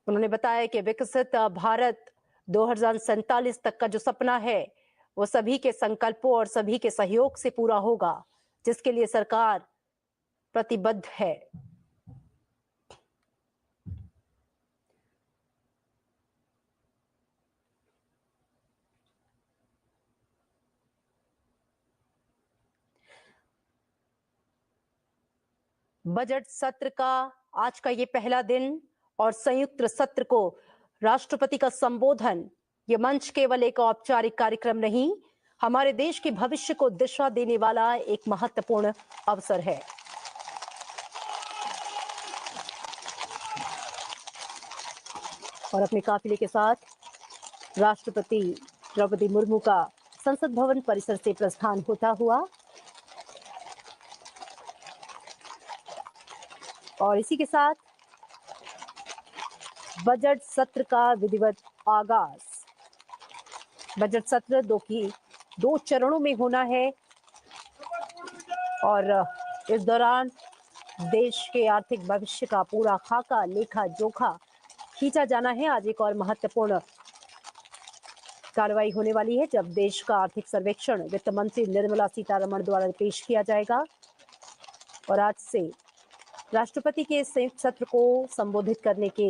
उन्होंने बताया कि विकसित भारत 2047 तक का जो सपना है वो सभी के संकल्पों और सभी के सहयोग से पूरा होगा, जिसके लिए सरकार प्रतिबद्ध है। बजट सत्र का आज का ये पहला दिन और संयुक्त सत्र को राष्ट्रपति का संबोधन, ये मंच केवल एक औपचारिक कार्यक्रम नहीं, हमारे देश के भविष्य को दिशा देने वाला एक महत्वपूर्ण अवसर है। और अपने काफिले के साथ राष्ट्रपति द्रौपदी मुर्मू का संसद भवन परिसर से प्रस्थान होता हुआ और इसी के साथ बजट सत्र का विधिवत आगाज। बजट सत्र दो चरणों में होना है और इस दौरान देश के आर्थिक भविष्य का पूरा खाका, लेखा जोखा खींचा जाना है। आज एक और महत्वपूर्ण कार्रवाई होने वाली है जब देश का आर्थिक सर्वेक्षण वित्त मंत्री निर्मला सीतारमण द्वारा पेश किया जाएगा और आज से राष्ट्रपति के संयुक्त सत्र को संबोधित करने के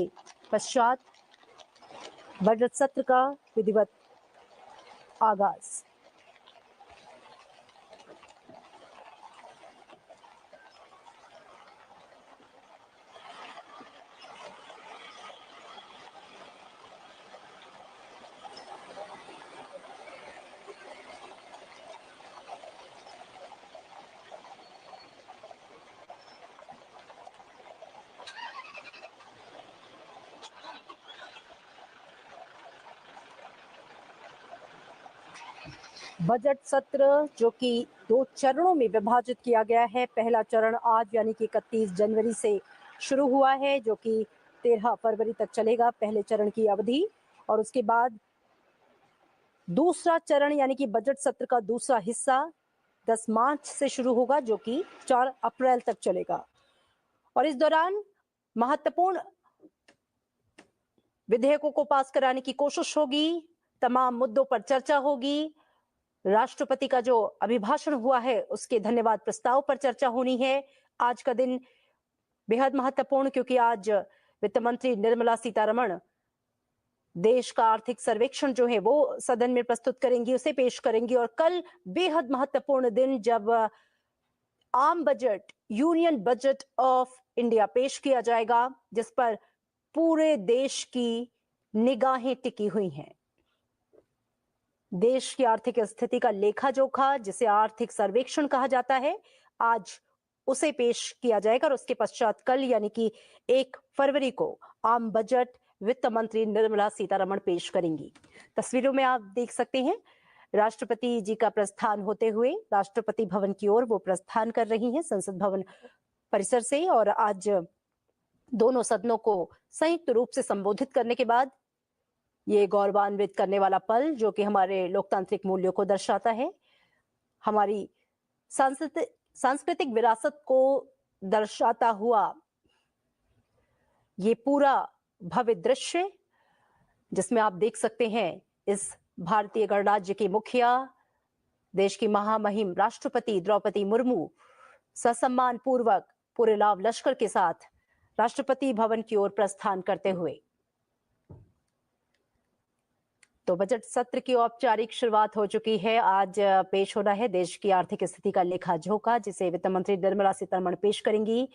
पश्चात बजट सत्र का विधिवत आगाज। बजट सत्र जो कि 2 चरणों में विभाजित किया गया है। पहला चरण आज यानी कि 31 जनवरी से शुरू हुआ है, जो कि 13 फरवरी तक चलेगा, पहले चरण की अवधि। और उसके बाद दूसरा चरण यानी कि बजट सत्र का दूसरा हिस्सा 10 मार्च से शुरू होगा, जो कि 4 अप्रैल तक चलेगा। और इस दौरान महत्वपूर्ण विधेयकों को पास कराने की कोशिश होगी, तमाम मुद्दों पर चर्चा होगी। राष्ट्रपति का जो अभिभाषण हुआ है उसके धन्यवाद प्रस्ताव पर चर्चा होनी है। आज का दिन बेहद महत्वपूर्ण, क्योंकि आज वित्त मंत्री निर्मला सीतारमण देश का आर्थिक सर्वेक्षण जो है वो सदन में प्रस्तुत करेंगी, उसे पेश करेंगी। और कल बेहद महत्वपूर्ण दिन जब आम budget, union budget of India पेश किया जाएगा, जिस पर पूरे देश की निगाहें टिकी हुई हैं। देश की आर्थिक स्थिति का लेखा जोखा, जिसे आर्थिक सर्वेक्षण कहा जाता है, आज उसे पेश किया जाएगा। और उसके पश्चात कल यानी कि 1 फरवरी को आम बजट वित्त मंत्री निर्मला सीतारमण पेश करेंगी। तस्वीरों में आप देख सकते हैं राष्ट्रपति जी का प्रस्थान होते हुए राष्ट्रपति भवन की ओर वो प्रस्थान कर रही हैं संसद भवन परिसर से। और आज दोनों सदनों को संयुक्त रूप से संबोधित करने के बाद ये गौरवान्वित करने वाला पल, जो कि हमारे लोकतांत्रिक मूल्यों को दर्शाता है, हमारी सांस्कृतिक विरासत को दर्शाता हुआ ये पूरा भव्य दृश्य, जिसमें आप देख सकते हैं इस भारतीय गणराज्य की मुखिया, देश की महामहिम राष्ट्रपति द्रौपदी मुर्मू ससम्मान पूर्वक पूरे लाव लश्कर के साथ राष्ट्रपति भवन की ओर प्रस्थान करते हुए। तो बजट सत्र की औपचारिक शुरुआत हो चुकी है। आज पेश होना है देश की आर्थिक स्थिति का लेखा जोखा, जिसे वित्त मंत्री निर्मला सीतारमण पेश करेंगी।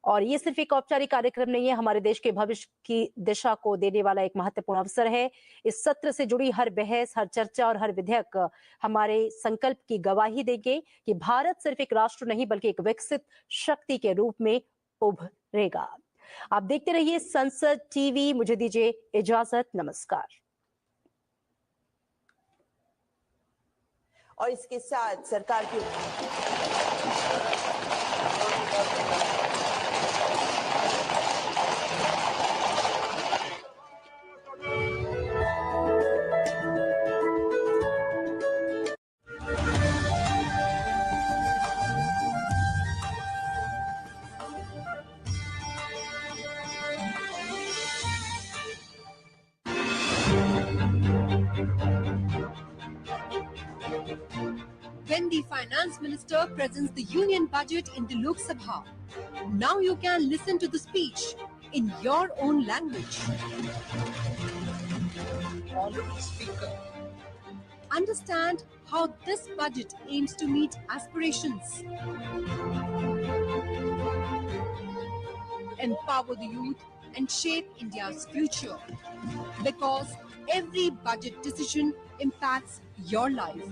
और ये सिर्फ एक औपचारिक कार्यक्रम नहीं है, हमारे देश के भविष्य की दिशा को देने वाला एक महत्वपूर्ण अवसर है। इस सत्र से जुड़ी हर बहस, हर चर्चा और हर विधेयक हमारे संकल्प की गवाही देंगे कि भारत सिर्फ एक राष्ट्र नहीं बल्कि एक विकसित शक्ति के रूप में उभरेगा। आप देखते रहिए संसद टीवी। मुझे दीजिए इजाजत, नमस्कार। और इसके साथ सरकार की Deputy Finance Minister presents the Union Budget in the Lok Sabha. Now you can listen to the speech in your own language. Honorable Speaker, Understand how this budget aims to meet aspirations, empower the youth and shape India's future. Because every budget decision impacts your life.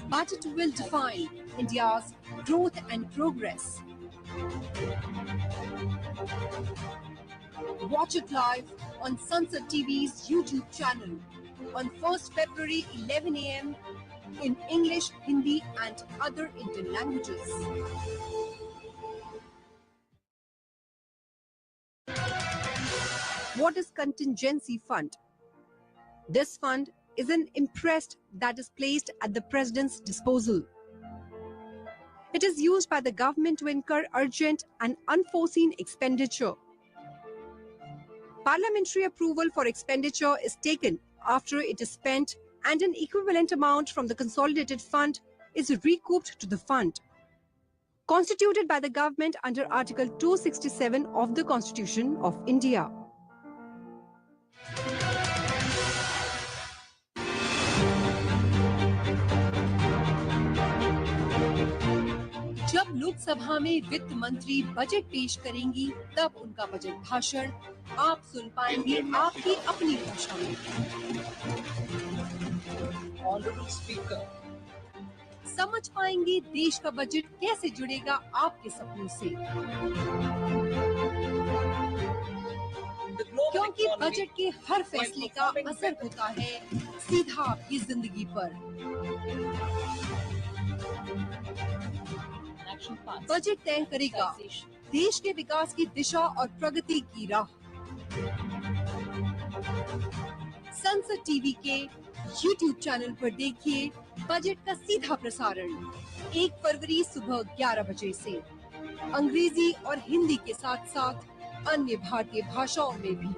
Budget will define India's growth and progress. Watch it live on Sansad TV's YouTube channel on 1st February 11 a.m. in English, Hindi and other Indian languages. What is Contingency Fund? This fund is an imprest that is placed at the President's disposal. It is used by the government to incur urgent and unforeseen expenditure. Parliamentary approval for expenditure is taken after it is spent, and an equivalent amount from the Consolidated Fund is recouped to the fund. Constituted by the government under Article 267 of the Constitution of India. जब लोकसभा में वित्त मंत्री budget पेश करेंगी, तब उनका budget भाषण आप सुन पाएंगे आपकी अपनी भाषा में। Honorable Speaker, समझ पाएंगे देश का बजट कैसे जुड़ेगा आपके सपनों से। the global क्योंकि economy बजट के हर फैसले का असर होता है सीधा आपकी जिंदगी पर। बजट तय करेगा देश के विकास की दिशा और प्रगति की राह। संसद टीवी के YouTube चैनल पर देखिए बजट का सीधा प्रसारण 1 फरवरी सुबह 11 बजे से अंग्रेजी और हिंदी के साथ साथ अन्य भारतीय भाषाओं में भी।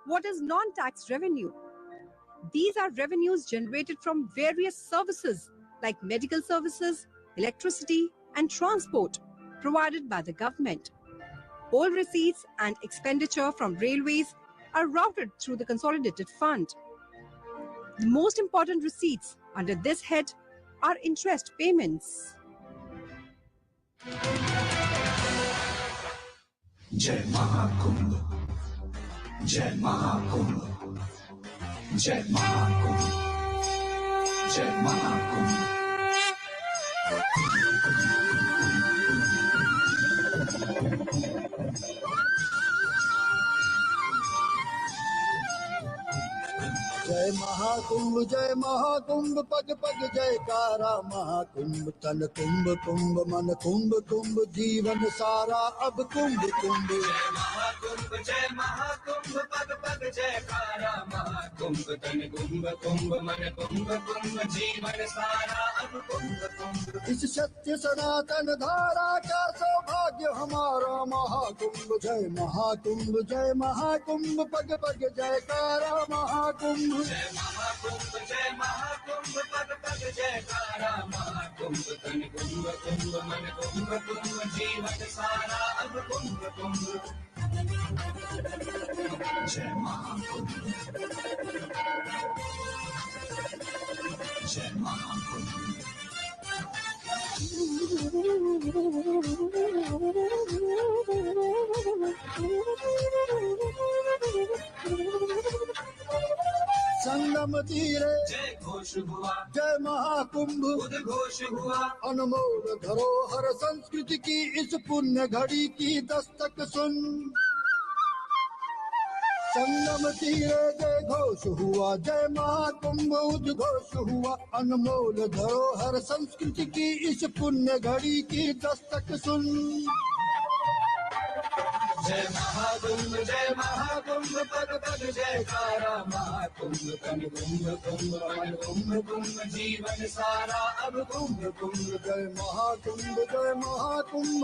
What is non-tax revenue? These are revenues generated from various services like medical services, electricity and transport provided by the government. All receipts and expenditure from railways are routed through the Consolidated Fund. The most important receipts under this head are interest payments. Jai Mahakumbh, Jai Mahakumbh, Jai Mahakumbh, Jai Mahakumbh. जय महाकुंभ पग पग जयकारा महाकुंभ तन कुंभ कुंभ मन कुंभ कुंभ जीवन सारा अब कुंभ कुंभ। जय महाकुंभ पग पग जयकारा महाकुंभ तन कुंभ कुंभ मन कुंभ कुंभ जीवन सारा अब कुंभ कुंभ। इस सत्य सनातन धारा का सौभाग्य हमारा महाकुंभ। जय महाकुंभ पग पग जयकारा महाकुंभ। जय महाकुंभ पग पग जयकारा महाकुंभ तन कुंभ कुंभ मन कुंभ कुंभ जीवन सारा अब कुंभ कुंभ। जय महाकुंभ, जय महाकुंभ। संगम तीरे जय घोष हुआ, जय महाकुंभ उद्घोष हुआ। अनमोल धरोहर संस्कृति की इस पुण्य घड़ी की दस्तक सुन। संगम तीरे जय घोष हुआ, जय महाकुंभ उद्घोष हुआ। अनमोल धरोहर संस्कृति की इस पुण्य घड़ी की दस्तक सुन। जय महाकुंभ पग पग जयकारा महाकुंभ तन कुंभ कुंभ मन कुंभ कुंभ जीवन सारा अब कुंभ कुंभ। जय महाकुंभ, जय महाकुंभ।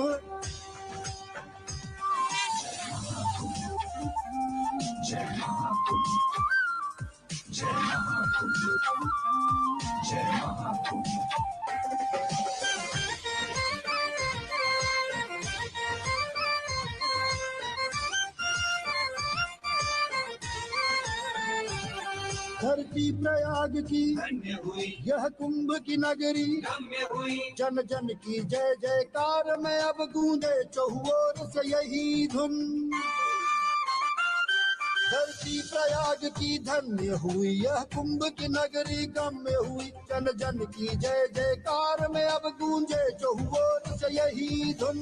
जय महाकुंभ, जय महाकुंभ, जय महाकुंभ। धरती प्रयाग की धन्य हुई, यह कुंभ की नगरी, गम्य हुई, जन जन की जय जयकार में अब गूंजे चहुओर से यही धुन। धरती प्रयाग की धन्य हुई, यह कुंभ की नगरी गम्य हुई, जन जन की जय जयकार में अब गूंजे चहुओर से यही धुन।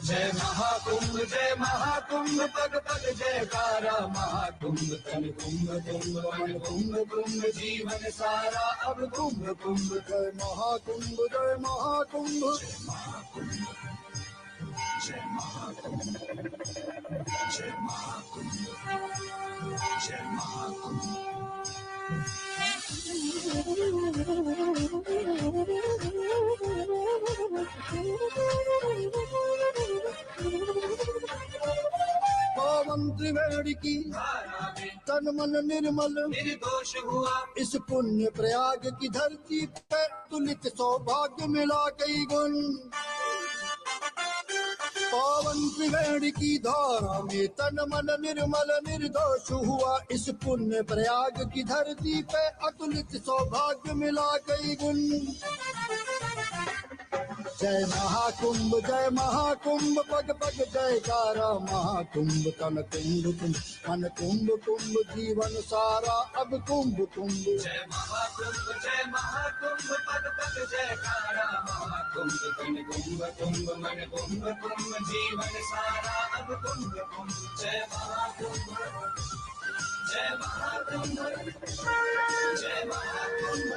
जय महाकुंभ, पग पग जयकारा महाकुंभ, तन कुंभ कुंभ मन कुंभ कुंभ जीवन सारा अब कुंभ कुंभ। जय महाकुंभ, जय महाकुंभ, जय महाकुंभ, जय महाकुंभ, जय महाकुंभ। पावन त्रिवेणी की तन मन निर्मल निर्दोष हुआ, इस पुण्य प्रयाग की धरती पे तुलित सौभाग्य मिला कई गुण। पावन त्रिवेणी की धारा में तन मन निर्मल निर्दोष हुआ, इस पुण्य प्रयाग की धरती पे अतुलित सौभाग्य मिला कई गुण। जय महाकुंभ, पग पग जयकारा महाकुंभ, तन कुंभ कुंभ मन कुंभ कुंभ जीवन सारा अब कुंभ कुंभ। जय महाकुंभ, पग पग जयकारा महाकुंभ, तन कुंभ कुंभ मन कुंभ कुंभ जीवन सारा अब कुंभ कुंभ। जय महाकुंभ, जय महाकुंभ, जय Mahakumbh.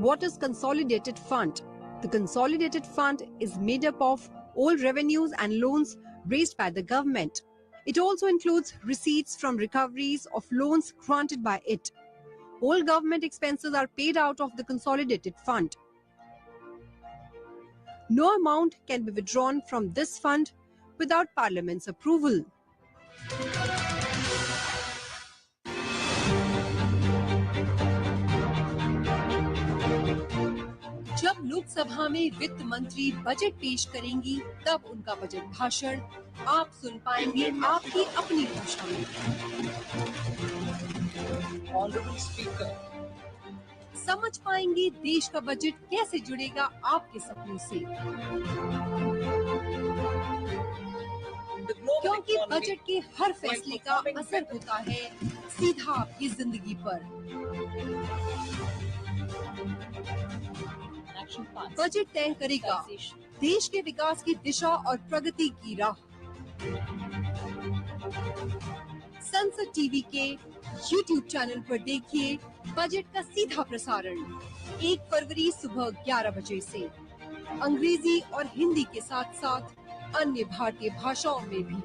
What is Consolidated Fund? The Consolidated Fund is made up of all revenues and loans raised by the government. It also includes receipts from recoveries of loans granted by it. All government expenses are paid out of the Consolidated Fund. No amount can be withdrawn from this fund without Parliament's approval. जब लोकसभा में वित्त मंत्री budget पेश करेंगी, तब उनका budget भाषण आप सुन पाएंगे आपकी अपनी भाषा में। Honorable Speaker, समझ पाएंगे देश का बजट कैसे जुड़ेगा आपके सपनों से, the global क्योंकि economy बजट के हर फैसले का असर होता है सीधा आपकी जिंदगी पर। बजट तय करेगा देश के विकास की दिशा और प्रगति की राह। संसद टीवी के YouTube चैनल पर देखिए बजट का सीधा प्रसारण 1 फरवरी सुबह 11 बजे से, अंग्रेजी और हिंदी के साथ साथ अन्य भारतीय भाषाओं में भी।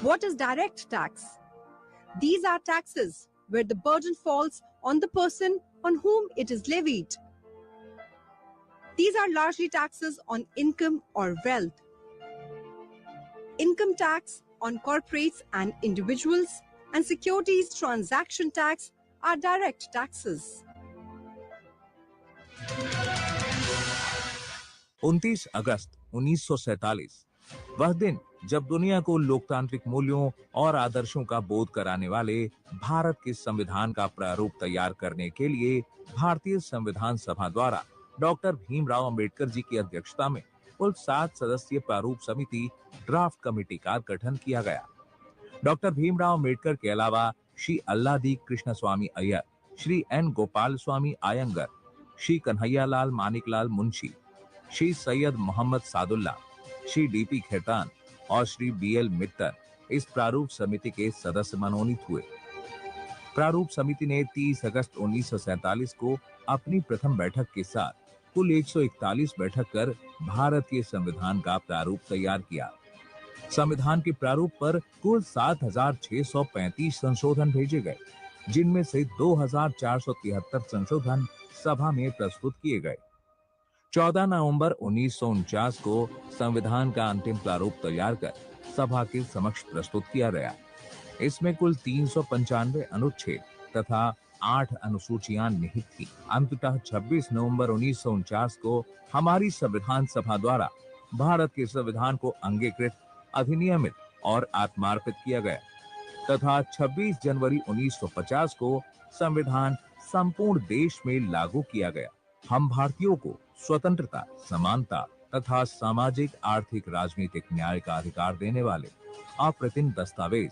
What is direct tax? These are taxes where the burden falls on the person on whom it is levied. These are largely taxes on income or wealth. Income tax on corporates and individuals and securities transaction tax are direct taxes. 29 अगस्त 1947 वह दिन जब दुनिया को लोकतांत्रिक मूल्यों और आदर्शों का बोध कराने वाले भारत के संविधान का प्रारूप तैयार करने के लिए भारतीय संविधान सभा द्वारा डॉक्टर भीमराव अंबेडकर जी की अध्यक्षता में कुल 7 सदस्यीय प्रारूप समिति ड्राफ्ट कमेटी का गठन किया गया। डॉक्टर भीमराव अंबेडकर के अलावा श्री अल्लादी कृष्ण स्वामी अय्यर, श्री एन गोपाल स्वामी आयंगर, श्री कन्हैयालाल मानिकलाल मुंशी, श्री सैयद मोहम्मद सादुल्ला, श्री डीपी खेतान और श्री बीएल मित्तल इस प्रारूप समिति के सदस्य मनोनीत हुए। प्रारूप समिति ने 30 अगस्त 1947 को अपनी प्रथम बैठक के साथ कुल 141 बैठक कर भारतीय संविधान का प्रारूप तैयार किया। संविधान के प्रारूप पर कुल 7,635 संशोधन भेजे गए, जिनमें से 2,473 संशोधन सभा में प्रस्तुत किए गए। 14 नवंबर 1949 को संविधान का अंतिम प्रारूप तैयार कर सभा के समक्ष प्रस्तुत किया गया। इसमें कुल 395 अनुच्छेद तथा 8 अनुसूचियां निहित थी। अंततः 26 नवंबर 1949 को हमारी संविधान सभा द्वारा भारत के संविधान को अंगीकृत, अधिनियमित और आत्मार्पित किया गया तथा 26 जनवरी 1950 को संविधान संपूर्ण देश में लागू किया गया। हम भारतीयों को स्वतंत्रता, समानता तथा सामाजिक, आर्थिक, राजनीतिक न्याय का अधिकार देने वाले अप्रतिम दस्तावेज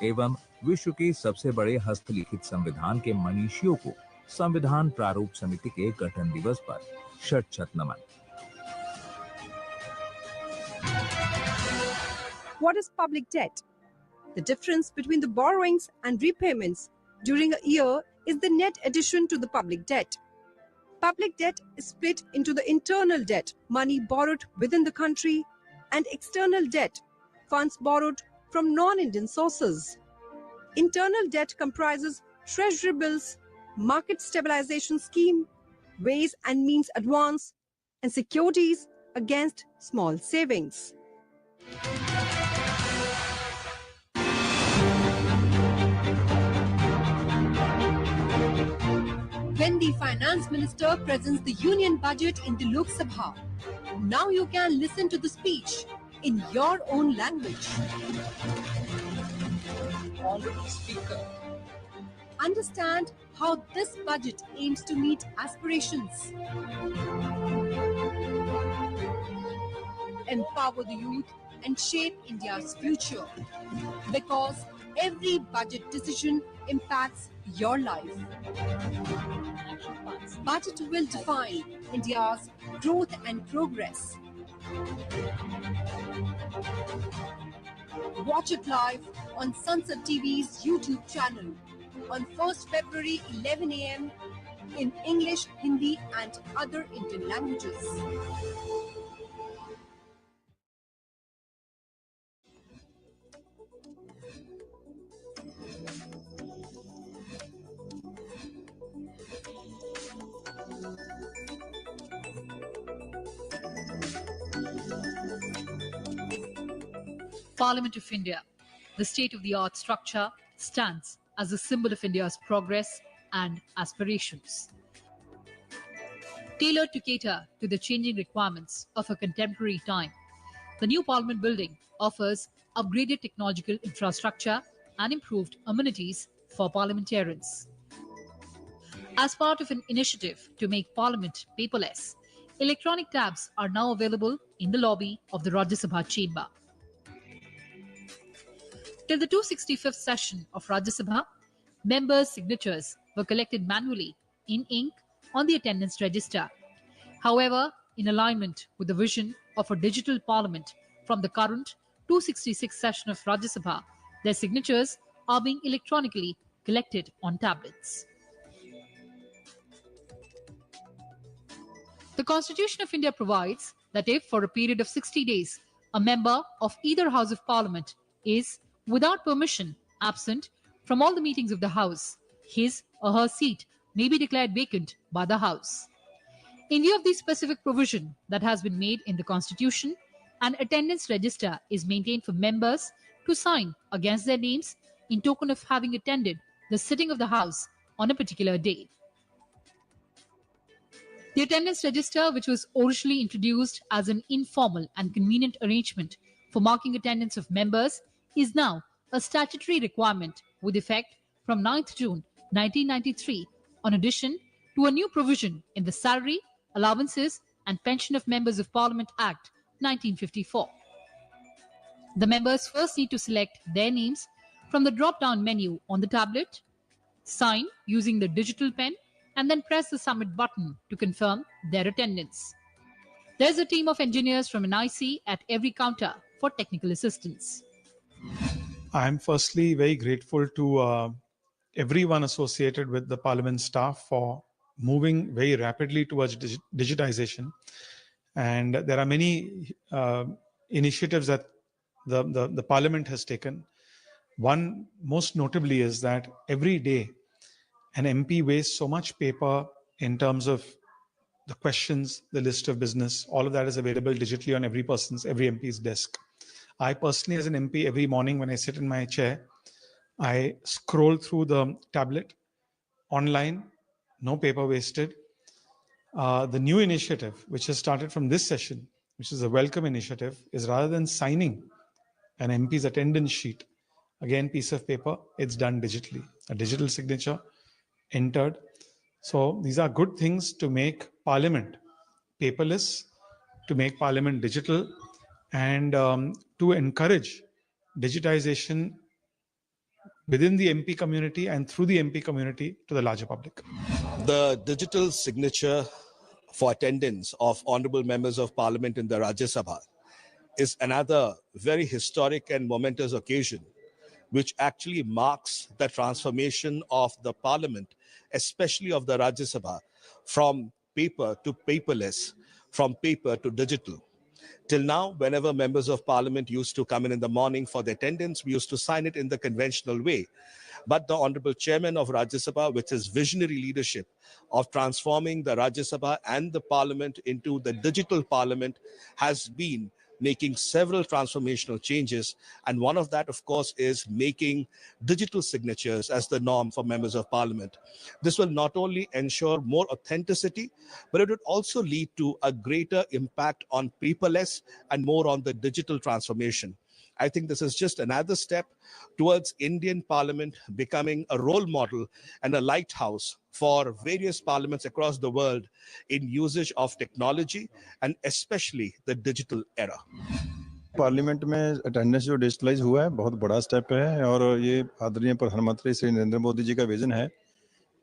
एवं विश्व के सबसे बड़े हस्तलिखित संविधान के मनीषियों को संविधान प्रारूप समिति के गठन दिवस पर शत-शत नमन। What is public debt? The difference between the borrowings and repayments during a year is the net addition to the public debt. Public debt is split into the internal debt, money borrowed within the country, and external debt, funds borrowed from non-Indian sources. Internal debt comprises treasury bills, market stabilization scheme, ways and means advance, and securities against small savings. When the Finance Minister presents the Union Budget in the Lok Sabha, now you can listen to the speech in your own language. Honorable Speaker, Understand how this budget aims to meet aspirations, empower the youth and shape India's future, because every budget decision impacts your life. Budget will define India's growth and progress. Watch it live on Sunset TV's YouTube channel on 1st February 11 a.m. in English, Hindi and other Indian languages. Parliament of India, the state-of-the-art structure, stands as a symbol of India's progress and aspirations. Tailored to cater to the changing requirements of a contemporary time, the new Parliament building offers upgraded technological infrastructure and improved amenities for parliamentarians. As part of an initiative to make Parliament paperless, electronic tabs are now available in the lobby of the Rajya Sabha chamber. Till the 265th session of Rajya Sabha, members' signatures were collected manually in ink on the attendance register. However, in alignment with the vision of a digital parliament from the current 266th session of Rajya Sabha, their signatures are being electronically collected on tablets. The Constitution of India provides that if for a period of 60 days, a member of either House of Parliament is without permission absent from all the meetings of the House, his or her seat may be declared vacant by the House. In view of the specific provision that has been made in the Constitution, an attendance register is maintained for members to sign against their names in token of having attended the sitting of the House on a particular day. The attendance register, which was originally introduced as an informal and convenient arrangement for marking attendance of members, is now a statutory requirement with effect from 9th June 1993, on addition to a new provision in the Salary, Allowances and Pension of Members of Parliament Act 1954. The members first need to select their names from the drop-down menu on the tablet, sign using the digital pen, and then press the submit button to confirm their attendance. There is a team of engineers from NIC at every counter for technical assistance. I am firstly very grateful to everyone associated with the Parliament staff for moving very rapidly towards digitization. And there are many initiatives that the Parliament has taken. One most notably is that every day an MP wastes so much paper in terms of the questions, the list of business, all of that is available digitally on every MP's desk. I personally, as an MP, every morning when I sit in my chair, I scroll through the tablet online, no paper wasted. The new initiative, which has started from this session, which is a welcome initiative, is rather than signing an MP's attendance sheet, again, piece of paper, it's done digitally, a digital signature entered. So these are good things to make Parliament paperless, to make Parliament digital, and to encourage digitization within the MP community and through the MP community to the larger public. The digital signature for attendance of honorable members of Parliament in the Rajya Sabha is another very historic and momentous occasion, which actually marks the transformation of the Parliament, especially of the Rajya Sabha, from paper to paperless, from paper to digital. Till now, whenever members of Parliament used to come in the morning for the attendance, we used to sign it in the conventional way. But the Honorable Chairman of Rajya Sabha, with his visionary leadership of transforming the Rajya Sabha and the Parliament into the digital Parliament, has been making several transformational changes. And one of that, of course, is making digital signatures as the norm for members of Parliament. This will not only ensure more authenticity, but it would also lead to a greater impact on paperless and more on the digital transformation. I think this is just another step towards Indian Parliament becoming a role model and a lighthouse for various parliaments across the world in usage of technology and especially the digital era. Parliament में attendance जो digitalise हुआ है बहुत बड़ा step है और ये आदरणीय प्रधानमंत्री श्री नरेंद्र मोदी जी का विजन है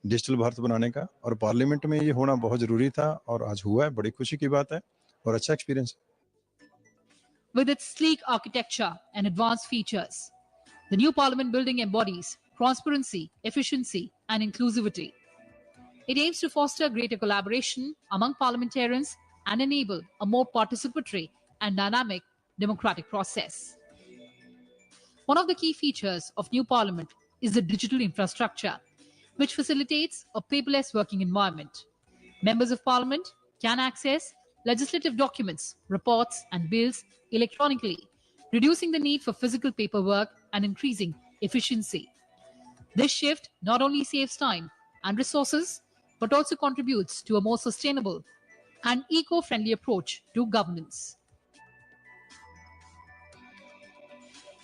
डिजिटल भारत बनाने का और पार्लियामेंट में ये होना बहुत जरूरी था और आज हुआ है बड़ी खुशी की बात है और अच्छा एक्सपीरियंस है. With its sleek architecture and advanced features, the new Parliament building embodies transparency, efficiency, and inclusivity. It aims to foster greater collaboration among parliamentarians and enable a more participatory and dynamic democratic process. One of the key features of new Parliament is the digital infrastructure, which facilitates a paperless working environment. Members of Parliament can access legislative documents, reports, and bills electronically, reducing the need for physical paperwork and increasing efficiency. This shift not only saves time and resources, but also contributes to a more sustainable and eco-friendly approach to governance.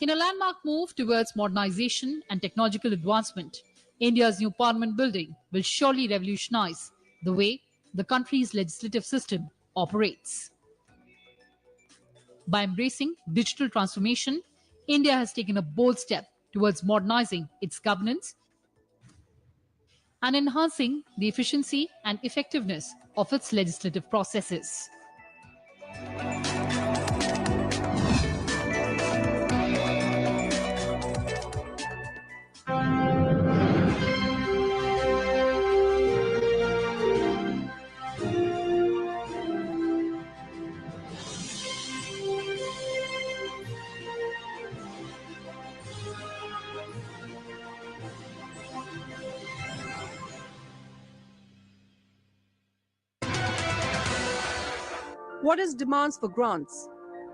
In a landmark move towards modernization and technological advancement, India's new Parliament building will surely revolutionize the way the country's legislative system operates. By embracing digital transformation, India has taken a bold step towards modernizing its governance and enhancing the efficiency and effectiveness of its legislative processes. What is demands for grants?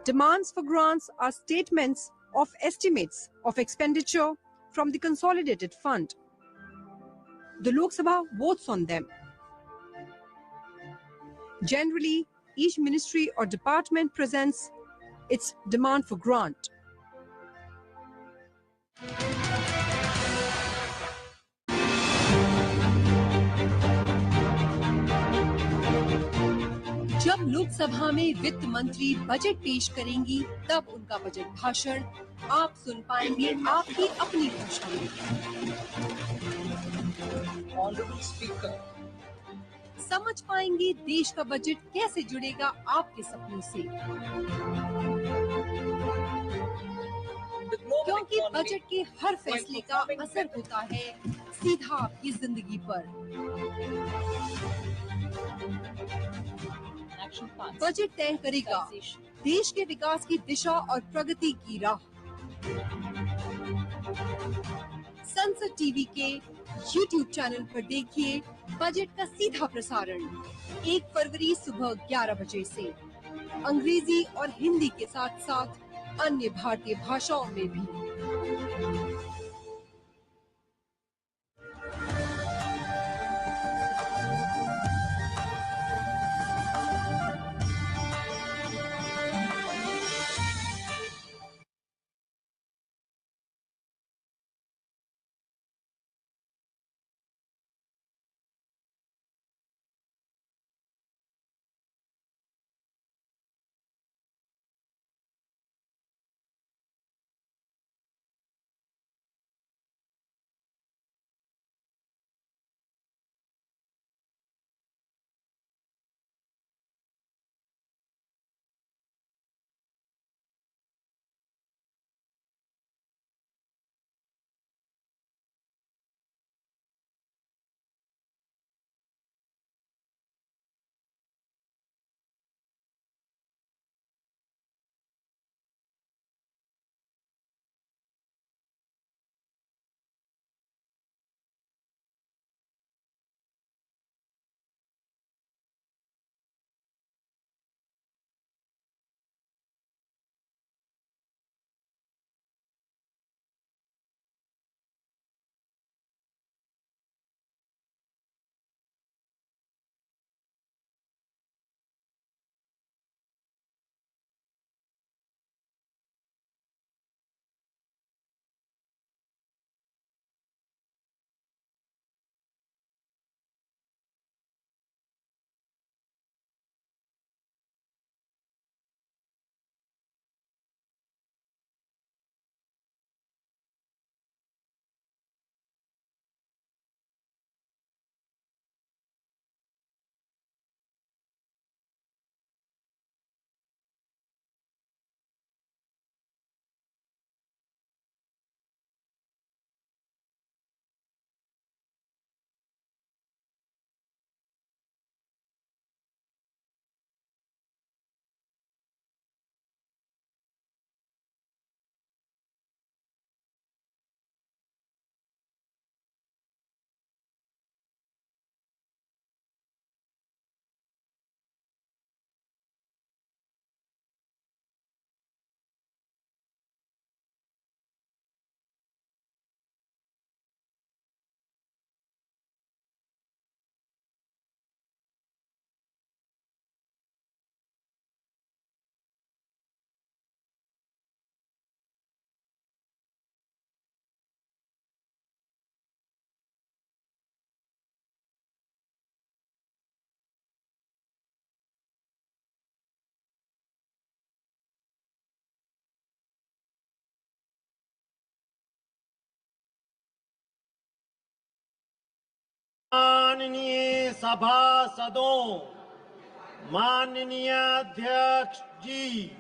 Demands for grants are statements of estimates of expenditure from the Consolidated Fund. The Lok Sabha votes on them. Generally, each ministry or department presents its demand for grant. जब लोकसभा में वित्त मंत्री budget पेश करेंगी तब उनका budget भाषण आप सुन पाएंगे आपकी अपनी भाषा में. Honorable Speaker, समझ पाएंगे देश का बजट कैसे जुड़ेगा आपके सपनों से, the global क्योंकि economy बजट के हर फैसले का असर होता है सीधा आपकी जिंदगी पर. action plans, बजट तय करेगा देश के विकास की दिशा और प्रगति की राह। संसद टीवी के YouTube चैनल पर देखिए बजट का सीधा प्रसारण 1 फरवरी सुबह 11 बजे से अंग्रेजी और हिंदी के साथ साथ अन्य भारतीय भाषाओं में भी। माननीय सभासदों, माननीय अध्यक्ष जी,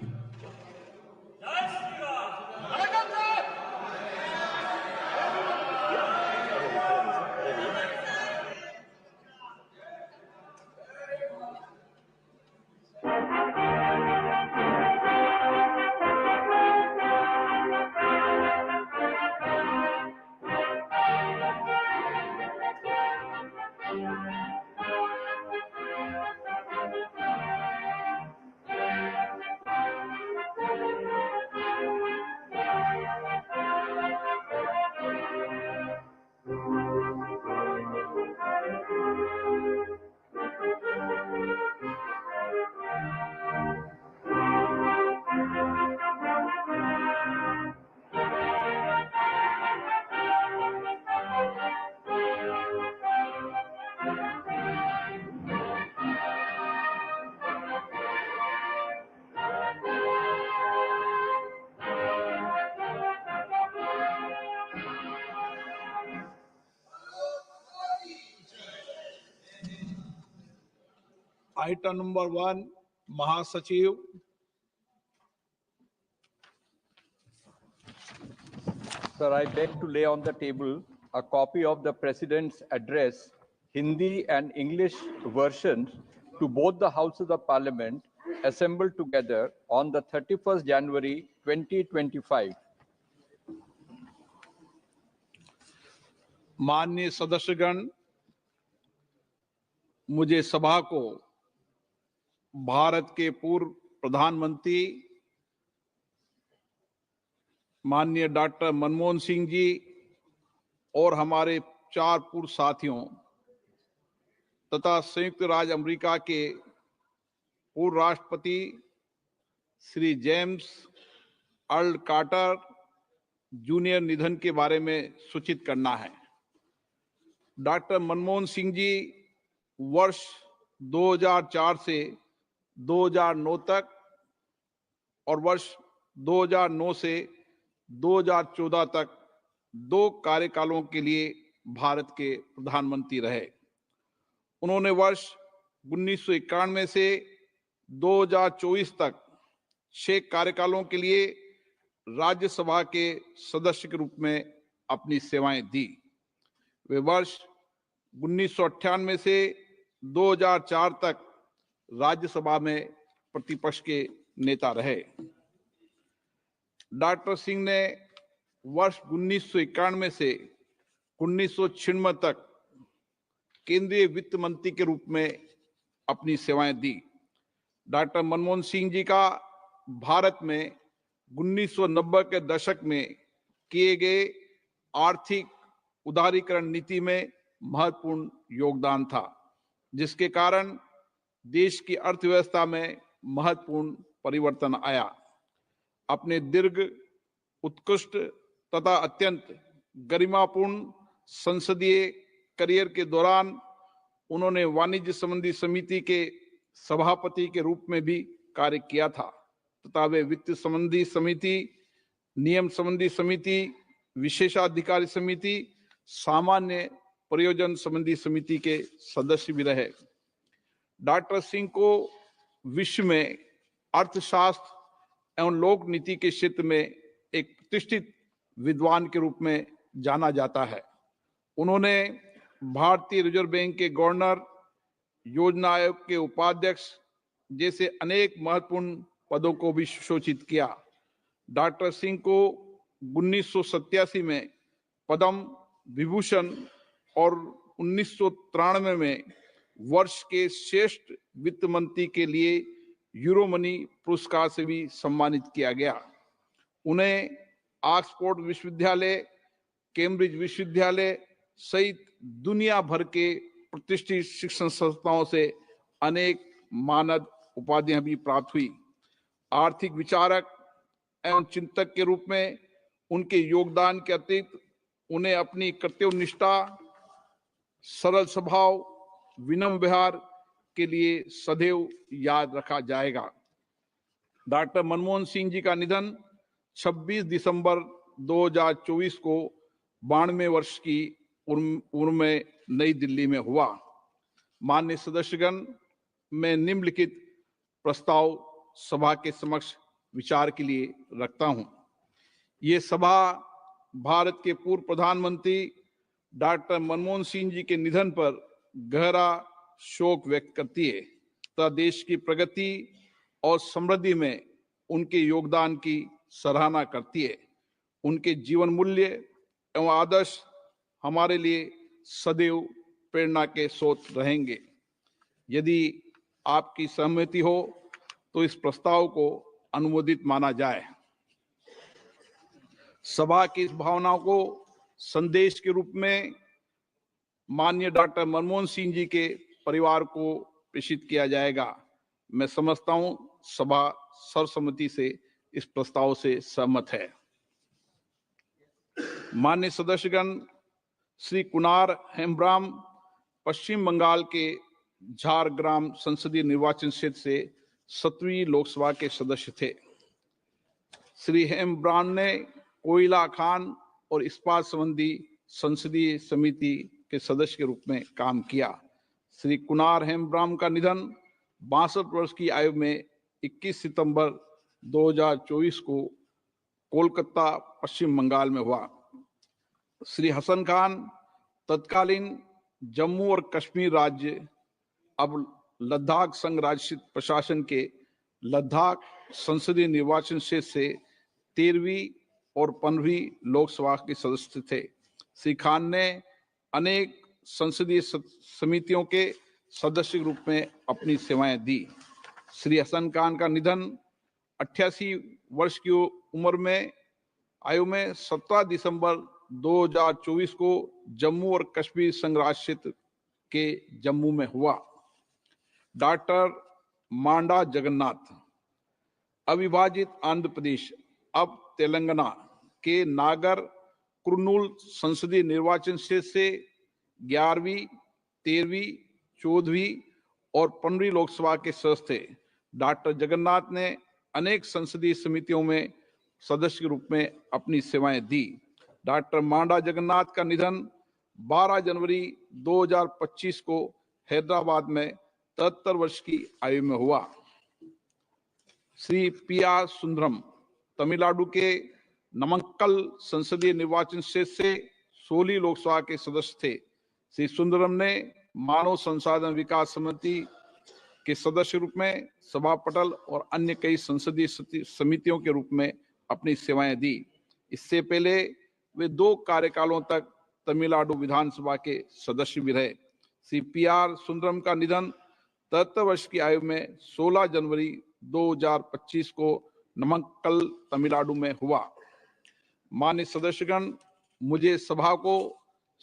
Item number 1, Mahasachiv. Sir, I beg to lay on the table a copy of the President's address, Hindi and English versions, to both the Houses of Parliament assembled together on the 31st January 2025. माननीय सदस्यगण, मुझे सभा को भारत के पूर्व प्रधानमंत्री माननीय doctor Manmohan Singh ji और हमारे 4 पूर्व साथियों तथा संयुक्त राज्य अमेरिका के पूर्व राष्ट्रपति Shri James Earl Carter junior निधन के बारे में सूचित करना है। डॉक्टर मनमोहन सिंह जी वर्ष 2004 से 2009 तक और वर्ष 2009 से 2014 तक 2 कार्यकालों के लिए भारत के प्रधानमंत्री रहे। उन्होंने वर्ष 1991 से 2024 तक 6 कार्यकालों के लिए राज्यसभा के सदस्य के रूप में अपनी सेवाएं दी। वे वर्ष 1998 से 2004 तक राज्यसभा में प्रतिपक्ष के नेता रहे। डॉक्टर सिंह ने वर्ष 1991 से 1996 तक केंद्रीय वित्त मंत्री के रूप में अपनी सेवाएं दी। डॉक्टर मनमोहन सिंह जी का भारत में 1990 के दशक में किए गए आर्थिक उदारीकरण नीति में महत्वपूर्ण योगदान था, जिसके कारण देश की अर्थव्यवस्था में महत्वपूर्ण परिवर्तन आया। अपने दीर्घ, उत्कृष्ट तथा अत्यंत गरिमापूर्ण संसदीय करियर के दौरान उन्होंने वाणिज्य संबंधी समिति के सभापति के रूप में भी कार्य किया था तथा वे वित्त संबंधी समिति, नियम संबंधी समिति, विशेषाधिकारी समिति, सामान्य प्रयोजन संबंधी समिति के सदस्य भी रहे। डॉक्टर सिंह को विश्व में अर्थशास्त्र एवं लोक नीति के क्षेत्र में एक प्रतिष्ठित विद्वान के रूप में जाना जाता है। उन्होंने भारतीय रिजर्व बैंक के गवर्नर, योजना आयोग के उपाध्यक्ष जैसे अनेक महत्वपूर्ण पदों को भी सुशोभित किया। डॉक्टर सिंह को 1987 में पद्म विभूषण और 1993 में वर्ष के श्रेष्ठ वित्त मंत्री के लिए यूरोमनी पुरस्कार से भी सम्मानित किया गया। उन्हें ऑक्सफोर्ड विश्वविद्यालय, कैम्ब्रिज विश्वविद्यालय सहित दुनिया भर के प्रतिष्ठित शिक्षण संस्थाओं से अनेक मानद उपाधियां भी प्राप्त हुई। आर्थिक विचारक एवं चिंतक के रूप में उनके योगदान के अतिरिक्त उन्हें अपनी कर्तव्यनिष्ठा, सरल स्वभाव, विनम्र व्यवहार के लिए सदैव याद रखा जाएगा। डॉक्टर मनमोहन सिंह जी का निधन 26 दिसंबर 2024 को 92 वर्ष की उम्र में नई दिल्ली में हुआ। माननीय सदस्यगण, मैं निम्नलिखित प्रस्ताव सभा के समक्ष विचार के लिए रखता हूं। ये सभा भारत के पूर्व प्रधानमंत्री डॉक्टर मनमोहन सिंह जी के निधन पर गहरा शोक व्यक्त करती है तथा देश की प्रगति और समृद्धि में उनके योगदान की सराहना करती है। उनके जीवन मूल्य एवं आदर्श हमारे लिए सदैव प्रेरणा के स्रोत रहेंगे। यदि आपकी सहमति हो तो इस प्रस्ताव को अनुमोदित माना जाए। सभा की इस भावना को संदेश के रूप में माननीय डॉक्टर मनमोहन सिंह जी के परिवार को प्रेषित किया जाएगा। मैं समझता हूं सभा सर्वसम्मति से इस प्रस्ताव से सहमत है। माननीय सदस्यगण, श्री कुनार हेम्ब्राम पश्चिम बंगाल के झारग्राम संसदीय निर्वाचन क्षेत्र से 7वीं लोकसभा के सदस्य थे। श्री हेम्ब्राम ने कोयला खान और इस्पात संबंधी संसदीय समिति के सदस्य के रूप में काम किया। श्री कुनार हेम्ब्राम का निधन 62 वर्ष की आयु में 21 सितंबर 2024 को कोलकाता, पश्चिम बंगाल में हुआ। श्री हसन खान तत्कालीन जम्मू और कश्मीर राज्य, अब लद्दाख संघ राज्य प्रशासन के लद्दाख संसदीय निर्वाचन क्षेत्र से 13वीं और 15वीं लोकसभा के सदस्य थे। श्री खान ने अनेक संसदीय समितियों के सदस्य के रूप में अपनी सेवाएं दी। श्री हसन खान का निधन 88 वर्ष की उम्र में आयु में 17 दिसंबर 2024 को जम्मू और कश्मीर संघ राज्य क्षेत्र के जम्मू में हुआ। डॉक्टर मांडा जगन्नाथ, अविभाजित आंध्र प्रदेश अब तेलंगाना के नागर कुर्नूल संसदीय निर्वाचन क्षेत्र से 11वीं, 13वीं, 14वीं और 15वीं लोकसभा के सदस्य थे। डॉक्टर जगन्नाथ ने अनेक संसदीय समितियों में सदस्य के रूप में अपनी सेवाएं दी। डॉक्टर मांडा जगन्नाथ का निधन 12 जनवरी 2025 को हैदराबाद में 73 वर्ष की आयु में हुआ। श्री PR सुंदरम, तमिलनाडु के नमक्कल संसदीय निर्वाचन क्षेत्र से 16 लोकसभा के सदस्य थे। श्री सुंदरम ने मानव संसाधन विकास समिति के सदस्य रूप में, सभापटल और अन्य कई संसदीय समितियों के रूप में अपनी सेवाएं दी। इससे पहले वे 2 कार्यकालों तक तमिलनाडु विधानसभा के सदस्य भी रहे। श्री PR सुंदरम का निधन 73 वर्ष की आयु में 16 जनवरी 2025 को नमक्कल, तमिलनाडु में हुआ। माननीय सदस्यगण, मुझे सभा को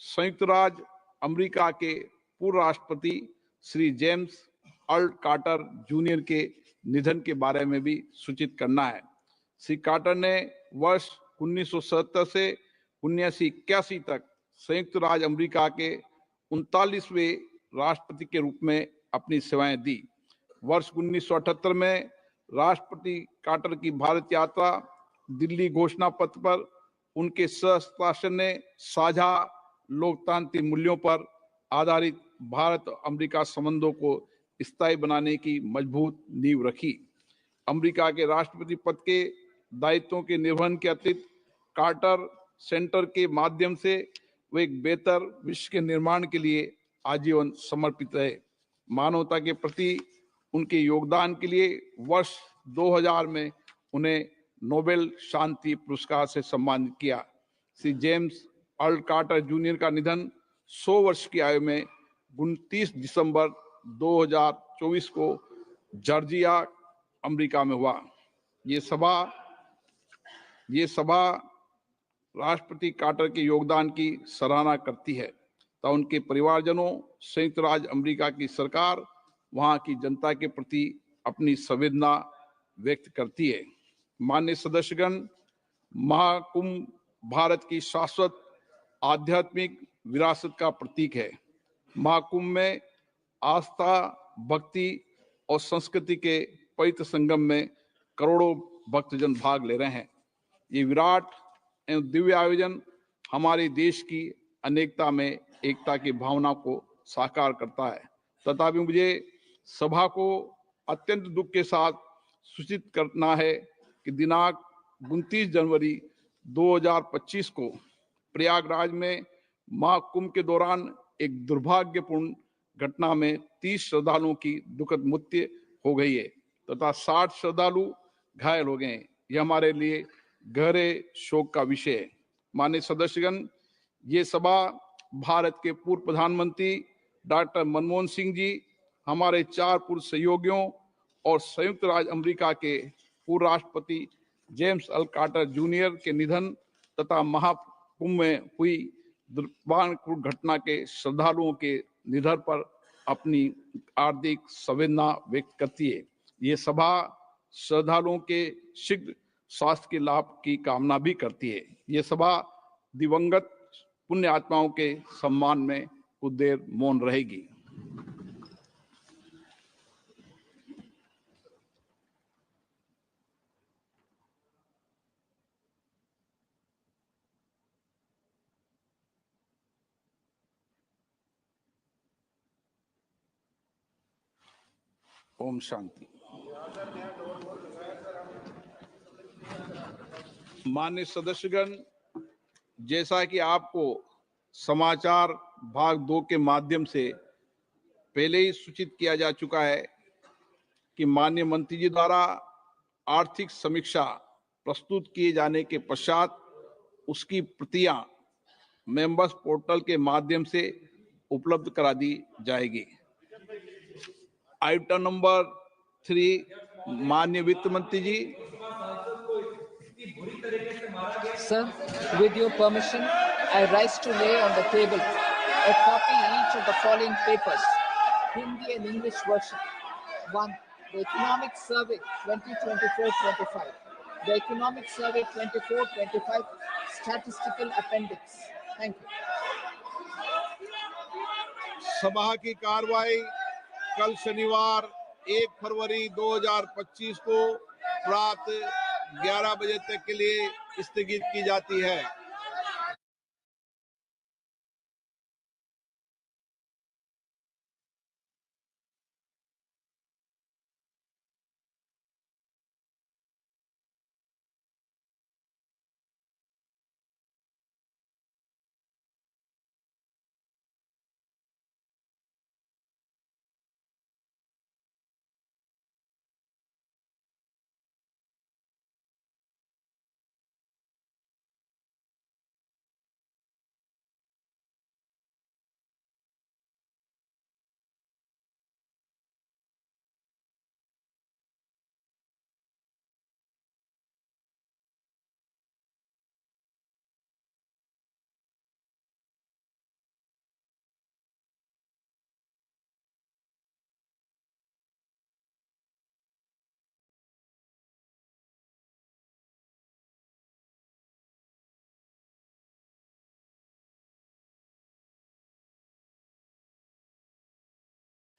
संयुक्त राज्य अमेरिका के पूर्व राष्ट्रपति Shri James Earl Carter junior के निधन के बारे में भी सूचित करना है। श्री कार्टर ने वर्ष 1970 से 1981 तक संयुक्त राज्य अमेरिका के 39वें राष्ट्रपति के रूप में अपनी सेवाएं दी। वर्ष 1978 में राष्ट्रपति कार्टर की भारत यात्रा, दिल्ली घोषणा पत्र पर उनके सहस्ताक्षर ने साझा लोकतांत्रिक मूल्यों पर आधारित भारत अमेरिका संबंधों को स्थायी बनाने की मजबूत नींव रखी। अमेरिका के राष्ट्रपति पद के दायित्वों के निर्वहन के अतिरिक्त कार्टर सेंटर के माध्यम से वे एक बेहतर विश्व के निर्माण के लिए आजीवन समर्पित रहे। मानवता के प्रति उनके योगदान के लिए वर्ष 2000 में उन्हें नोबेल शांति पुरस्कार से सम्मानित किया। Shri James Earl Carter junior का निधन 100 वर्ष की आयु में 29 दिसंबर 2024 को जॉर्जिया, अमेरिका में हुआ। ये सभा राष्ट्रपति कार्टर के योगदान की सराहना करती है तथा उनके परिवारजनों, संयुक्त राज्य अमेरिका की सरकार, वहां की जनता के प्रति अपनी संवेदना व्यक्त करती है। माननीय सदस्यगण, महाकुंभ भारत की शाश्वत आध्यात्मिक विरासत का प्रतीक है। महाकुंभ में आस्था, भक्ति और संस्कृति के पवित्र संगम में करोड़ों भक्तजन भाग ले रहे हैं। ये विराट एवं दिव्य आयोजन हमारे देश की अनेकता में एकता की भावना को साकार करता है। तथापि मुझे सभा को अत्यंत दुख के साथ सूचित करना है कि दिनांक 29 जनवरी 2025 को प्रयागराज में महाकुंभ के दौरान एक दुर्भाग्यपूर्ण घटना में 30 श्रद्धालुओं की दुखद मृत्यु हो गई है तथा 60 श्रद्धालु घायल हो गए हैं। यह हमारे लिए गहरे शोक का विषय है। माननीय सदस्यगण, ये सभा भारत के पूर्व प्रधानमंत्री डॉक्टर मनमोहन सिंह जी, हमारे 4 पूर्व सहयोगियों और संयुक्त राज्य अमेरिका के पूर्व राष्ट्रपति जेम्स अर्ल कार्टर जूनियर के निधन तथा महाकुंभ में हुई दुर्भाग्यपूर्ण घटना के श्रद्धालुओं के निधन पर अपनी हार्दिक संवेदना व्यक्त करती है। ये सभा श्रद्धालुओं के शीघ्र स्वास्थ्य के लाभ की कामना भी करती है। ये सभा दिवंगत पुण्य आत्माओं के सम्मान में कुछ देर मौन रहेगी। ओम शांति। माननीय सदस्यगण, जैसा कि आपको समाचार भाग 2 के माध्यम से पहले ही सूचित किया जा चुका है कि माननीय मंत्री जी द्वारा आर्थिक समीक्षा प्रस्तुत किए जाने के पश्चात उसकी प्रतियां मेंबर्स पोर्टल के माध्यम से उपलब्ध करा दी जाएगी। आइटम नंबर 3, माननीय वित्त मंत्री जी। Sir, with your permission, I rise to lay on the table a copy each of the following papers, Hindi and English version. 1. The Economic Survey 2024-25. The Economic Survey 24-25 Statistical Appendix. Thank you. सभा की कार्रवाई कल शनिवार 1 फरवरी 2025 को रात 11 बजे तक के लिए स्थगित की जाती है।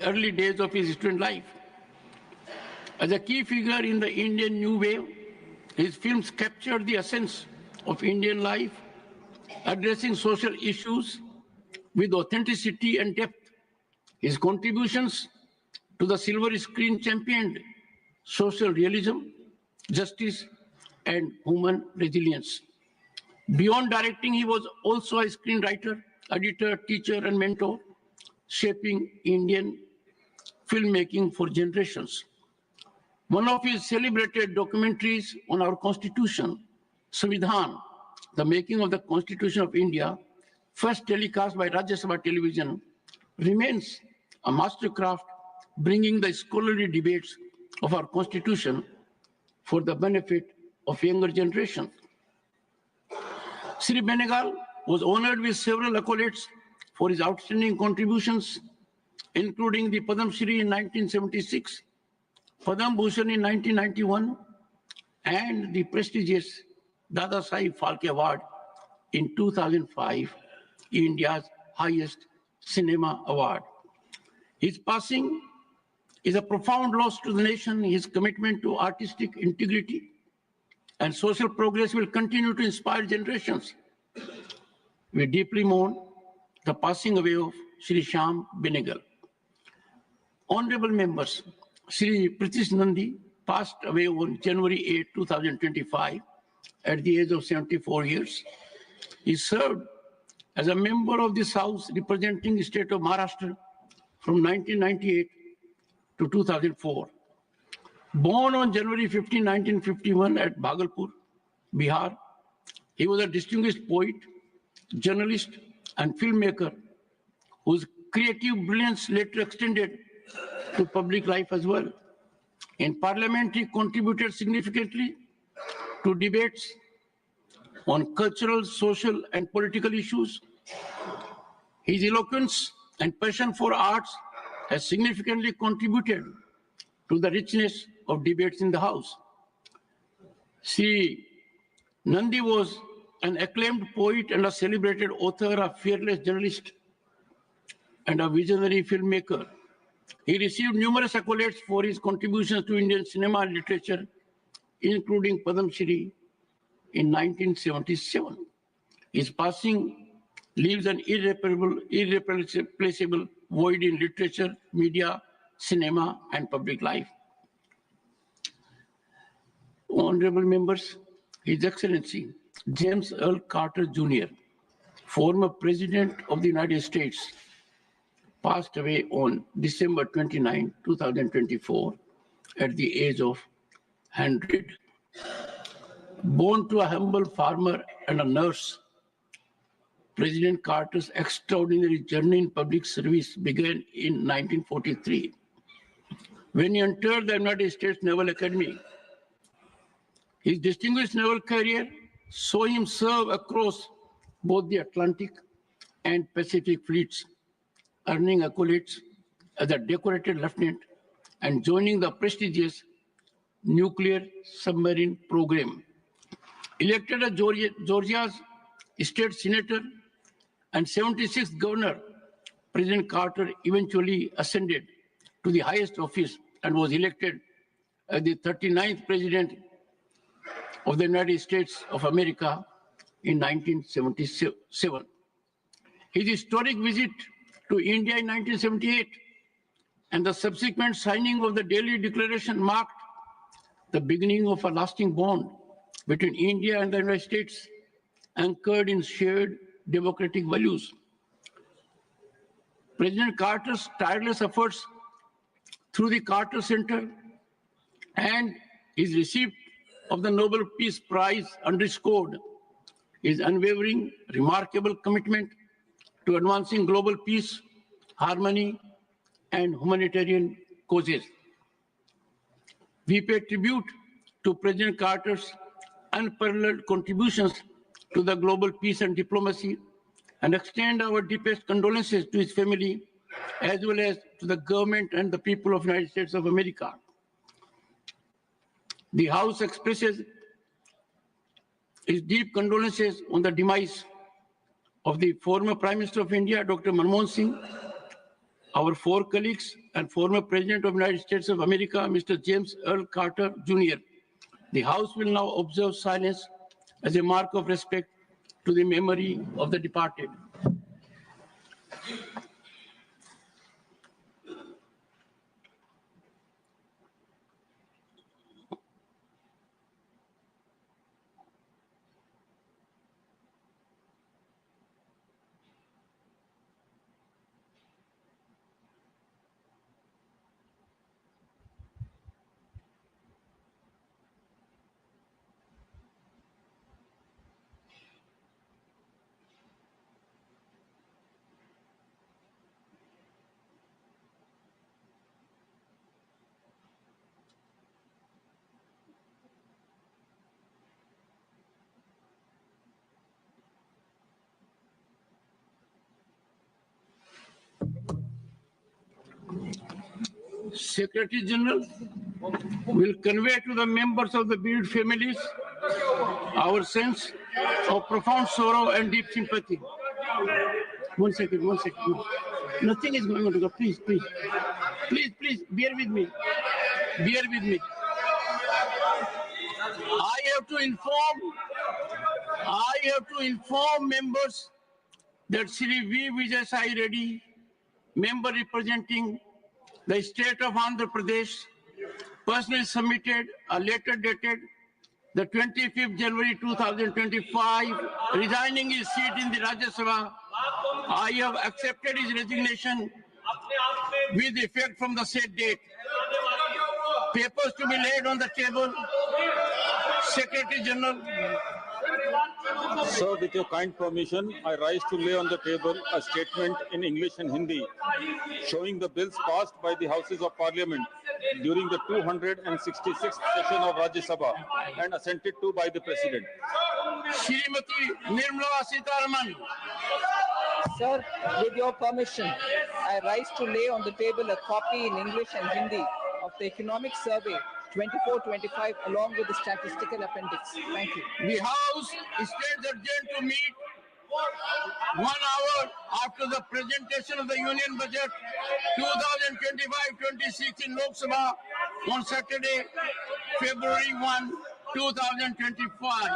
Early days of his student life. As a key figure in the Indian New Wave, his films captured the essence of Indian life, addressing social issues with authenticity and depth. His contributions to the silver screen championed social realism, justice, and human resilience. Beyond directing, he was also a screenwriter, editor, teacher, and mentor, shaping Indian filmmaking for generations. One of his celebrated documentaries on our Constitution, Samvidhan, the making of the Constitution of India, first telecast by Rajya Sabha television, remains a mastercraft bringing the scholarly debates of our Constitution for the benefit of younger generation. Sri Benegal was honored with several accolades for his outstanding contributions, including the Padam Shri in 1976, Padam Bhushan in 1991, and the prestigious Dada Saheb Phalke Award in 2005, India's highest cinema award. His passing is a profound loss to the nation. His commitment to artistic integrity and social progress will continue to inspire generations. We deeply mourn the passing away of Shri Shyam Benegal. Honorable members, Shri Pritish Nandi passed away on January 8, 2025 at the age of 74 years. He served as a member of this House representing the state of Maharashtra from 1998 to 2004. Born on January 15, 1951 at Bhagalpur, Bihar, he was a distinguished poet, journalist, and filmmaker whose creative brilliance later extended to public life as well. In Parliament, he contributed significantly to debates on cultural, social, and political issues. His eloquence and passion for arts has significantly contributed to the richness of debates in the House. Sri Nandi was an acclaimed poet and a celebrated author, a fearless journalist, and a visionary filmmaker. He received numerous accolades for his contributions to Indian cinema and literature, including Padam Shri in 1977. His passing leaves an irreplaceable void in literature, media, cinema, and public life. Honorable members, His Excellency James Earl Carter Jr., former President of the United States, passed away on December 29, 2024 at the age of 100. Born to a humble farmer and a nurse, President Carter's extraordinary journey in public service began in 1943 when he entered the United States Naval Academy. His distinguished naval career saw him serve across both the Atlantic and Pacific fleets, earning accolades as a decorated lieutenant and joining the prestigious nuclear submarine program. Elected as Georgia's state senator and 76th governor, President Carter eventually ascended to the highest office and was elected as the 39th president of the United States of America in 1977. His historic visit to India in 1978 and the subsequent signing of the Delhi Declaration marked the beginning of a lasting bond between India and the United States, anchored in shared democratic values. President Carter's tireless efforts through the Carter Center and his receipt of the Nobel Peace Prize underscored his unwavering, remarkable commitment to advancing global peace, harmony, and humanitarian causes. We pay tribute to President Carter's unparalleled contributions to the global peace and diplomacy and extend our deepest condolences to his family as well as to the government and the people of the United States of America. The House expresses its deep condolences on the demise of the former Prime Minister of India, Dr. Manmohan Singh, our four colleagues, and former President of the United States of America, Mr. James Earl Carter Jr. The House will now observe silence as a mark of respect to the memory of the departed. Secretary General will convey to the members of the bereaved families our sense of profound sorrow and deep sympathy. One second. Nothing is going on to go. Please, bear with me. I have to inform members that Sri V. Vijay Sai Reddy, member representing the state of Andhra Pradesh, personally submitted a letter dated the 25th January 2025, resigning his seat in the Rajya Sabha. I have accepted his resignation with effect from the said date. Papers to be laid on the table. Secretary General. Sir, with your kind permission, I rise to lay on the table a statement in English and Hindi showing the bills passed by the Houses of Parliament during the 266th session of Rajya Sabha and assented to by the President. Shrimati Nirmala Sitharaman. Sir, with your permission, I rise to lay on the table a copy in English and Hindi of the Economic Survey 24-25 along with the statistical appendix. Thank you. The House stands adjourned to meet 1 hour after the presentation of the Union Budget 2025-26 in Lok Sabha on Saturday, February 1, 2025.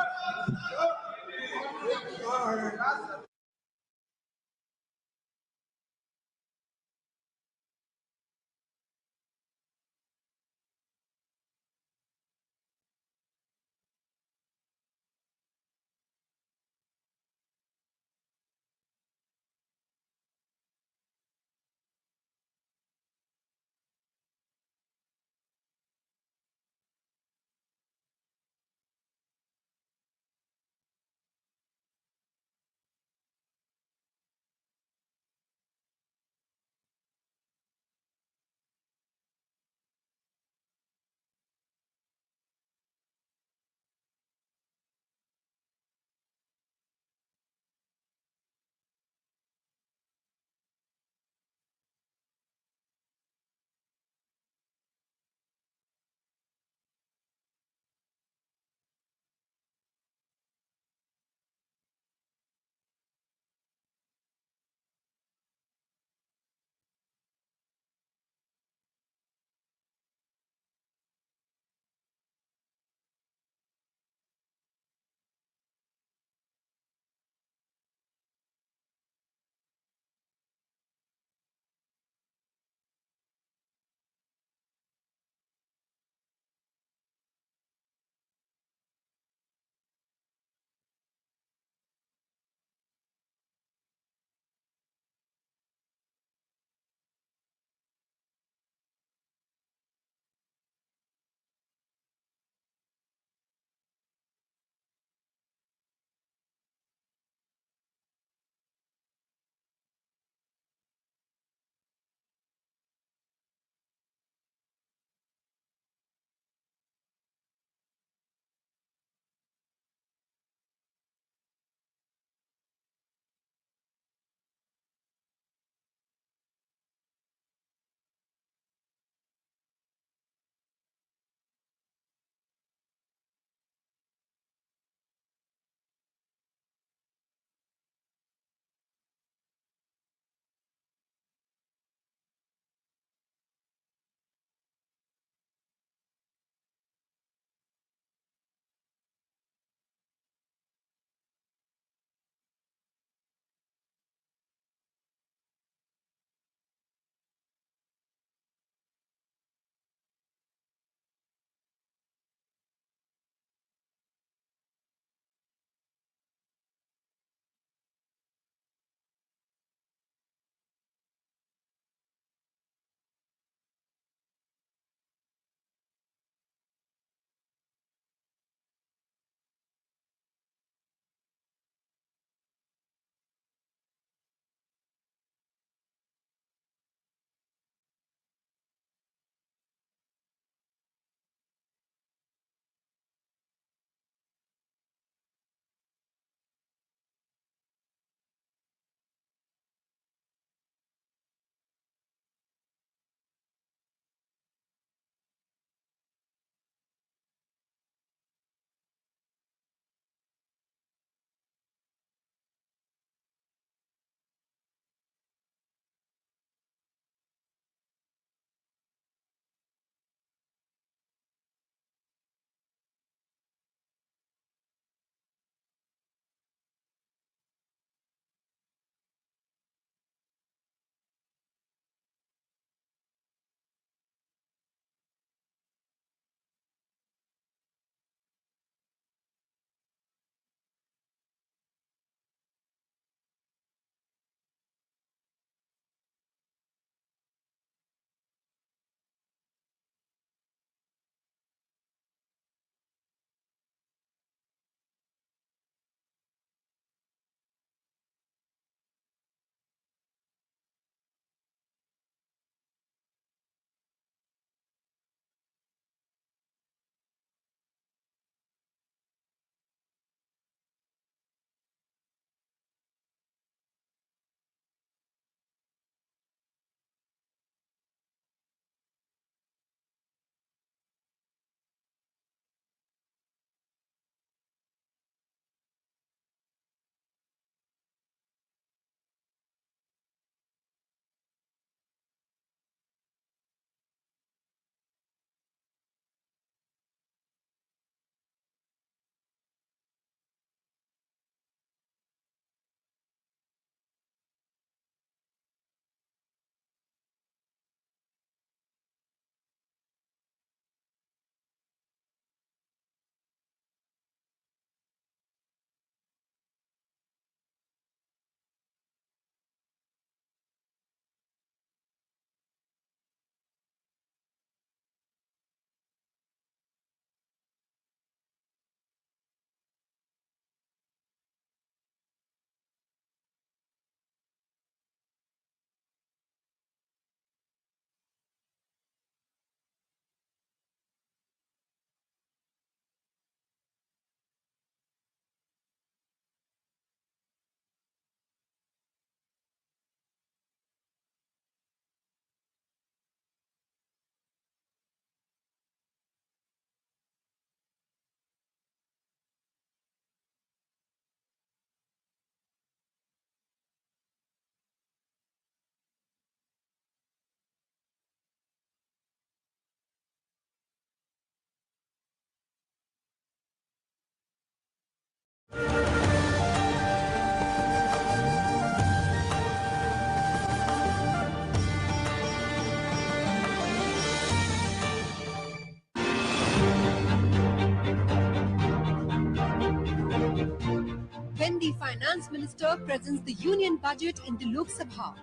When the finance minister presents the union budget in the Lok Sabha,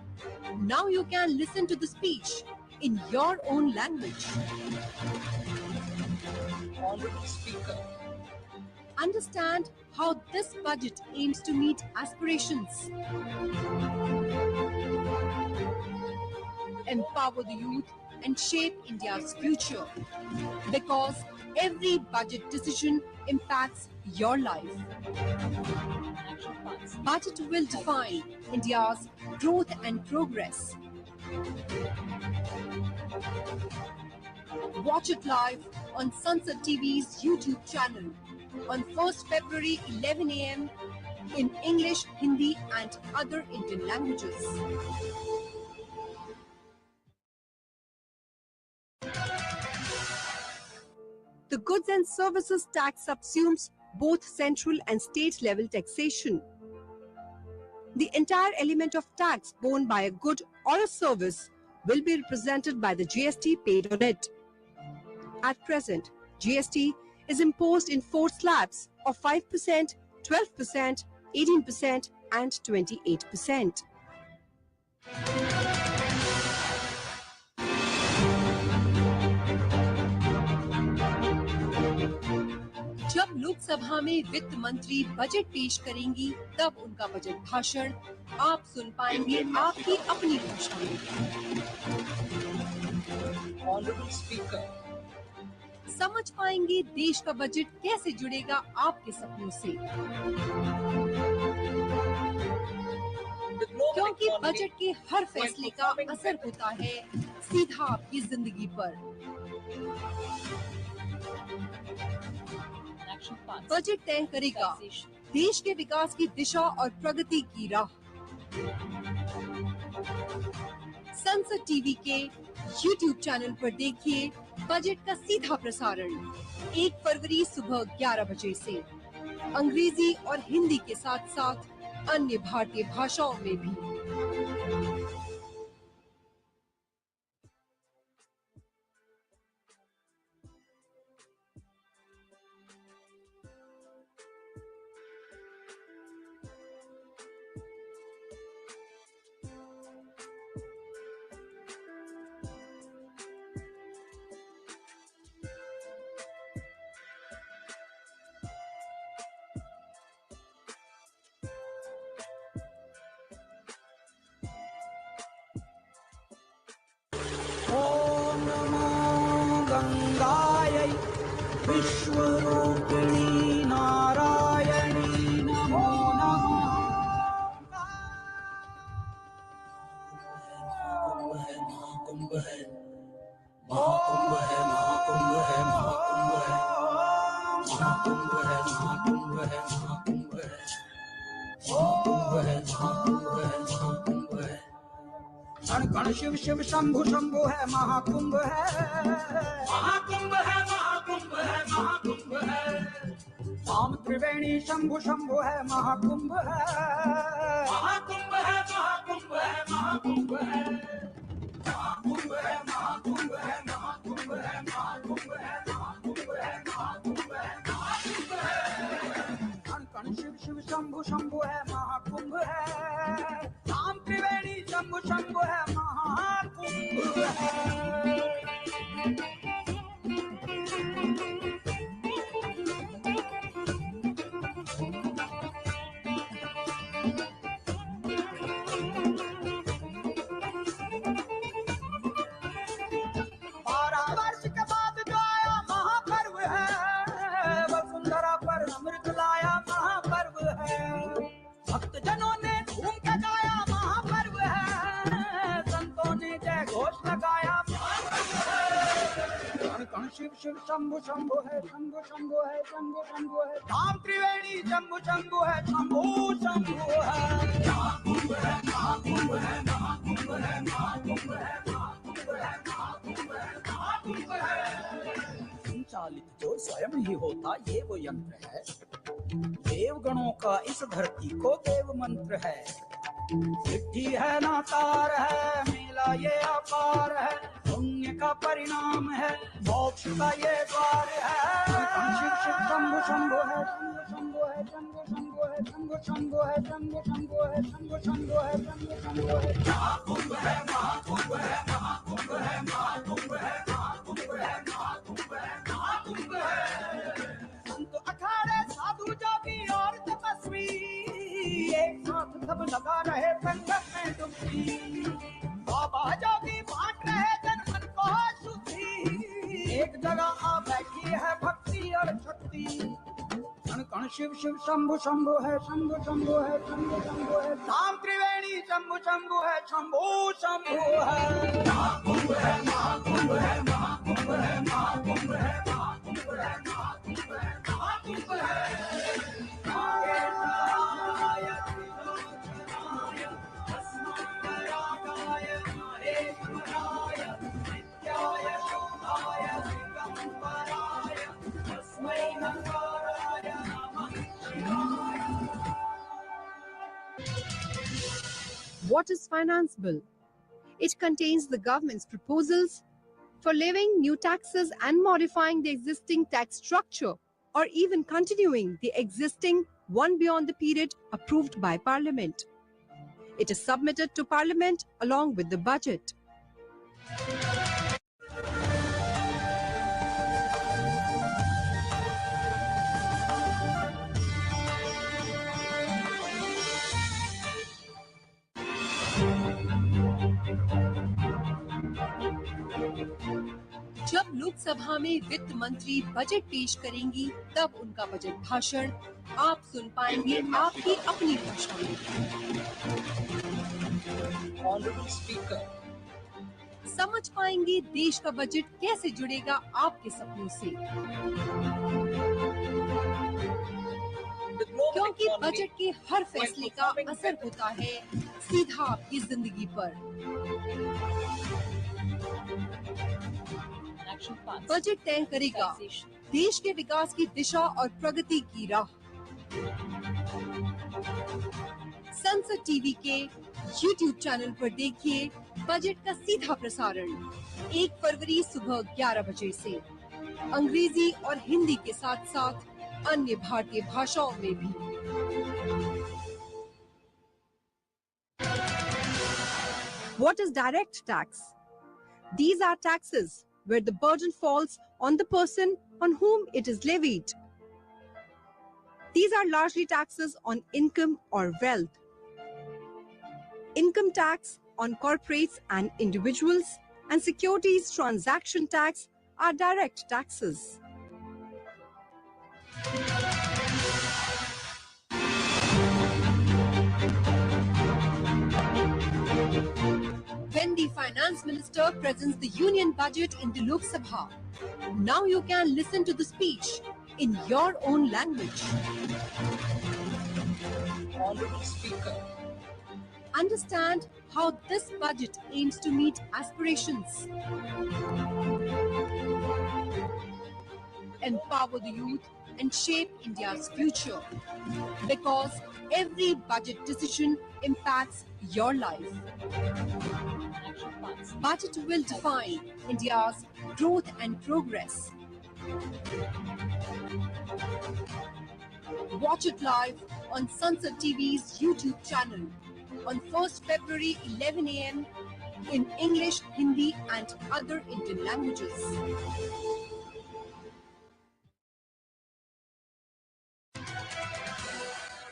now you can listen to the speech in your own language. Honorable Speaker, Understand how this budget aims to meet aspirations, empower the youth and shape India's future, because every budget decision impacts your life. Budget will define India's growth and progress. Watch it live on Sansad TV's YouTube channel on 1st February 11 a.m. in English, Hindi and other Indian languages. The goods and services tax subsumes both central and state level taxation. The entire element of tax borne by a good or a service will be represented by the GST paid on it. At present, GST is imposed in 4 slabs of 5%, 12%, 18% and 28%. जब लोकसभा में वित्त मंत्री budget पेश करेंगी, तब उनका budget भाषण आप सुन पाएंगे आपकी अपनी भाषा में। Honorable Speaker, समझ पाएंगे देश का बजट कैसे जुड़ेगा आपके सपनों से, क्योंकि बजट के हर फैसले का असर होता है सीधा आपकी जिंदगी पर। बजट तय करेगा देश के विकास की दिशा और प्रगति की राह। संसद टीवी के YouTube चैनल पर देखिए बजट का सीधा प्रसारण 1 फरवरी सुबह 11 बजे से अंग्रेजी और हिंदी के साथ साथ अन्य भारतीय भाषाओं में भी। ॐ नमो गङ्गायै विश्वरूपिणी नारायणी नमो नमः। महाकुंभ है, महाकुंभ है, महाकुंभ है, महाकुंभ है, महाकुंभ है, महाकुंभ है, महाकुंभ है, महाकुंभ है, महाकुंभ है, महाकुंभ है। कण कण शिव शिव शंभु शंभु है, महाकुंभ है, महाकुंभ है, महाकुंभ है, महाकुंभ है। राम त्रिवेणी शंभु शंभु है, महाकुंभ है, महाकुंभ है, महाकुंभ है, महाकुंभ है, महाकुंभ है, महाकुंभ है, महाकुंभ है, महाकुंभ है, महाकुंभ है, महाकुंभ है, महाकुंभ है। कण कण शिव शिव शंभु शंभु है, महाकुंभ है। राम त्रिवेणी शंभु शंभु है, महाकुंभ है। भक्तजनों ने घूम के गाया, महापर्व है। संतों ने जय घोष लगाया, कण कण शिव शिव शंभु शंभु है, शंभु शंभु है, शंभु शंभु है। राम त्रिवेणी शंभु शंभु है, शंभु शंभु है। महाकुंभ है, महाकुंभ है, महाकुंभ है, महाकुंभ है, महाकुंभ है, महाकुंभ है, महाकुंभ है। संचालित जो स्वयं ही होता ये वो यंत्र है, देवगणों का इस धरती को देव मंत्र है। चिट्ठी है ना तार है, मेला ये अपार है। पुण्य का परिणाम है, मोक्ष का ये द्वार है। शिव शिव शंभु शंभु है, शंभु है, शंभु शंभु है, शंभु शंभु है, शंभु शंभु है, शंभु शंभु है, शंभु शंभु है। महाकुंभ है, महाकुंभ है, महाकुंभ है, महाकुंभ है, महाकुंभ है, महाकुंभ है, महाकुंभ है। संत अखाड़े साधु जोगी और तपस्वी एक साथ सब लगा रहे संगत में डुबकी। बाबा जोगी बांट रहे जन मन को शुद्धि, एक जगह आ बैठी है भक्ति और शक्ति। कण कण शिव शिव शंभु शंभु है, शंभु शंभु है, शंभु शंभु है। धाम त्रिवेणी शंभु शंभु है, शंभु शंभु है। महाकुंभ है, महाकुंभ है, महाकुंभ है, महाकुंभ है, महाकुंभ है, महाकुंभ है, महाकुंभ है। What is Finance Bill? It contains the government's proposals for levying new taxes and modifying the existing tax structure, or even continuing the existing one beyond the period approved by Parliament. It is submitted to Parliament along with the budget. जब लोकसभा में वित्त मंत्री budget पेश करेंगी, तब उनका budget भाषण आप सुन पाएंगे आपकी अपनी भाषा में। Honorable Speaker, समझ पाएंगे देश का बजट कैसे जुड़ेगा आपके सपनों से, क्योंकि बजट के हर फैसले का असर होता है सीधा आपकी जिंदगी पर। बजट तय करेगा देश के विकास की दिशा और प्रगति की राह। संसद टीवी के YouTube चैनल पर देखिए बजट का सीधा प्रसारण 1 फरवरी सुबह 11 बजे से, अंग्रेजी और हिंदी के साथ साथ अन्य भारतीय भाषाओं में भी। What is direct tax? These are taxes where the burden falls on the person on whom it is levied. These are largely taxes on income or wealth. Income tax on corporates and individuals, and securities transaction tax are direct taxes. When the Finance Minister presents the Union Budget in the Lok Sabha, now you can listen to the speech in your own language. Honorable Speaker, Understand how this budget aims to meet aspirations, empower the youth, and shape India's future. Because every budget decision impacts your life. Budget will define India's growth and progress. Watch it live on Sansad TV's YouTube channel on 1st February 11 a.m. in English, Hindi and other Indian languages.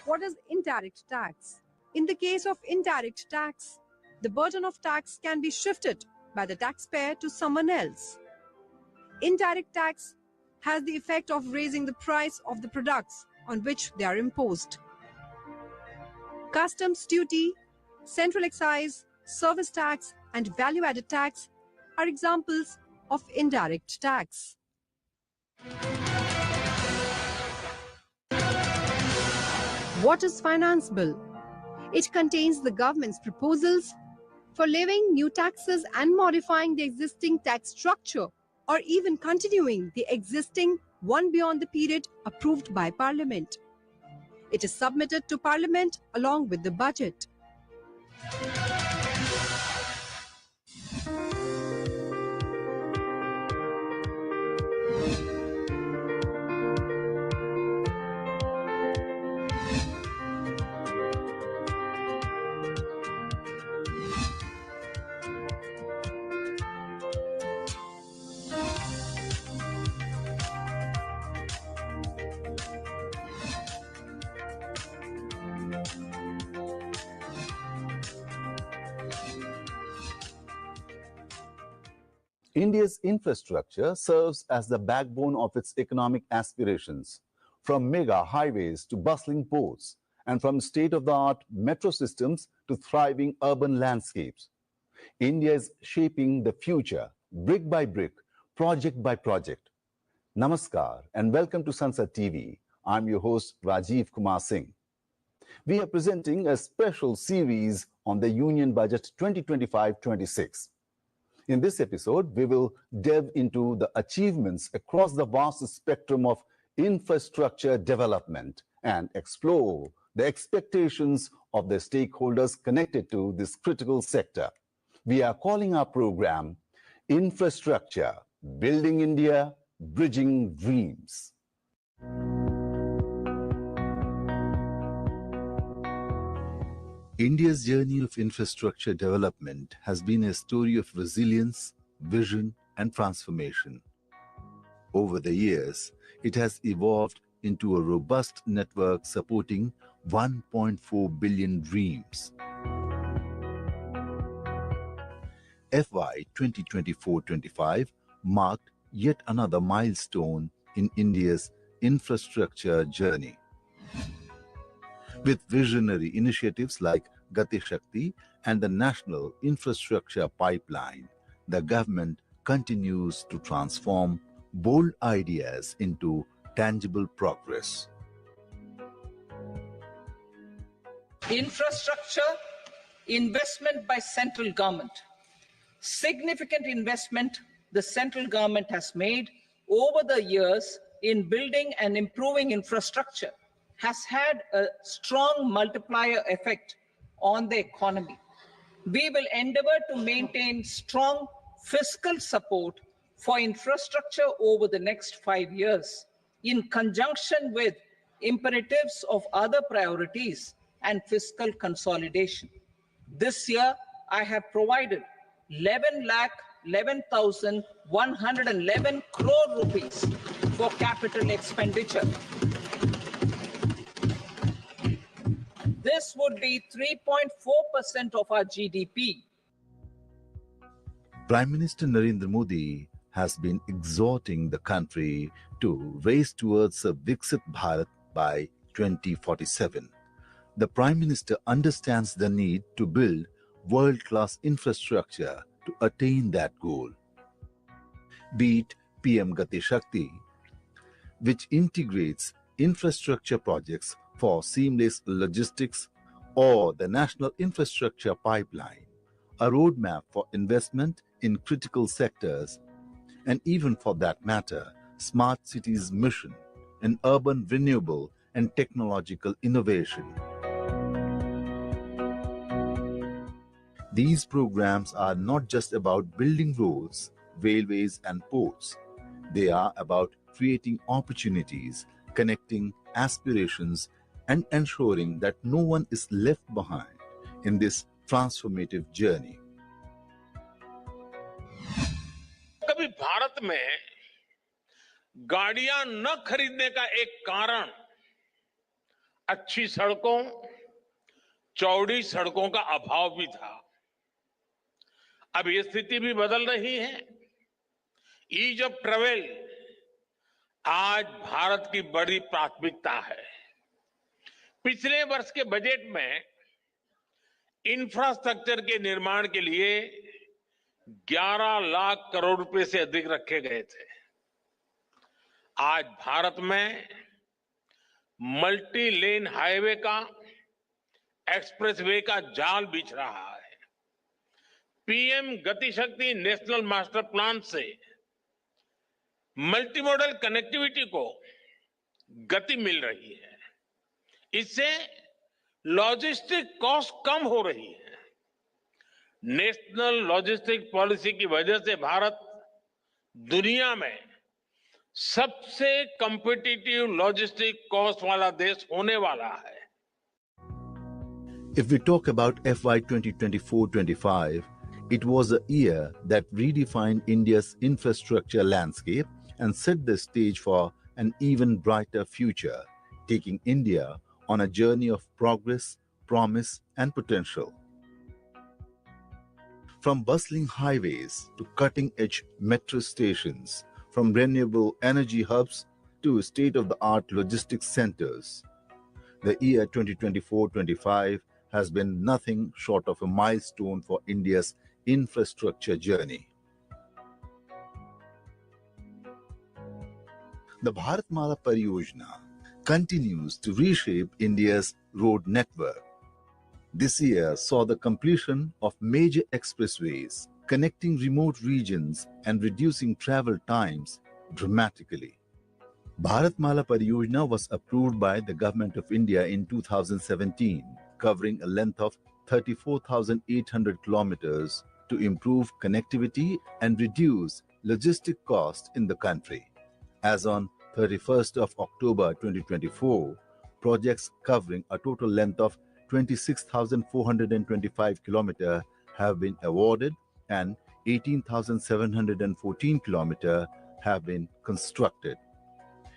What is indirect tax? In the case of indirect tax, the burden of tax can be shifted by the taxpayer to someone else. Indirect tax has the effect of raising the price of the products on which they are imposed. Customs duty, central excise, service tax, and value-added tax are examples of indirect tax. What is Finance Bill? It contains the government's proposals for levying new taxes and modifying the existing tax structure, or even continuing the existing one beyond the period approved by Parliament. It is submitted to Parliament along with the budget. India's infrastructure serves as the backbone of its economic aspirations, from mega highways to bustling ports, and from state-of-the-art metro systems to thriving urban landscapes. India is shaping the future, brick by brick, project by project. Namaskar and welcome to Sansad TV. I'm your host, Rajiv Kumar Singh. We are presenting a special series on the Union Budget 2025-26. In this episode, we will delve into the achievements across the vast spectrum of infrastructure development and explore the expectations of the stakeholders connected to this critical sector. We are calling our program Infrastructure, Building India, Bridging Dreams. India's journey of infrastructure development has been a story of resilience, vision, and transformation. Over the years, it has evolved into a robust network supporting 1.4 billion dreams. FY 2024-25 marked yet another milestone in India's infrastructure journey. With visionary initiatives like Gati Shakti and the National Infrastructure Pipeline, the government continues to transform bold ideas into tangible progress. Infrastructure investment by central government. Significant investment the central government has made over the years in building and improving infrastructure has had a strong multiplier effect on the economy. We will endeavor to maintain strong fiscal support for infrastructure over the next 5 years in conjunction with imperatives of other priorities and fiscal consolidation. This year, I have provided 11,11,111 crore rupees for capital expenditure. This would be 3.4% of our GDP. Prime Minister Narendra Modi has been exhorting the country to race towards a Viksit Bharat by 2047. The Prime Minister understands the need to build world-class infrastructure to attain that goal. Be it PM Gati Shakti, which integrates infrastructure projects for seamless logistics, or the National Infrastructure Pipeline, a roadmap for investment in critical sectors, and even for that matter, Smart Cities Mission, an urban renewable and technological innovation. These programs are not just about building roads, railways, and ports. They are about creating opportunities, connecting aspirations, and ensuring that no one is left behind in this transformative journey. कभी भारत में गाड़ियां न खरीदने का एक कारण अच्छी सड़कों, चौड़ी सड़कों का अभाव भी था। अब ये स्थिति भी बदल रही है। ईज ऑफ ट्रैवल आज भारत की बड़ी प्राथमिकता है। पिछले वर्ष के बजट में इंफ्रास्ट्रक्चर के निर्माण के लिए 11 लाख करोड़ रुपए से अधिक रखे गए थे। आज भारत में मल्टी लेन हाईवे का, एक्सप्रेसवे का जाल बिछ रहा है। पीएम गति शक्ति नेशनल मास्टर प्लान से मल्टीमोडल कनेक्टिविटी को गति मिल रही है। इससे लॉजिस्टिक कॉस्ट कम हो रही है। नेशनल लॉजिस्टिक पॉलिसी की वजह से भारत दुनिया में सबसे कॉम्पिटिटिव लॉजिस्टिक कॉस्ट वाला देश होने वाला है। If we talk about FY 2024-25, it was a year that redefined India's infrastructure landscape and set the stage for an even brighter future, taking India on a journey of progress, promise, and potential. From bustling highways to cutting-edge metro stations, from renewable energy hubs to state-of-the-art logistics centers, the year 2024-25 has been nothing short of a milestone for India's infrastructure journey. The Bharatmala Pariyojana continues to reshape India's road network. This year saw the completion of major expressways, connecting remote regions and reducing travel times dramatically. Bharatmala Pariyojana was approved by the Government of India in 2017, covering a length of 34,800 kilometers to improve connectivity and reduce logistic costs in the country. As on 31st of October 2024, projects covering a total length of 26,425 kilometers have been awarded and 18,714 kilometers have been constructed.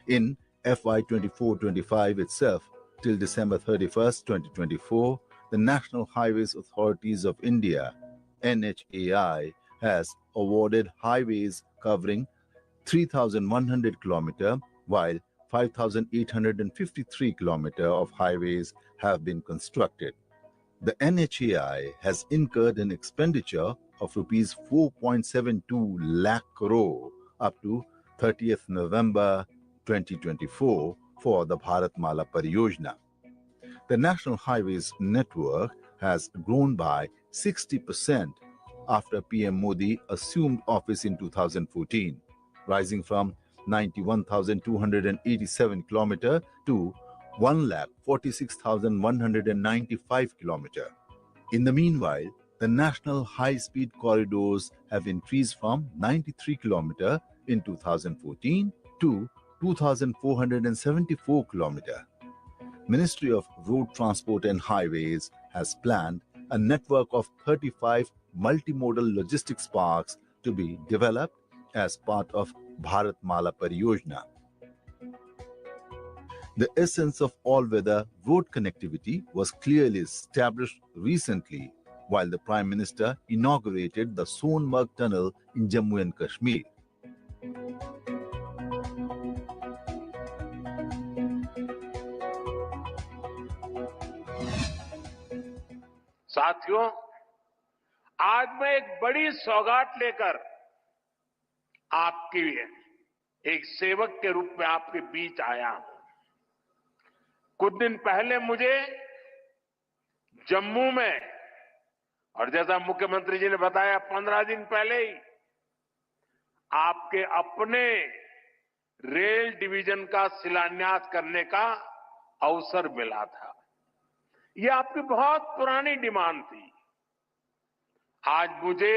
In FY 24-25 itself, till December 31st, 2024, the National Highways Authorities of India, NHAI, has awarded highways covering 3,100 kilometers, while 5,853 kilometers of highways have been constructed. The NHAI has incurred an expenditure of rupees 4.72 lakh crore up to 30th November 2024 for the Bharatmala Pariyojana. The National Highways network has grown by 60% after PM Modi assumed office in 2014, rising from 91,287 kilometers to 1,46,195 kilometers. In the meanwhile, the national high-speed corridors have increased from 93 kilometers in 2014 to 2,474 kilometers. Ministry of Road Transport and Highways has planned a network of 35 multimodal logistics parks to be developed as part of Bharatmala Pariyojana. The essence of all-weather road connectivity was clearly established recently while the Prime Minister inaugurated the Sonmarg Tunnel in Jammu and Kashmir. साथियों, आज मैं एक बड़ी सौगात लेकर आपके एक सेवक के रूप में आपके बीच आया हूं। कुछ दिन पहले मुझे जम्मू में, और जैसा मुख्यमंत्री जी ने बताया 15 दिन पहले ही आपके अपने रेल डिवीजन का शिलान्यास करने का अवसर मिला था। ये आपकी बहुत पुरानी डिमांड थी। आज मुझे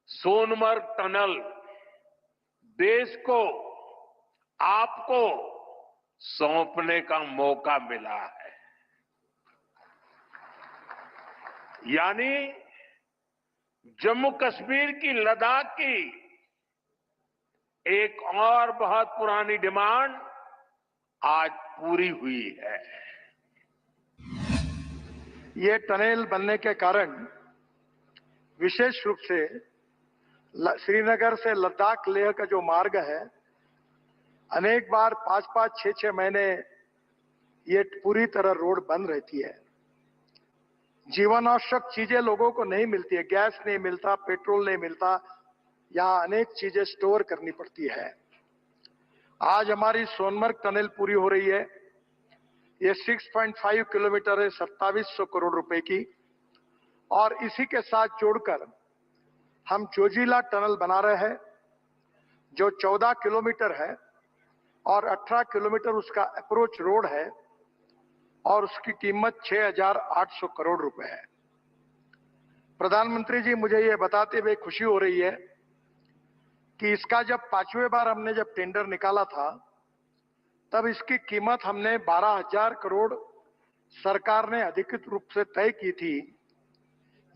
सोनमर्ग टनल देश को, आपको सौंपने का मौका मिला है। यानी जम्मू कश्मीर की, लद्दाख की एक और बहुत पुरानी डिमांड आज पूरी हुई है। ये टनल बनने के कारण विशेष रूप से श्रीनगर से लद्दाख लेह का जो मार्ग है, अनेक बार 5-5, 6-6 महीने ये पूरी तरह रोड बंद रहती है। जीवन आवश्यक चीजें लोगों को नहीं मिलती है, गैस नहीं मिलता, पेट्रोल नहीं मिलता, यहाँ अनेक चीजें स्टोर करनी पड़ती है। आज हमारी सोनमर्ग टनल पूरी हो रही है। ये 6.5 किलोमीटर है, 2700 करोड़ रुपए की, और इसी के साथ जोड़कर हम जोजिला टनल बना रहे हैं जो 14 किलोमीटर है और 18 किलोमीटर उसका अप्रोच रोड है और उसकी कीमत 6,800 करोड़ रुपए है। प्रधानमंत्री जी, मुझे ये बताते हुए खुशी हो रही है कि इसका जब 5वें बार हमने जब टेंडर निकाला था तब इसकी कीमत हमने 12,000 करोड़ सरकार ने अधिकृत रूप से तय की थी।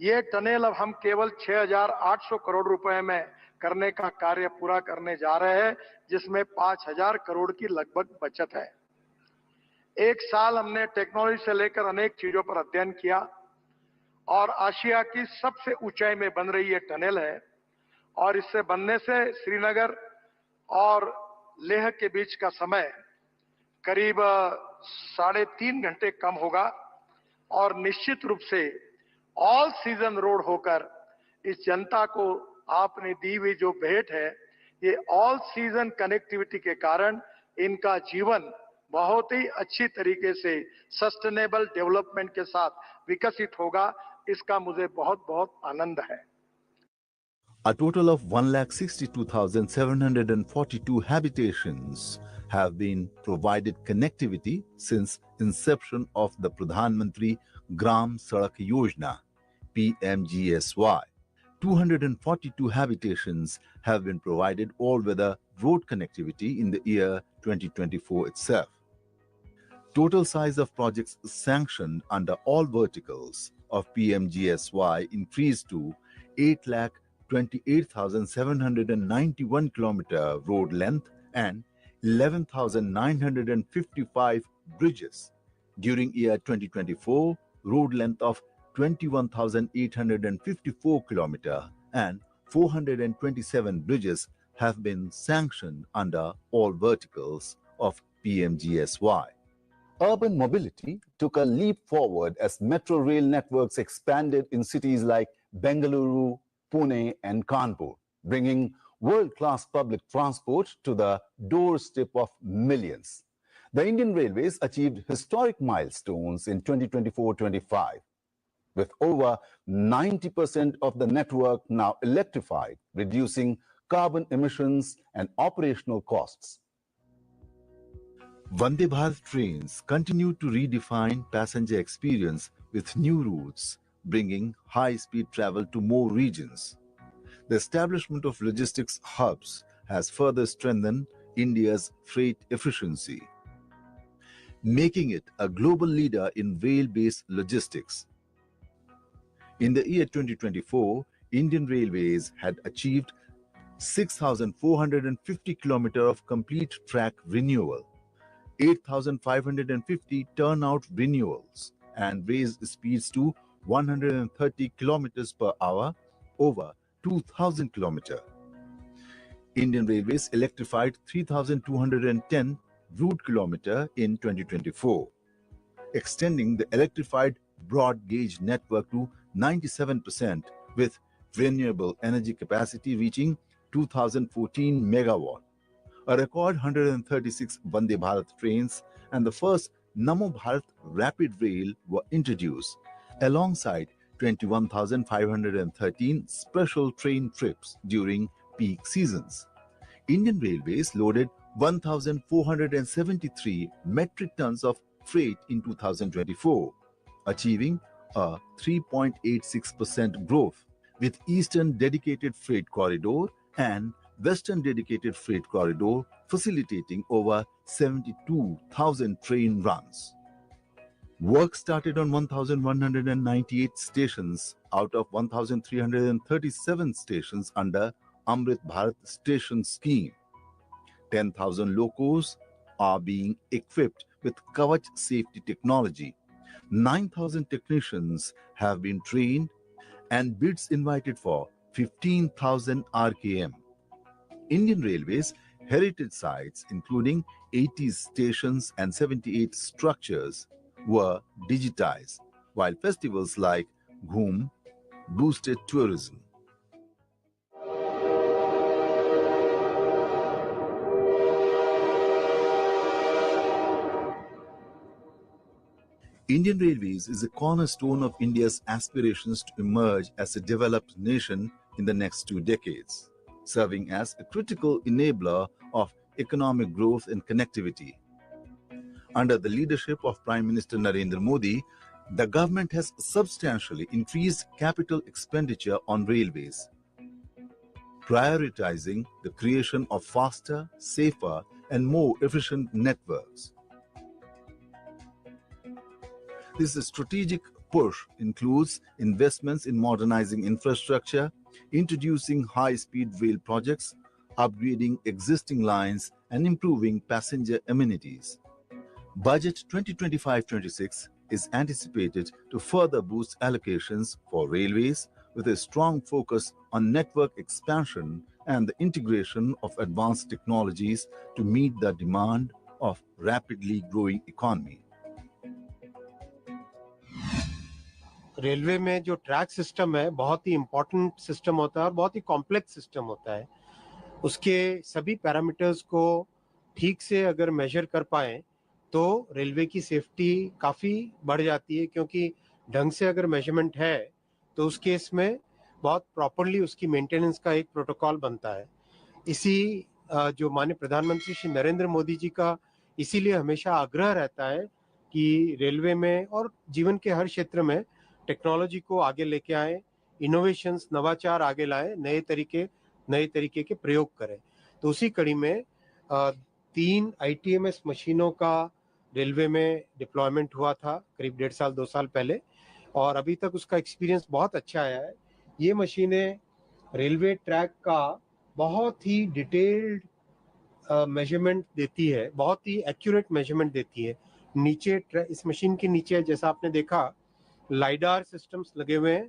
ये टनल अब हम केवल 6,800 करोड़ रुपए में करने का कार्य पूरा करने जा रहे हैं, जिसमें 5,000 करोड़ की लगभग बचत है। एक साल हमने टेक्नोलॉजी से लेकर अनेक चीजों पर अध्ययन किया और आशिया की सबसे ऊंचाई में बन रही ये टनल है और इससे बनने से श्रीनगर और लेह के बीच का समय करीब 3.5 घंटे कम होगा और निश्चित रूप से ऑल सीजन रोड होकर इस जनता को आपने दी हुई जो भेंट है, ये ऑल सीजन कनेक्टिविटी के कारण इनका जीवन बहुत ही अच्छी तरीके से सस्टेनेबल डेवलपमेंट के साथ विकसित होगा। इसका मुझे बहुत बहुत आनंद है। A total of 1,62,742 habitations have been provided connectivity since inception of the Pradhan Gram Sadak Yojana (PMGSY). 242 habitations have been provided all-weather road connectivity in the year 2024 itself. Total size of projects sanctioned under all verticals of PMGSY increased to 8,28,791 km road length and 11,955 bridges. During year 2024, road length of 21,854 km and 427 bridges have been sanctioned under all verticals of PMGSY. Urban mobility took a leap forward as metro rail networks expanded in cities like Bengaluru, Pune, and Kanpur, bringing world-class public transport to the doorstep of millions. The Indian Railways achieved historic milestones in 2024-25, with over 90% of the network now electrified, reducing carbon emissions and operational costs. Vande Bharat trains continue to redefine passenger experience with new routes, bringing high-speed travel to more regions. The establishment of logistics hubs has further strengthened India's freight efficiency, making it a global leader in rail-based logistics. In the year 2024, Indian Railways had achieved 6,450 km of complete track renewal, 8,550 turnout renewals, and raised speeds to 130 km per hour over 2,000 km. Indian Railways electrified 3,210 route kilometer in 2024, extending the electrified broad gauge network to 97% with renewable energy capacity reaching 2014 megawatt. A record 136 Vande Bharat trains and the first Namo Bharat Rapid Rail were introduced, alongside 21,513 special train trips during peak seasons. Indian Railways loaded 1,473 metric tons of freight in 2024, achieving a 3.86% growth, with Eastern Dedicated Freight Corridor and Western Dedicated Freight Corridor facilitating over 72,000 train runs. Work started on 1,198 stations out of 1,337 stations under Amrit Bharat Station Scheme. 10,000 locos are being equipped with Kavach safety technology. 9,000 technicians have been trained and bids invited for 15,000 RKM. Indian Railways heritage sites, including 80 stations and 78 structures, were digitized, while festivals like Ghoom boosted tourism. Indian Railways is a cornerstone of India's aspirations to emerge as a developed nation in the next 2 decades, serving as a critical enabler of economic growth and connectivity. Under the leadership of Prime Minister Narendra Modi, the government has substantially increased capital expenditure on railways, prioritizing the creation of faster, safer, and more efficient networks. This strategic push includes investments in modernizing infrastructure, introducing high-speed rail projects, upgrading existing lines, and improving passenger amenities. Budget 2025-26 is anticipated to further boost allocations for railways with a strong focus on network expansion and the integration of advanced technologies to meet the demand of rapidly growing economy. Railway में जो track system है बहुत ही important system होता है और बहुत ही complex system होता है. उसके सभी पैरामीटर्स को ठीक से अगर मेजर कर पाए तो रेलवे की सेफ्टी काफ़ी बढ़ जाती है, क्योंकि ढंग से अगर मेजरमेंट है तो उस केस में बहुत प्रॉपरली उसकी मेंटेनेंस का एक प्रोटोकॉल बनता है. इसी जो माननीय प्रधानमंत्री श्री नरेंद्र मोदी जी का इसीलिए हमेशा आग्रह रहता है कि रेलवे में और जीवन के हर क्षेत्र में टेक्नोलॉजी को आगे लेके आए, इनोवेशंस, नवाचार आगे लाए, नए तरीके के प्रयोग करें. तो उसी कड़ी में 3 ITMS मशीनों का रेलवे में डिप्लॉयमेंट हुआ था करीब 1.5 साल 2 साल पहले, और अभी तक उसका एक्सपीरियंस बहुत अच्छा आया है. ये मशीनें रेलवे ट्रैक का बहुत ही डिटेल्ड मेजरमेंट देती है, बहुत ही एक्यूरेट मेजरमेंट देती है. नीचे इस मशीन के नीचे जैसा आपने देखा लाइडार सिस्टम्स लगे हुए हैं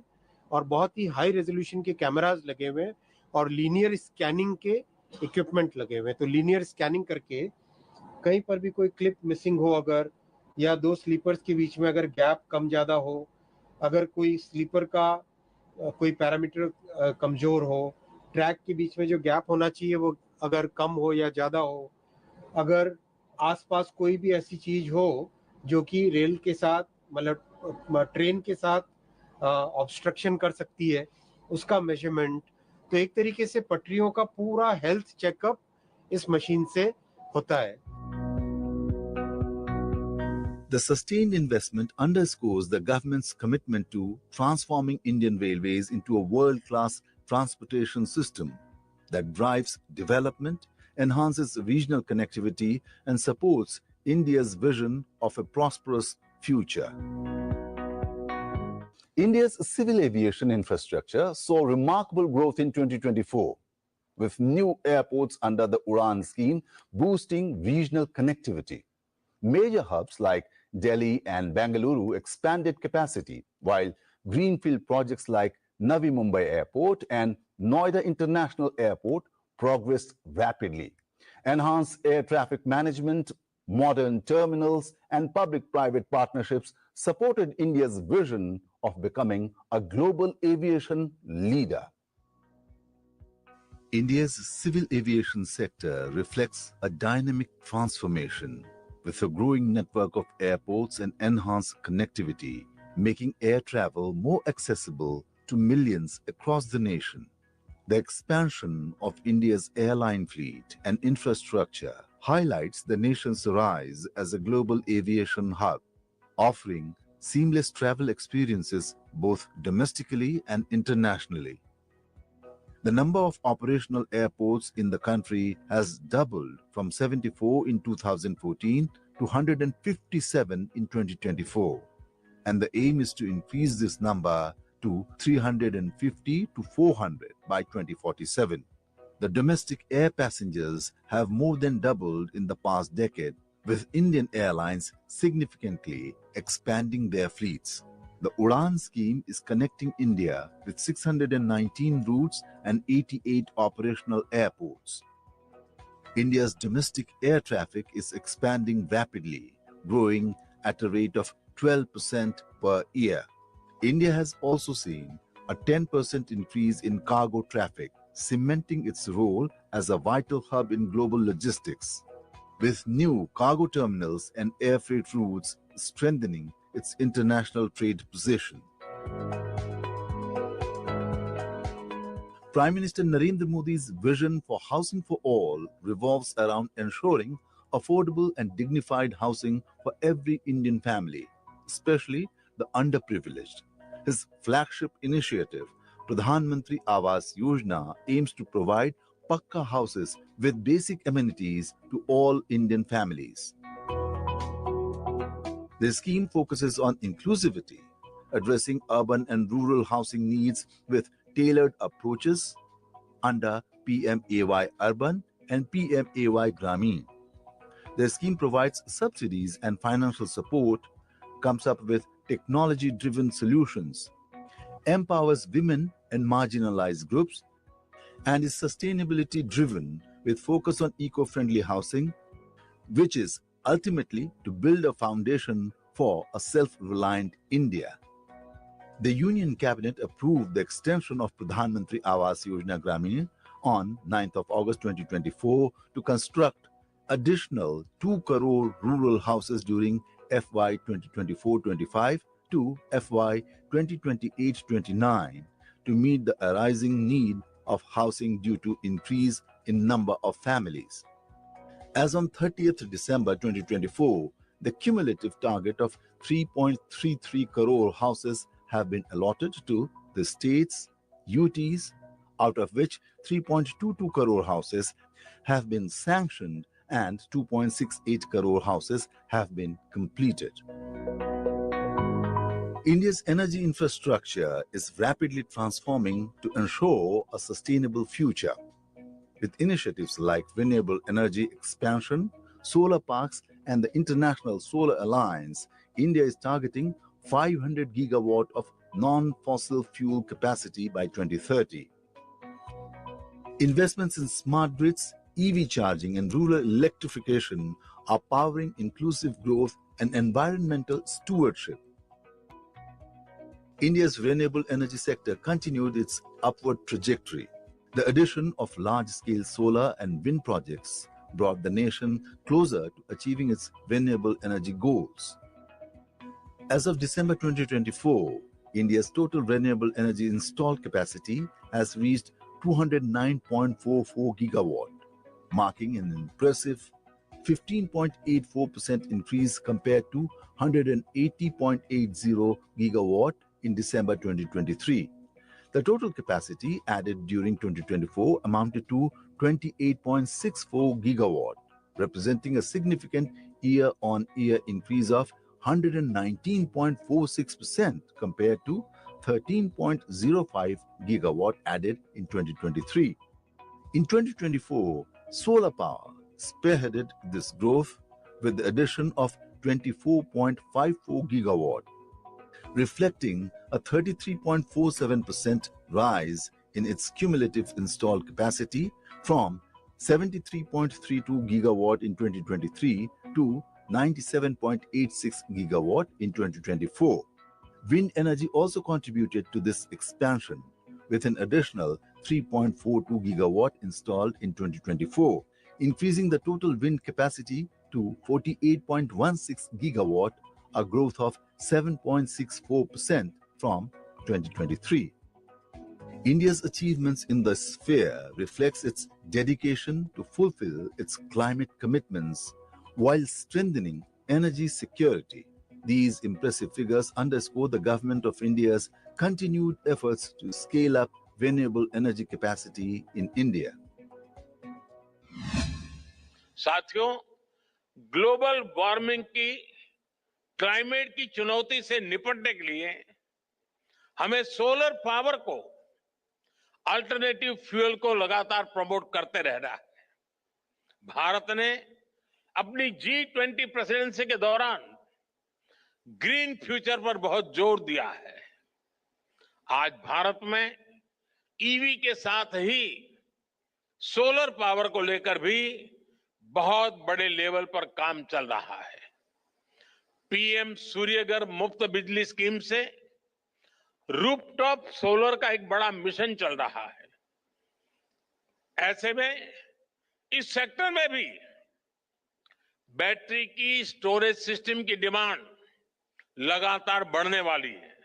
और बहुत ही हाई रेजोल्यूशन के कैमरास लगे हुए हैं और लीनियर स्कैनिंग के इक्विपमेंट लगे हुए हैं. तो लीनियर स्कैनिंग करके कहीं पर भी कोई क्लिप मिसिंग हो अगर, या 2 स्लीपर्स के बीच में अगर गैप कम ज़्यादा हो, अगर कोई स्लीपर का कोई पैरामीटर कमज़ोर हो, ट्रैक के बीच में जो गैप होना चाहिए वो अगर कम हो या ज़्यादा हो, अगर आसपास कोई भी ऐसी चीज़ हो जो कि रेल के साथ मतलब ट्रेन के साथ ऑब्स्ट्रक्शन कर सकती है, उसका मेजरमेंट. तो एक तरीके से पटरियों का पूरा हेल्थ चेकअप इस मशीन से होता है. The sustained investment underscores the government's commitment to transforming Indian railways into a world-class transportation system that drives development, enhances regional connectivity, and supports India's vision of a prosperous future. India's civil aviation infrastructure saw remarkable growth in 2024, with new airports under the UDAN scheme boosting regional connectivity. Major hubs like Delhi and Bengaluru expanded capacity, while greenfield projects like Navi Mumbai Airport and Noida International Airport progressed rapidly. Enhanced air traffic management, modern terminals, and public-private partnerships supported India's vision of becoming a global aviation leader. India's civil aviation sector reflects a dynamic transformation, with a growing network of airports and enhanced connectivity, making air travel more accessible to millions across the nation. The expansion of India's airline fleet and infrastructure highlights the nation's rise as a global aviation hub, offering seamless travel experiences both domestically and internationally. The number of operational airports in the country has doubled from 74 in 2014 to 157 in 2024, and the aim is to increase this number to 350 to 400 by 2047. The domestic air passengers have more than doubled in the past decade, with Indian Airlines significantly expanding their fleets. The UDAN scheme is connecting India with 619 routes and 88 operational airports. India's domestic air traffic is expanding rapidly, growing at a rate of 12% per year. India has also seen a 10% increase in cargo traffic, cementing its role as a vital hub in global logistics, with new cargo terminals and air freight routes strengthening its international trade position. Prime Minister Narendra Modi's vision for housing for all revolves around ensuring affordable and dignified housing for every Indian family, especially the underprivileged. His flagship initiative, Pradhan Awas Yojana, aims to provide Pakka houses with basic amenities to all Indian families. The scheme focuses on inclusivity, addressing urban and rural housing needs with tailored approaches under PMAY Urban and PMAY Grameen. The scheme provides subsidies and financial support comes up with technology-driven solutions, empowers women and marginalized groups, and is sustainability-driven with focus on eco-friendly housing, which is ultimately to build a foundation for a self-reliant India. The Union Cabinet approved the extension of Pradhan Mantri Awas Yojana Gramin on 9th of August 2024 to construct additional 2 crore rural houses during FY 2024-25 to FY 2028-29 to meet the arising need of housing due to increase in number of families. As on 30th December 2024, the cumulative target of 3.33 crore houses have been allotted to the states, UTs, out of which 3.22 crore houses have been sanctioned and 2.68 crore houses have been completed. India's energy infrastructure is rapidly transforming to ensure a sustainable future. With initiatives like renewable energy expansion, solar parks, and the International Solar Alliance, India is targeting 500 gigawatt of non-fossil fuel capacity by 2030. Investments in smart grids, EV charging, and rural electrification are powering inclusive growth and environmental stewardship. India's renewable energy sector continued its upward trajectory. The addition of large-scale solar and wind projects brought the nation closer to achieving its renewable energy goals. As of December 2024, India's total renewable energy installed capacity has reached 209.44 gigawatt, marking an impressive 15.84% increase compared to 180.80 gigawatt in December 2023. The total capacity added during 2024 amounted to 28.64 gigawatt, representing a significant year-on-year increase of 119.46% compared to 13.05 gigawatt added in 2023. In 2024, solar power spearheaded this growth with the addition of 24.54 gigawatt, reflecting a 33.47% rise in its cumulative installed capacity from 73.32 gigawatt in 2023 to 97.86 gigawatt in 2024. Wind energy also contributed to this expansion, with an additional 3.42 gigawatt installed in 2024, increasing the total wind capacity to 48.16 gigawatt, a growth of 7.64% from 2023. India's achievements in the sphere reflects its dedication to fulfill its climate commitments while strengthening energy security. These impressive figures underscore the Government of India's continued efforts to scale up renewable energy capacity in India. साथियों, global warming की, climate की चुनौती से निपटने के लिए हमें solar power को, अल्टरनेटिव फ्यूल को लगातार प्रमोट करते रहना है। भारत ने अपनी G20 प्रेसिडेंसी के दौरान ग्रीन फ्यूचर पर बहुत जोर दिया है। आज भारत में ईवी के साथ ही सोलर पावर को लेकर भी बहुत बड़े लेवल पर काम चल रहा है। पीएम सूर्यघर मुफ्त बिजली स्कीम से रूफटॉप सोलर का एक बड़ा मिशन चल रहा है। ऐसे में इस सेक्टर में भी बैटरी की स्टोरेज सिस्टम की डिमांड लगातार बढ़ने वाली है।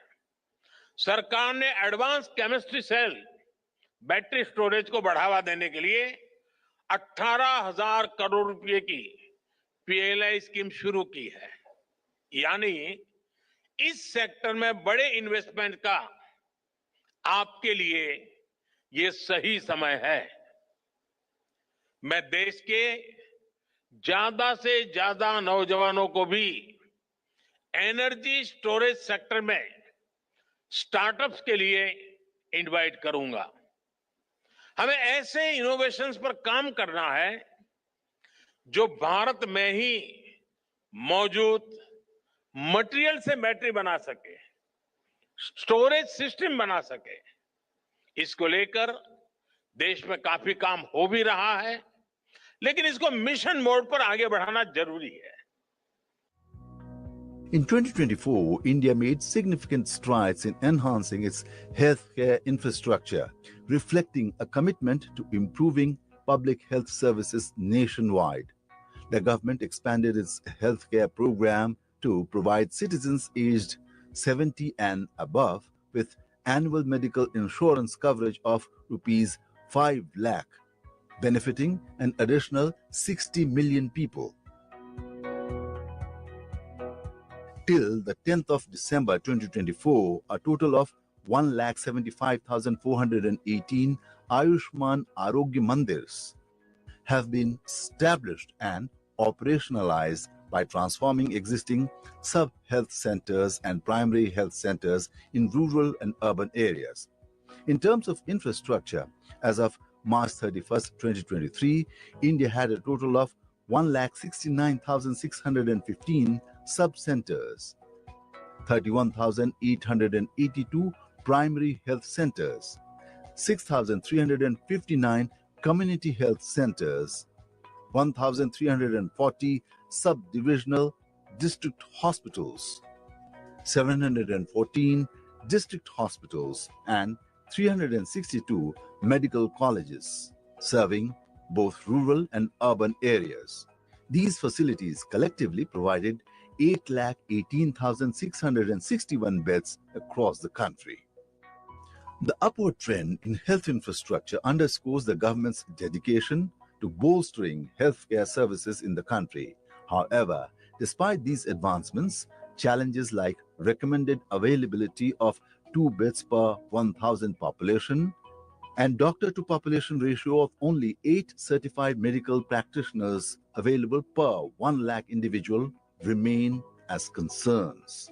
सरकार ने advance chemistry cell battery storage को बढ़ावा देने के लिए 18,000 करोड़ रुपए की पीएलआई स्कीम शुरू की है। यानी इस सेक्टर में बड़े इन्वेस्टमेंट का आपके लिए ये सही समय है। मैं देश के ज्यादा से ज्यादा नौजवानों को भी एनर्जी स्टोरेज सेक्टर में स्टार्टअप्स के लिए इनवाइट करूंगा। हमें ऐसे इनोवेशंस पर काम करना है जो भारत में ही मौजूद मटेरियल से बैटरी बना सके, स्टोरेज सिस्टम बना सके, इसको लेकर देश में काफी काम हो भी रहा है, लेकिन इसको मिशन मोड पर आगे बढ़ाना जरूरी है। In 2024, India made significant strides in enhancing its healthcare infrastructure, reflecting a commitment to improving public health services nationwide. The government expanded its healthcare program to provide citizens aged 70 and above with annual medical insurance coverage of rupees 5 lakh, benefiting an additional 60 million people. Till the 10th of December 2024, a total of 1,75,418 Ayushman Arogya Mandirs have been established and operationalized by transforming existing sub-health centers and primary health centers in rural and urban areas. In terms of infrastructure, as of March 31st, 2023, India had a total of 1,69,615 sub-centers, 31,882 primary health centers, 6,359 community health centers, 1,340 sub-divisional district hospitals, 714 district hospitals, and 362 medical colleges, serving both rural and urban areas. These facilities collectively provided 8,18,661 beds across the country. The upward trend in health infrastructure underscores the government's dedication to bolstering healthcare services in the country. However, despite these advancements, challenges like recommended availability of 2 beds per 1,000 population and doctor-to-population ratio of only 8 certified medical practitioners available per 1 lakh individual remain as concerns.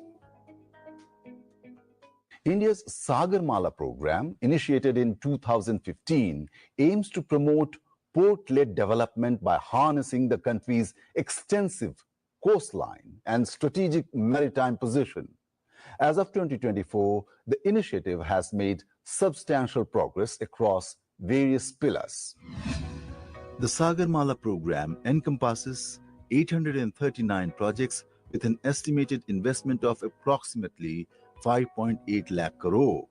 India's Sagarmala program, initiated in 2015, aims to promote port-led development by harnessing the country's extensive coastline and strategic maritime position. As of 2024, the initiative has made substantial progress across various pillars. The Sagarmala program encompasses 839 projects with an estimated investment of approximately 5.8 lakh crore,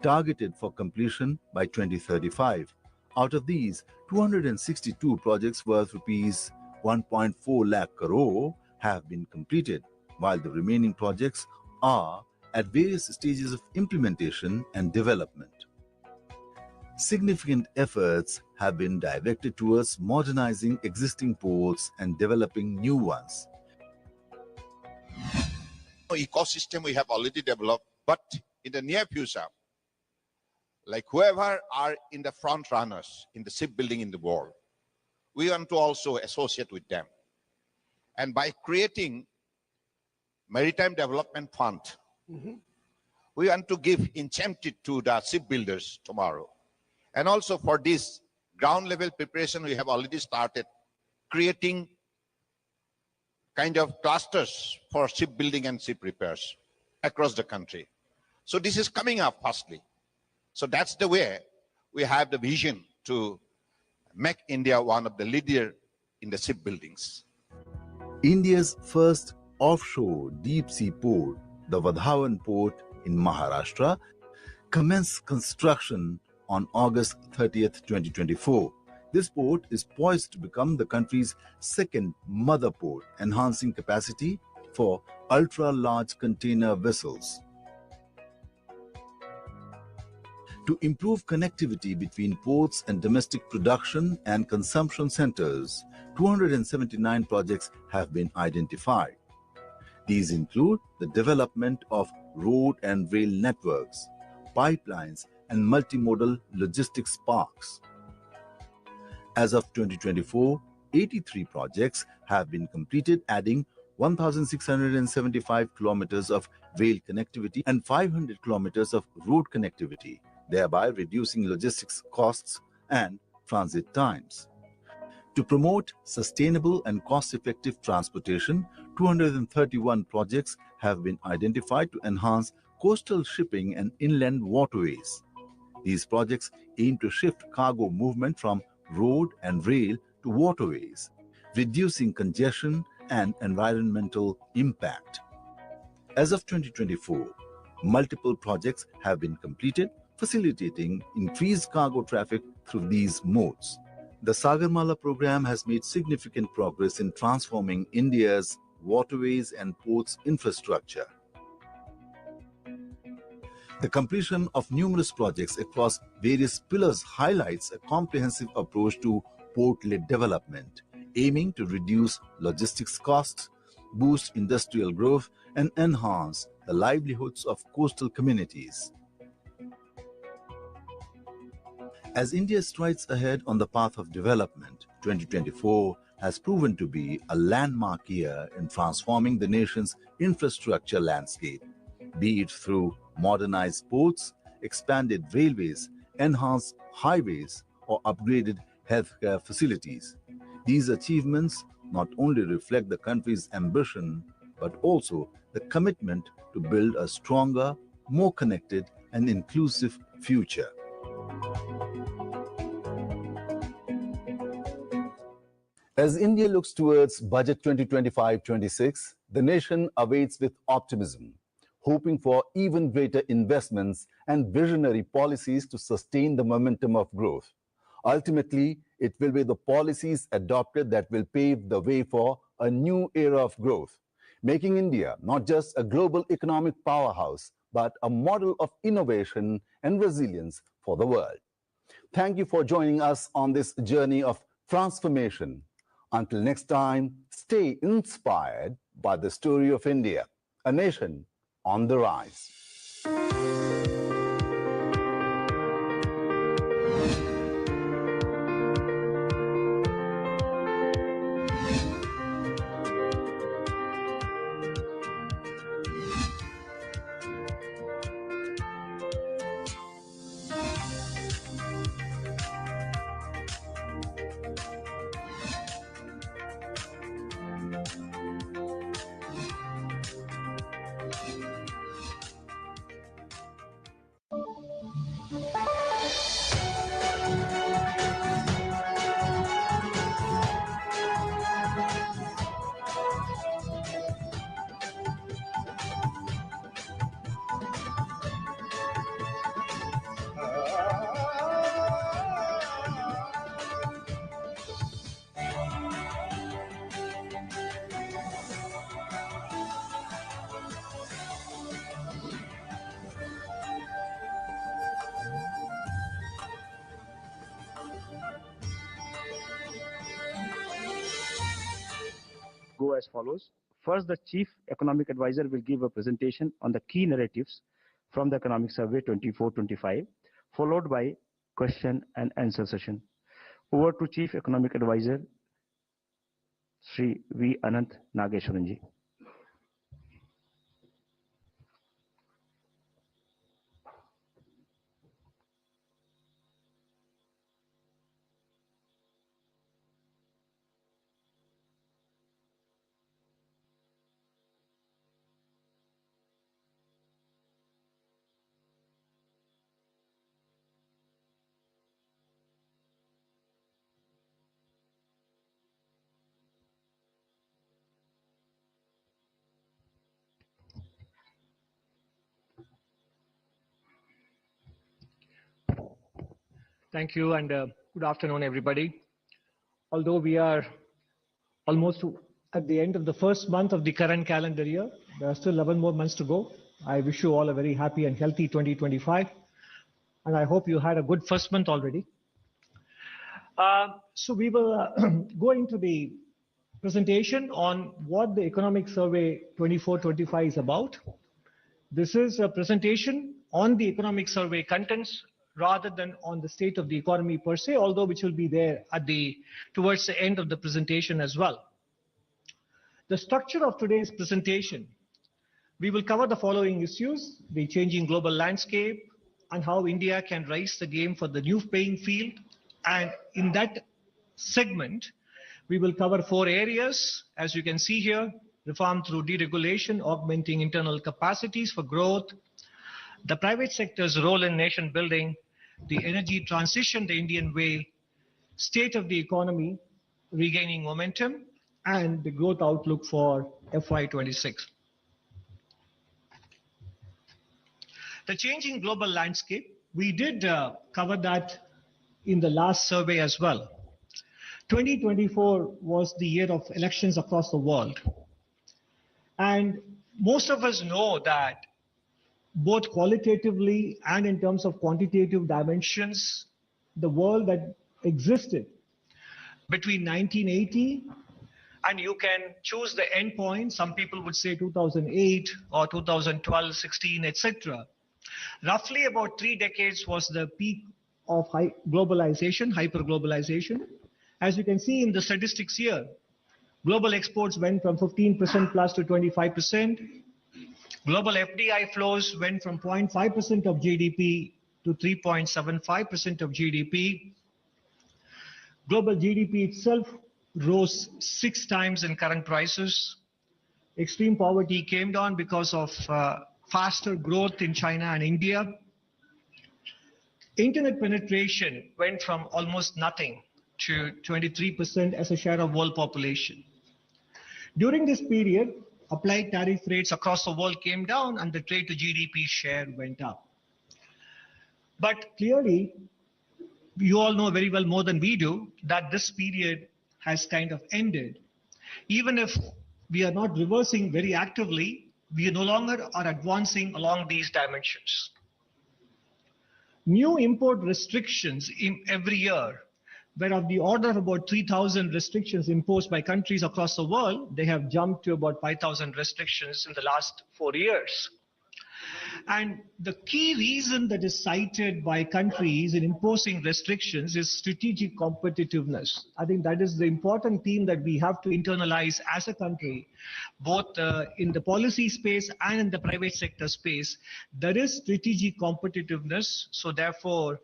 targeted for completion by 2035. Out of these, 262 projects worth rupees 1.4 lakh crore have been completed, while the remaining projects are at various stages of implementation and development. Significant efforts have been directed towards modernizing existing ports and developing new ones. Ecosystem we have already developed, but in the near future, like whoever are in the front runners in the shipbuilding in the world, we want to also associate with them. And by creating Maritime Development Fund, we want to give incentive to the shipbuilders tomorrow. And also for this ground level preparation, we have already started creating kind of clusters for shipbuilding and ship repairs across the country. So this is coming up firstly. So that's the way we have the vision to make India one of the leaders in the shipbuildings. India's first offshore deep-sea port, the Vadhavan port in Maharashtra, commenced construction on August 30th, 2024. This port is poised to become the country's second mother port, enhancing capacity for ultra-large container vessels. To improve connectivity between ports and domestic production and consumption centers, 279 projects have been identified. These include the development of road and rail networks, pipelines, and multimodal logistics parks. As of 2024, 83 projects have been completed, adding 1,675 kilometers of rail connectivity and 500 kilometers of road connectivity, thereby reducing logistics costs and transit times. To promote sustainable and cost-effective transportation, 231 projects have been identified to enhance coastal shipping and inland waterways. These projects aim to shift cargo movement from road and rail to waterways, reducing congestion and environmental impact. As of 2024, multiple projects have been completed, facilitating increased cargo traffic through these modes. The Sagarmala program has made significant progress in transforming India's waterways and ports infrastructure. The completion of numerous projects across various pillars highlights a comprehensive approach to port-led development, aiming to reduce logistics costs, boost industrial growth, and enhance the livelihoods of coastal communities. As India strides ahead on the path of development, 2024 has proven to be a landmark year in transforming the nation's infrastructure landscape, be it through modernized ports, expanded railways, enhanced highways, or upgraded healthcare facilities. These achievements not only reflect the country's ambition, but also the commitment to build a stronger, more connected, and inclusive future. As India looks towards Budget 2025-26, the nation awaits with optimism, hoping for even greater investments and visionary policies to sustain the momentum of growth. Ultimately, it will be the policies adopted that will pave the way for a new era of growth, making India not just a global economic powerhouse, but a model of innovation and resilience for the world. Thank you for joining us on this journey of transformation. Until next time, stay inspired by the story of India, a nation on the rise. Go as follows. First, the Chief Economic Advisor will give a presentation on the key narratives from the Economic Survey 24-25, followed by question and answer session. Over to Chief Economic Advisor, Sri V. Anant Nageshwaran ji. Thank you and good afternoon, everybody. Although we are almost at the end of the first month of the current calendar year, there are still 11 more months to go. I wish you all a very happy and healthy 2025, and I hope you had a good first month already. So we will go into the presentation on what the Economic Survey 24-25 is about. This is a presentation on the Economic Survey contents rather than on the state of the economy per se, although which will be there at towards the end of the presentation as well. The structure of today's presentation, we will cover the following issues: the changing global landscape and how India can rise the game for the new playing field. And in that segment, We will cover 4 areas, as you can see here: reform through deregulation, augmenting internal capacities for growth, the private sector's role in nation building, the energy transition the Indian way, state of the economy regaining momentum, and the growth outlook for FY26. The changing global landscape, we did cover that in the last survey as well. 2024 was the year of elections across the world. And most of us know that both qualitatively and in terms of quantitative dimensions, the world that existed between 1980, and you can choose the endpoint, some people would say 2008 or 2012, 16, etc. Roughly about 3 decades was the peak of globalization, hyper-globalization. As you can see in the statistics here, global exports went from 15% plus to 25%. Global FDI flows went from 0.5% of GDP to 3.75% of GDP. Global GDP itself rose 6 times in current prices. Extreme poverty came down because of faster growth in China and India. Internet penetration went from almost nothing to 23% as a share of world population. During this period, applied tariff rates across the world came down and the trade to GDP share went up. But clearly, you all know very well more than we do that this period has kind of ended. Even if we are not reversing very actively, we no longer are advancing along these dimensions. New import restrictions in every year were of the order of about 3,000 restrictions imposed by countries across the world. They have jumped to about 5,000 restrictions in the last 4 years. And the key reason that is cited by countries in imposing restrictions is strategic competitiveness. I think that is the important theme that we have to internalize as a country, both in the policy space and in the private sector space. There is strategic competitiveness. So therefore,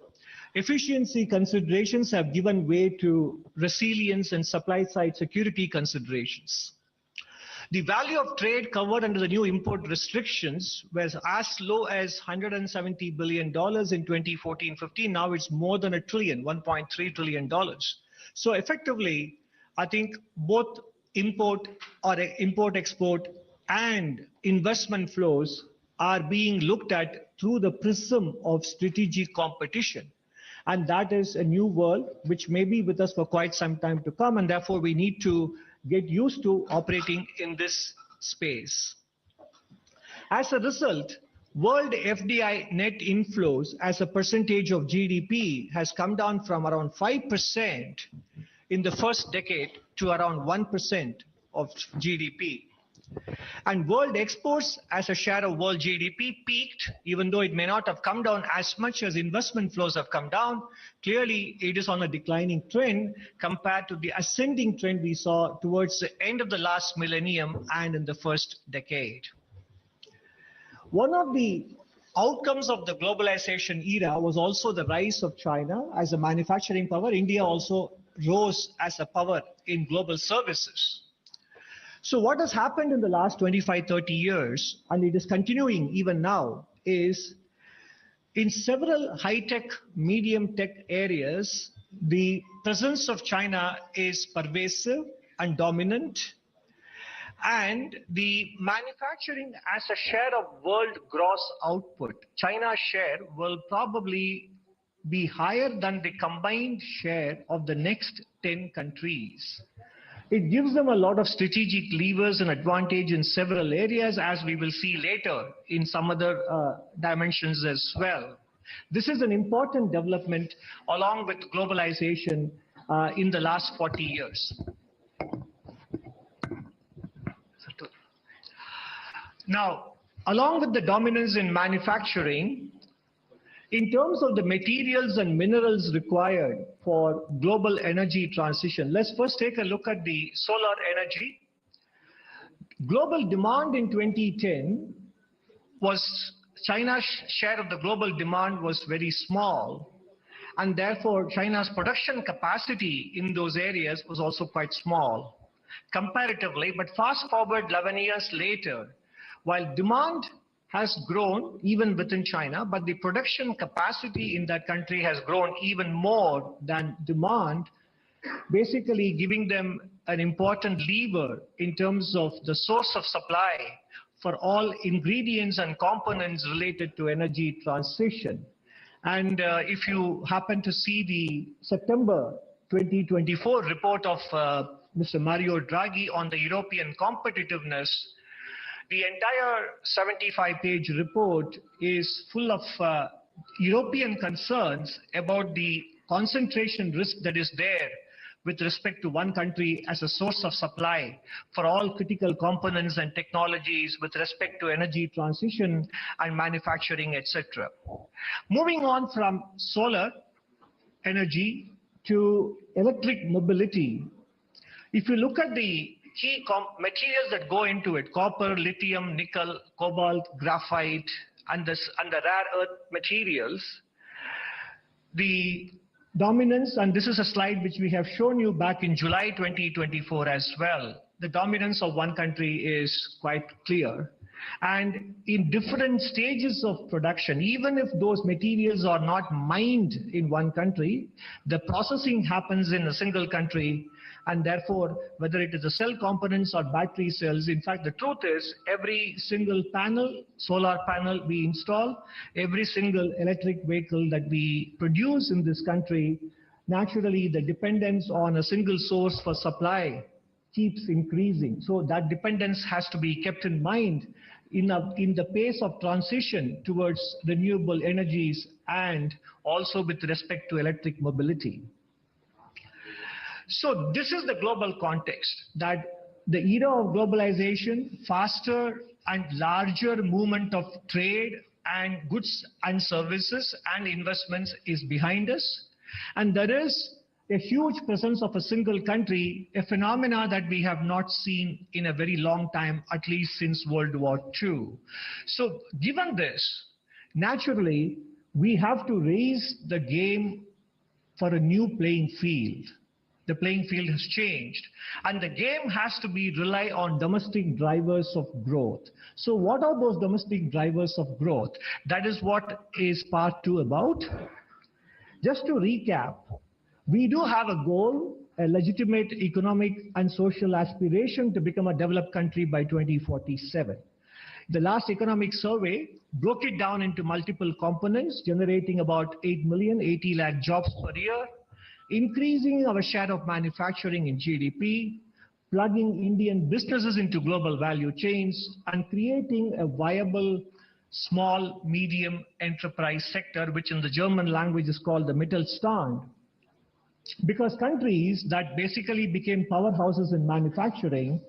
efficiency considerations have given way to resilience and supply side security considerations. The value of trade covered under the new import restrictions was as low as $170 billion in 2014-15. Now it's more than $1 trillion, $1.3 trillion. So effectively, I think both import-export and investment flows are being looked at through the prism of strategic competition. And that is a new world which may be with us for quite some time to come. And therefore, we need to get used to operating in this space. As a result, world FDI net inflows as a percentage of GDP has come down from around 5% in the first decade to around 1% of GDP. And world exports as a share of world GDP peaked, even though it may not have come down as much as investment flows have come down. Clearly, it is on a declining trend compared to the ascending trend we saw towards the end of the last millennium and in the first decade. One of the outcomes of the globalization era was also the rise of China as a manufacturing power. India also rose as a power in global services. So what has happened in the last 25, 30 years, and it is continuing even now, is in several high-tech, medium-tech areas, the presence of China is pervasive and dominant. And the manufacturing as a share of world gross output, China's share will probably be higher than the combined share of the next 10 countries. It gives them a lot of strategic levers and advantage in several areas, as we will see later in some other dimensions as well. This is an important development along with globalization in the last 40 years. Now, along with the dominance in manufacturing, in terms of the materials and minerals required for global energy transition, let's first take a look at the solar energy. Global demand in 2010 was, China's share of the global demand was very small. and therefore China's production capacity in those areas was also quite small comparatively. But fast forward 11 years later, while demand has grown even within China, but the production capacity in that country has grown even more than demand, basically giving them an important lever in terms of the source of supply for all ingredients and components related to energy transition. And if you happen to see the September 2024 report of Mr. Mario Draghi on the European competitiveness, the entire 75-page report is full of European concerns about the concentration risk that is there with respect to one country as a source of supply for all critical components and technologies with respect to energy transition and manufacturing, etc. Moving on from solar energy to electric mobility, if you look at the key materials that go into it, copper, lithium, nickel, cobalt, graphite, and the rare earth materials, the dominance, and this is a slide which we have shown you back in July 2024 as well, the dominance of one country is quite clear. And in different stages of production, even if those materials are not mined in one country, the processing happens in a single country. And therefore, whether it is the cell components or battery cells, in fact, the truth is every single panel, solar panel we install, every single electric vehicle that we produce in this country, naturally the dependence on a single source for supply keeps increasing. So that dependence has to be kept in mind in the pace of transition towards renewable energies and also with respect to electric mobility. So this is the global context, that the era of globalization, faster and larger movement of trade and goods and services and investments is behind us. And there is a huge presence of a single country, a phenomena that we have not seen in a very long time, at least since World War II. So given this, naturally, we have to raise the game for a new playing field. The playing field has changed, and the game has to be rely on domestic drivers of growth. So what are those domestic drivers of growth? That is what is part 2 about. Just to recap, we do have a goal, a legitimate economic and social aspiration to become a developed country by 2047. The last economic survey broke it down into multiple components, generating about 80 lakh jobs per year, increasing our share of manufacturing in GDP, plugging Indian businesses into global value chains, and creating a viable small, medium enterprise sector, which in the German language is called the Mittelstand. Because countries that basically became powerhouses in manufacturing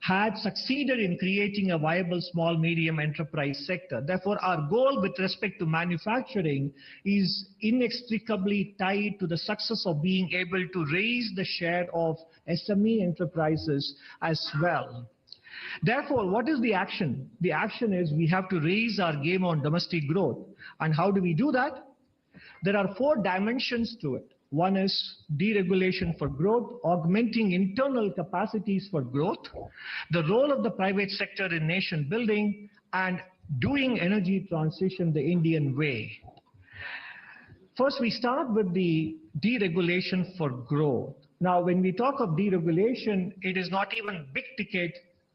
had succeeded in creating a viable small medium enterprise sector. Therefore, our goal with respect to manufacturing is inextricably tied to the success of being able to raise the share of SME enterprises as well. Therefore, what is the action? The action is we have to raise our game on domestic growth. And how do we do that? There are 4 dimensions to it. One is deregulation for growth, augmenting internal capacities for growth, the role of the private sector in nation building, and doing energy transition the Indian way. First, we start with the deregulation for growth. Now, when we talk of deregulation, it is not even big ticket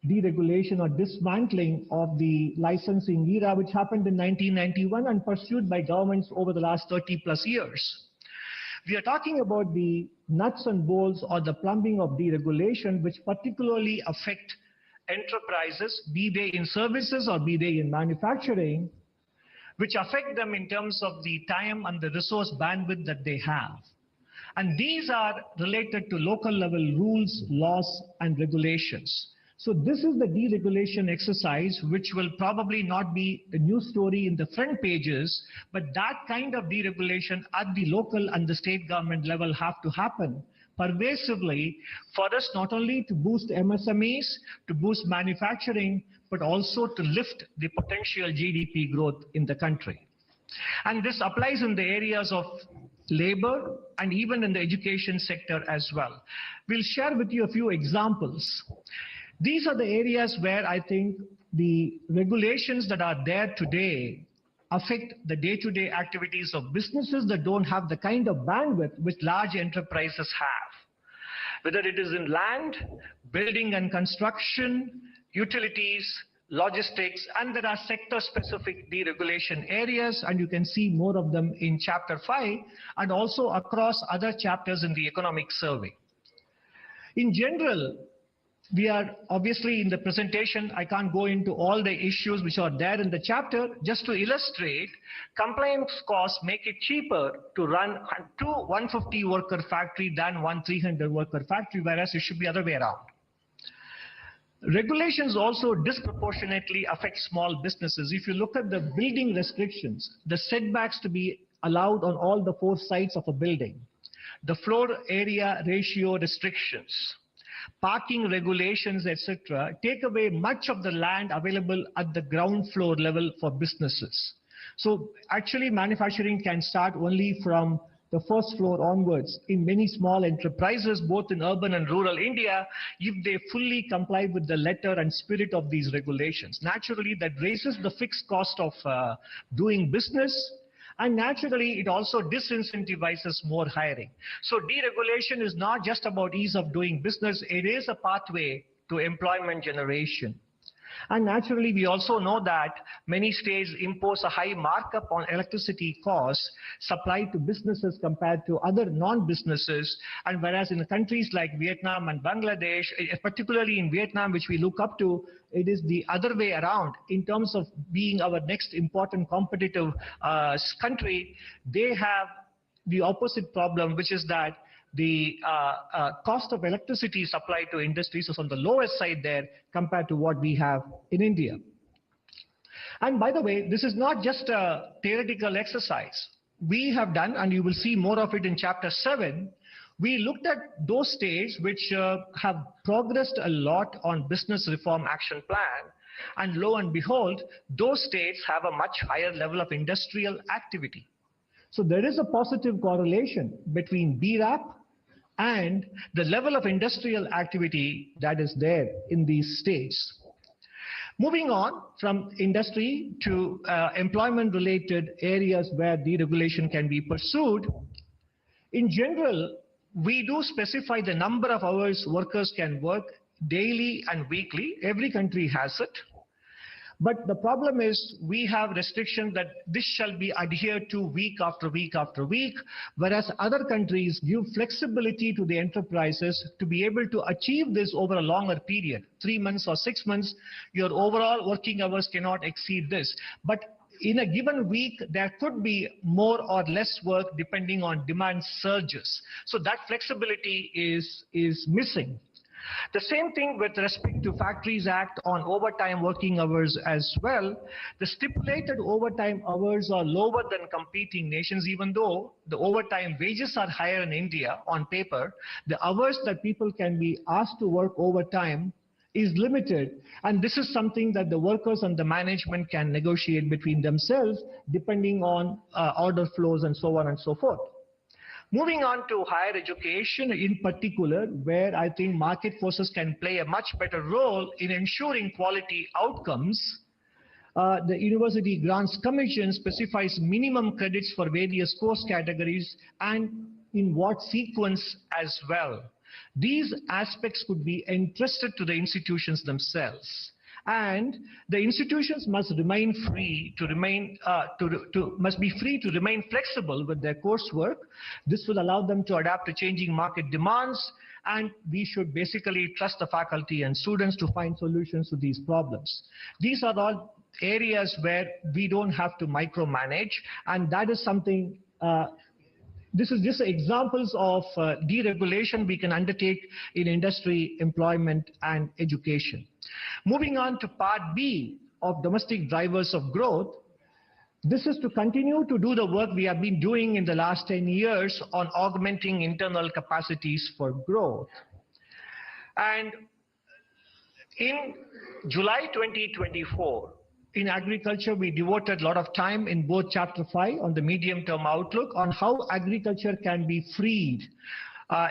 deregulation or dismantling of the licensing era, which happened in 1991 and pursued by governments over the last 30 plus years. We are talking about the nuts and bolts or the plumbing of deregulation, which particularly affect enterprises, be they in services or be they in manufacturing, which affect them in terms of the time and the resource bandwidth that they have. And these are related to local level rules, laws, and regulations. So this is the deregulation exercise, which will probably not be a news story in the front pages, but that kind of deregulation at the local and the state government level have to happen pervasively for us not only to boost MSMEs, to boost manufacturing, but also to lift the potential GDP growth in the country. And this applies in the areas of labor, and even in the education sector as well. We'll share with you a few examples. These are the areas where I think the regulations that are there today affect the day-to-day activities of businesses that don't have the kind of bandwidth which large enterprises have. Whether it is in land, building and construction, utilities, logistics, and there are sector-specific deregulation areas, and you can see more of them in Chapter 5 and also across other chapters in the economic survey. In general, we are obviously in the presentation, I can't go into all the issues which are there in the chapter. Just to illustrate, compliance costs make it cheaper to run a 150 worker factory than one 300 worker factory, whereas it should be the other way around. Regulations also disproportionately affect small businesses. If you look at the building restrictions, the setbacks to be allowed on all the 4 sides of a building, the floor area ratio restrictions, parking regulations, etc., take away much of the land available at the ground floor level for businesses. So actually manufacturing can start only from the first floor onwards in many small enterprises, both in urban and rural India, if they fully comply with the letter and spirit of these regulations. Naturally, that raises the fixed cost of doing business, and naturally, it also disincentivizes more hiring. So deregulation is not just about ease of doing business, it is a pathway to employment generation. And naturally, we also know that many states impose a high markup on electricity costs supplied to businesses compared to other non-businesses. And whereas in countries like Vietnam and Bangladesh, particularly in Vietnam, which we look up to, it is the other way around in terms of being our next important competitive country. They have the opposite problem, which is that the cost of electricity supplied to industries is on the lowest side there compared to what we have in India. And by the way, this is not just a theoretical exercise. We have done, and you will see more of it in Chapter 7, we looked at those states which have progressed a lot on business reform action plan, and lo and behold, those states have a much higher level of industrial activity. So there is a positive correlation between BRAP and the level of industrial activity that is there in these states. Moving on from industry to employment-related areas where deregulation can be pursued, in general, we do specify the number of hours workers can work daily and weekly. Every country has it. But the problem is we have restrictions that this shall be adhered to week after week after week, whereas other countries give flexibility to the enterprises to be able to achieve this over a longer period, 3 months or 6 months. Your overall working hours cannot exceed this. But in a given week, there could be more or less work depending on demand surges. So that flexibility is missing. The same thing with respect to Factories Act on overtime working hours as well. The stipulated overtime hours are lower than competing nations, even though the overtime wages are higher in India on paper. The hours that people can be asked to work overtime is limited, and this is something that the workers and the management can negotiate between themselves depending on order flows and so on and so forth. Moving on to higher education in particular, where I think market forces can play a much better role in ensuring quality outcomes. The University Grants Commission specifies minimum credits for various course categories and in what sequence as well. These aspects could be entrusted to the institutions themselves. And the institutions must remain free to remain flexible with their coursework. This will allow them to adapt to changing market demands, and we should basically trust the faculty and students to find solutions to these problems. These are all areas where we don't have to micromanage, and that is something this is just examples of deregulation we can undertake in industry, employment, and education. Moving on to Part B of domestic drivers of growth, this is to continue to do the work we have been doing in the last 10 years on augmenting internal capacities for growth. And in July 2024, in agriculture, we devoted a lot of time in both Chapter 5 on the medium-term outlook on how agriculture can be freed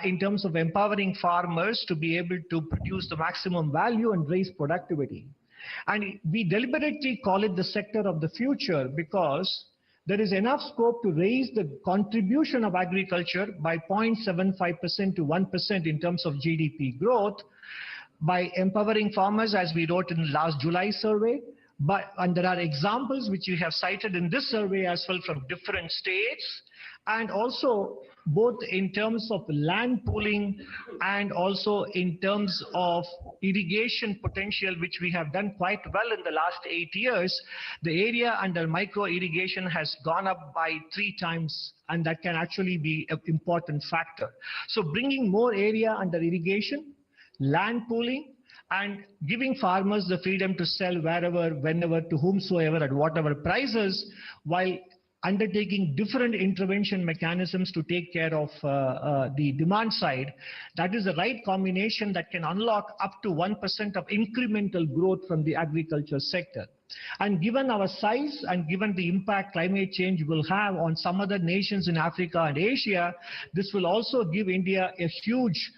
in terms of empowering farmers to be able to produce the maximum value and raise productivity. And we deliberately call it the sector of the future because there is enough scope to raise the contribution of agriculture by 0.75% to 1% in terms of GDP growth by empowering farmers, as we wrote in the last July survey. And there are examples which we have cited in this survey as well from different states, and also both in terms of land pooling and also in terms of irrigation potential, which we have done quite well in the last 8 years. The area under micro irrigation has gone up by 3 times, and that can actually be an important factor. So bringing more area under irrigation, land pooling, and giving farmers the freedom to sell wherever, whenever, to whomsoever, at whatever prices, while undertaking different intervention mechanisms to take care of the demand side. That is the right combination that can unlock up to 1% of incremental growth from the agriculture sector. And given our size and given the impact climate change will have on some other nations in Africa and Asia, this will also give India a huge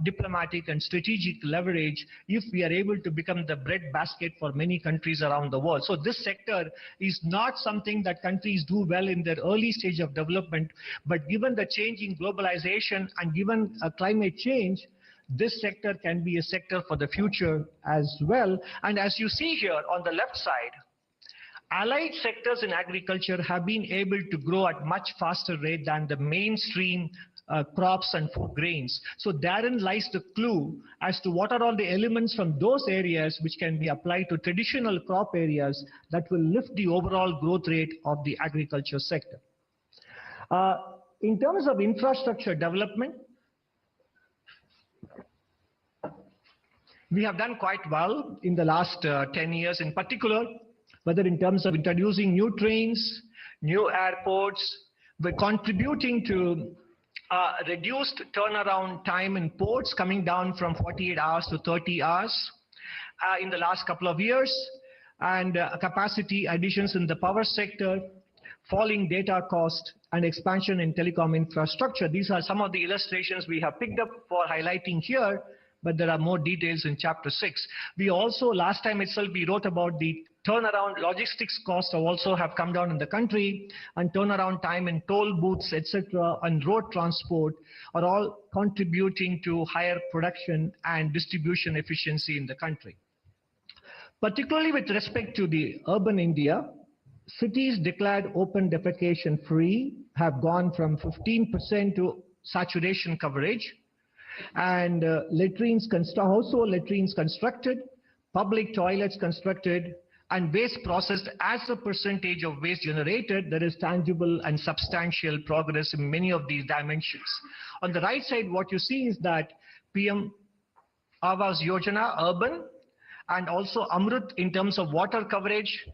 diplomatic and strategic leverage if we are able to become the breadbasket for many countries around the world. So this sector is not something that countries do well in their early stage of development, but given the change in globalization and given climate change, this sector can be a sector for the future as well. And as you see here on the left side, allied sectors in agriculture have been able to grow at much faster rate than the mainstream crops and food grains. So therein lies the clue as to what are all the elements from those areas which can be applied to traditional crop areas that will lift the overall growth rate of the agriculture sector. In terms of infrastructure development, we have done quite well in the last 10 years in particular, whether in terms of introducing new trains, new airports. We're contributing to reduced turnaround time in ports, coming down from 48 hours to 30 hours in the last couple of years, and capacity additions in the power sector, falling data cost, and expansion in telecom infrastructure. These are some of the illustrations we have picked up for highlighting here, but there are more details in Chapter 6. We also, last time itself, we wrote about the turnaround logistics costs also have come down in the country, and turnaround time in toll booths, etc., and road transport are all contributing to higher production and distribution efficiency in the country. Particularly with respect to the urban India, cities declared open defecation free have gone from 15% to saturation coverage, and household latrines constructed, public toilets constructed, and waste processed as a percentage of waste generated. There is tangible and substantial progress in many of these dimensions. On the right side, what you see is that PM Awas Yojana urban and also Amrut in terms of water coverage,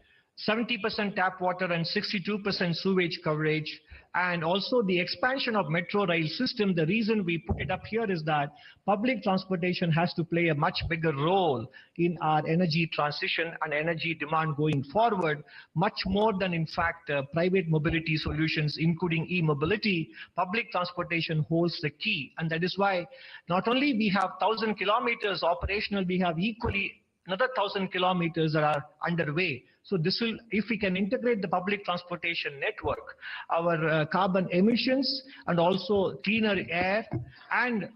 70% tap water and 62% sewage coverage, and also the expansion of metro rail system. The reason we put it up here is that public transportation has to play a much bigger role in our energy transition and energy demand going forward, much more than in fact private mobility solutions, including e-mobility. Public transportation holds the key, and that is why not only we have 1,000 kilometers operational, we have equally another 1,000 kilometers that are underway. So this will, if we can integrate the public transportation network, our carbon emissions and also cleaner air and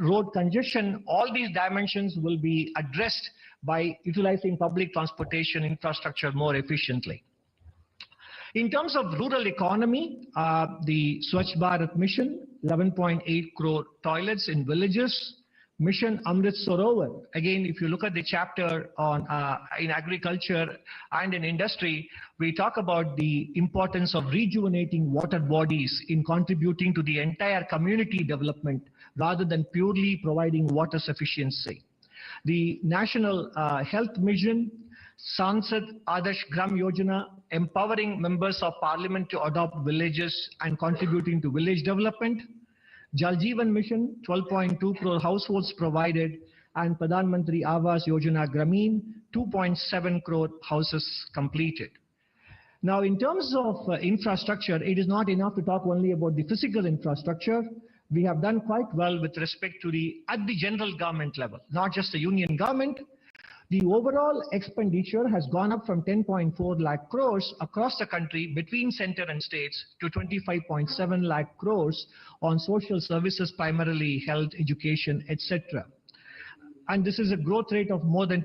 road congestion, all these dimensions will be addressed by utilizing public transportation infrastructure more efficiently. In terms of rural economy, the Swachh Bharat mission, 11.8 crore toilets in villages. Mission Amrit Sarovar. Again, if you look at the chapter on in agriculture and in industry, we talk about the importance of rejuvenating water bodies in contributing to the entire community development rather than purely providing water sufficiency. The National Health Mission, Sansad Adarsh Gram Yojana, empowering members of parliament to adopt villages and contributing to village development. Jal Jeevan Mission, 12.2 crore households provided, and Pradhan Mantri Awas Yojana Grameen, 2.7 crore houses completed. Now, in terms of infrastructure, it is not enough to talk only about the physical infrastructure. We have done quite well with respect to at the general government level, not just the union government. The overall expenditure has gone up from 10.4 lakh crores across the country between center and states to 25.7 lakh crores on social services, primarily health, education, etc. And this is a growth rate of more than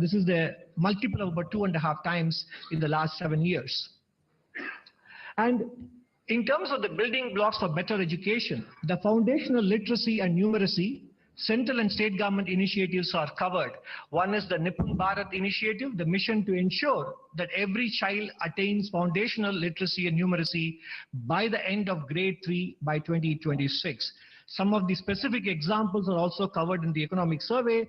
this is the multiple of about 2.5 times in the last 7 years. And in terms of the building blocks for better education, the foundational literacy and numeracy, central and state government initiatives are covered. One is the Nipun Bharat initiative, the mission to ensure that every child attains foundational literacy and numeracy by the end of grade 3 by 2026. Some of the specific examples are also covered in the economic survey.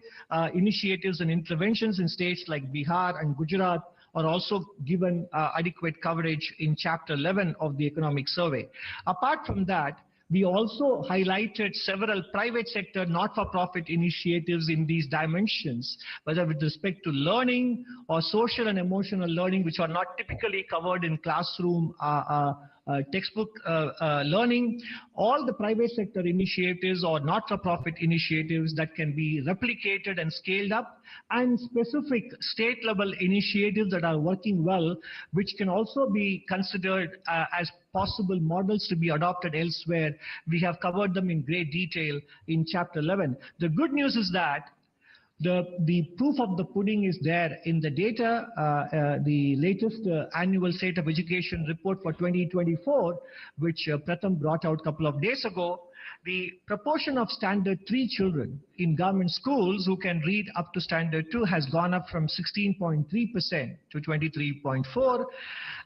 Initiatives and interventions in states like Bihar and Gujarat are also given adequate coverage in Chapter 11 of the economic survey. Apart from that, we also highlighted several private sector not-for-profit initiatives in these dimensions, whether with respect to learning or social and emotional learning, which are not typically covered in classroom textbook learning. All the private sector initiatives or not-for-profit initiatives that can be replicated and scaled up, and specific state-level initiatives that are working well, which can also be considered as possible models to be adopted elsewhere. We have covered them in great detail in Chapter 11. The good news is that the proof of the pudding is there in the data. The latest annual State of Education report for 2024, which Pratham brought out a couple of days ago, the proportion of Standard 3 children in government schools who can read up to Standard 2 has gone up from 16.3% to 23.4%.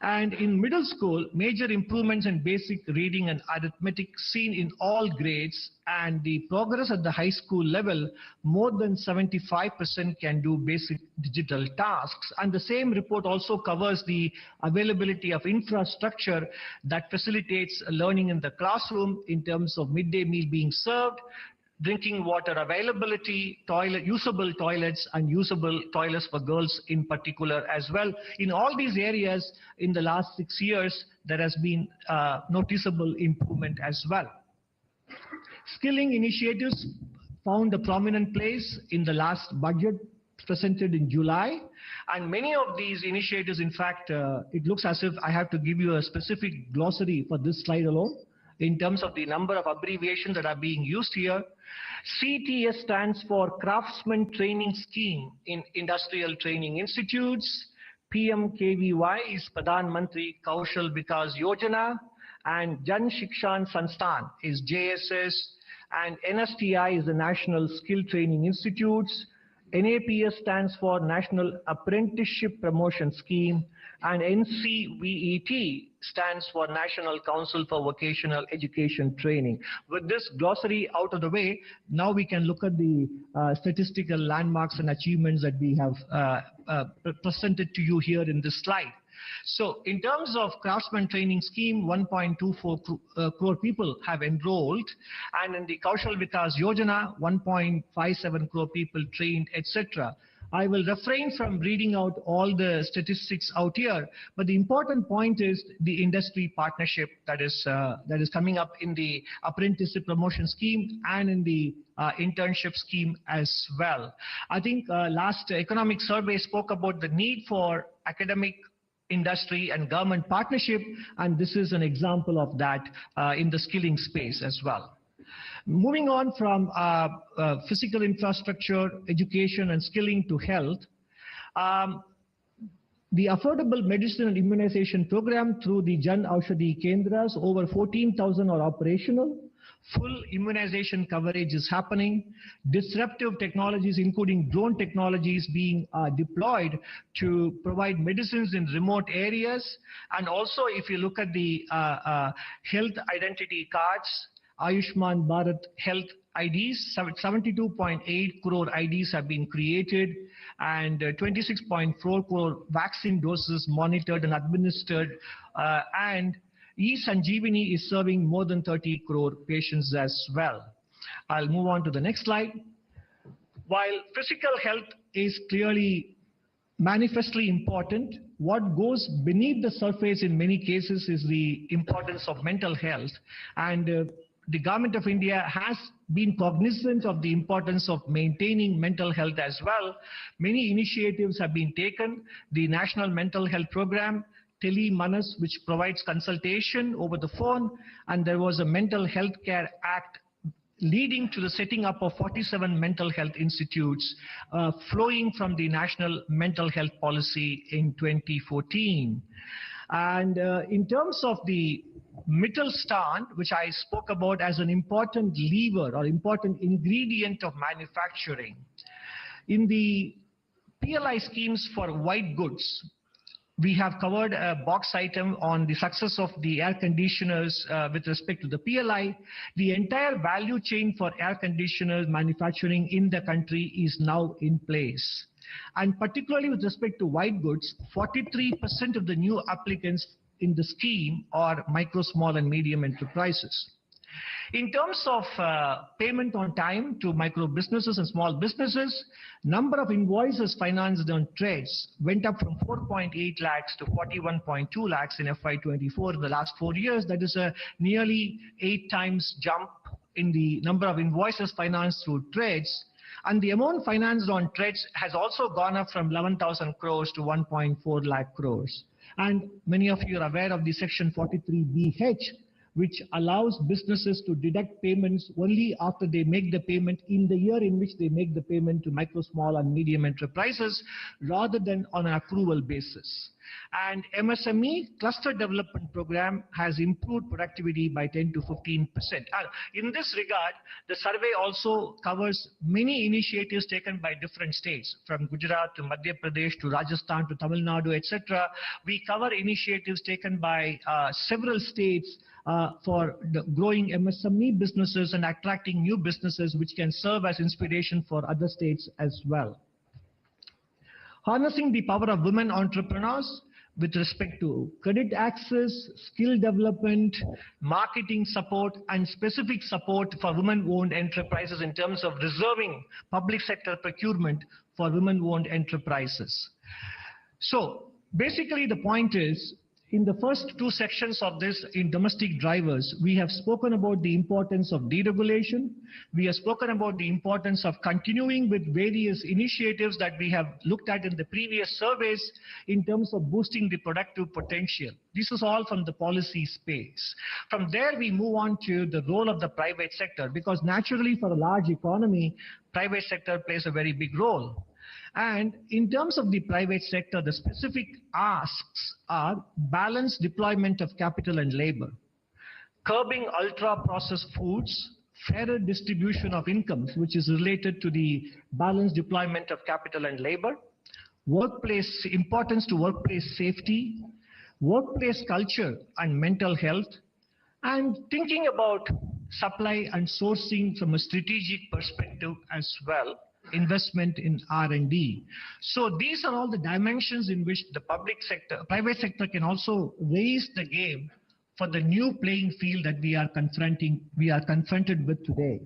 And in middle school, major improvements in basic reading and arithmetic seen in all grades, and the progress at the high school level, more than 75% can do basic digital tasks. And the same report also covers the availability of infrastructure that facilitates learning in the classroom in terms of midday meal being served, drinking water availability, usable toilets, and usable toilets for girls in particular as well. In all these areas, in the last 6 years, there has been noticeable improvement as well. Skilling initiatives found a prominent place in the last budget presented in July. And many of these initiatives, in fact, it looks as if I have to give you a specific glossary for this slide alone in terms of the number of abbreviations that are being used here. CTS stands for Craftsman Training Scheme in Industrial Training Institutes. PMKVY is Pradhan Mantri Kaushal Vikas Yojana, and Jan Shikshan Sansthan is JSS, and NSTI is the National Skill Training Institutes. NAPS stands for National Apprenticeship Promotion Scheme, and NCVET stands for National Council for Vocational Education Training. With this glossary out of the way, now we can look at the statistical landmarks and achievements that we have presented to you here in this slide. So in terms of Craftsman Training Scheme, 1.24 crore people have enrolled, and in the Kaushal Vikas Yojana, 1.57 crore people trained, etc. I will refrain from reading out all the statistics out here, but the important point is the industry partnership that is coming up in the apprenticeship promotion scheme and in the internship scheme as well. I think last economic survey spoke about the need for academic, industry and government partnership, and this is an example of that in the skilling space as well. Moving on from physical infrastructure, education and skilling to health, the affordable medicine and immunization program through the Jan Aushadhi Kendras, over 14,000 are operational. Full immunization coverage is happening. Disruptive technologies, including drone technologies, being deployed to provide medicines in remote areas. And also, if you look at the health identity cards, Ayushman Bharat Health IDs, 72.8 crore IDs have been created, and 26.4 crore vaccine doses monitored and administered, and eSanjeevani is serving more than 30 crore patients as well. I'll move on to the next slide. While physical health is clearly manifestly important. What goes beneath the surface in many cases is the importance of mental health, and the Government of India has been cognizant of the importance of maintaining mental health as well. Many initiatives have been taken. The National Mental Health Program, Tele-Manas, which provides consultation over the phone, and there was a Mental Health Care Act leading to the setting up of 47 mental health institutes flowing from the National Mental Health Policy in 2014. And in terms of the Mittelstand, which I spoke about as an important lever or important ingredient of manufacturing, in the PLI schemes for white goods, we have covered a box item on the success of the air conditioners with respect to the PLI. The entire value chain for air conditioners manufacturing in the country is now in place. And particularly with respect to white goods, 43% of the new applicants in the scheme are micro, small and medium enterprises. In terms of payment on time to micro businesses and small businesses, number of invoices financed on trades went up from 4.8 lakhs to 41.2 lakhs in FY24 in the last 4 years. That is a nearly 8 times jump in the number of invoices financed through trades. And the amount financed on trades has also gone up from 11,000 crores to 1.4 lakh crores. And many of you are aware of the Section 43BH, which allows businesses to deduct payments only after they make the payment in the year in which they make the payment to micro, small and medium enterprises rather than on an accrual basis. And MSME cluster development program has improved productivity by 10 to 15%. In this regard, the survey also covers many initiatives taken by different states, from Gujarat to Madhya Pradesh to Rajasthan to Tamil Nadu, etc. We cover initiatives taken by several states for the growing MSME businesses and attracting new businesses which can serve as inspiration for other states as well. Harnessing the power of women entrepreneurs with respect to credit access, skill development, marketing support, and specific support for women-owned enterprises in terms of reserving public sector procurement for women-owned enterprises. So basically the point is, in the first 2 sections of this, in domestic drivers, we have spoken about the importance of deregulation. We have spoken about the importance of continuing with various initiatives that we have looked at in the previous surveys in terms of boosting the productive potential. This is all from the policy space. From there, we move on to the role of the private sector, because naturally for a large economy, private sector plays a very big role. And in terms of the private sector, the specific asks are balanced deployment of capital and labor, curbing ultra-processed foods, fairer distribution of incomes, which is related to the balanced deployment of capital and labor, workplace importance to workplace safety, workplace culture and mental health, and thinking about supply and sourcing from a strategic perspective as well. Investment in R&D. So these are all the dimensions in which the private sector can also raise the game for the new playing field that we are confronted with today.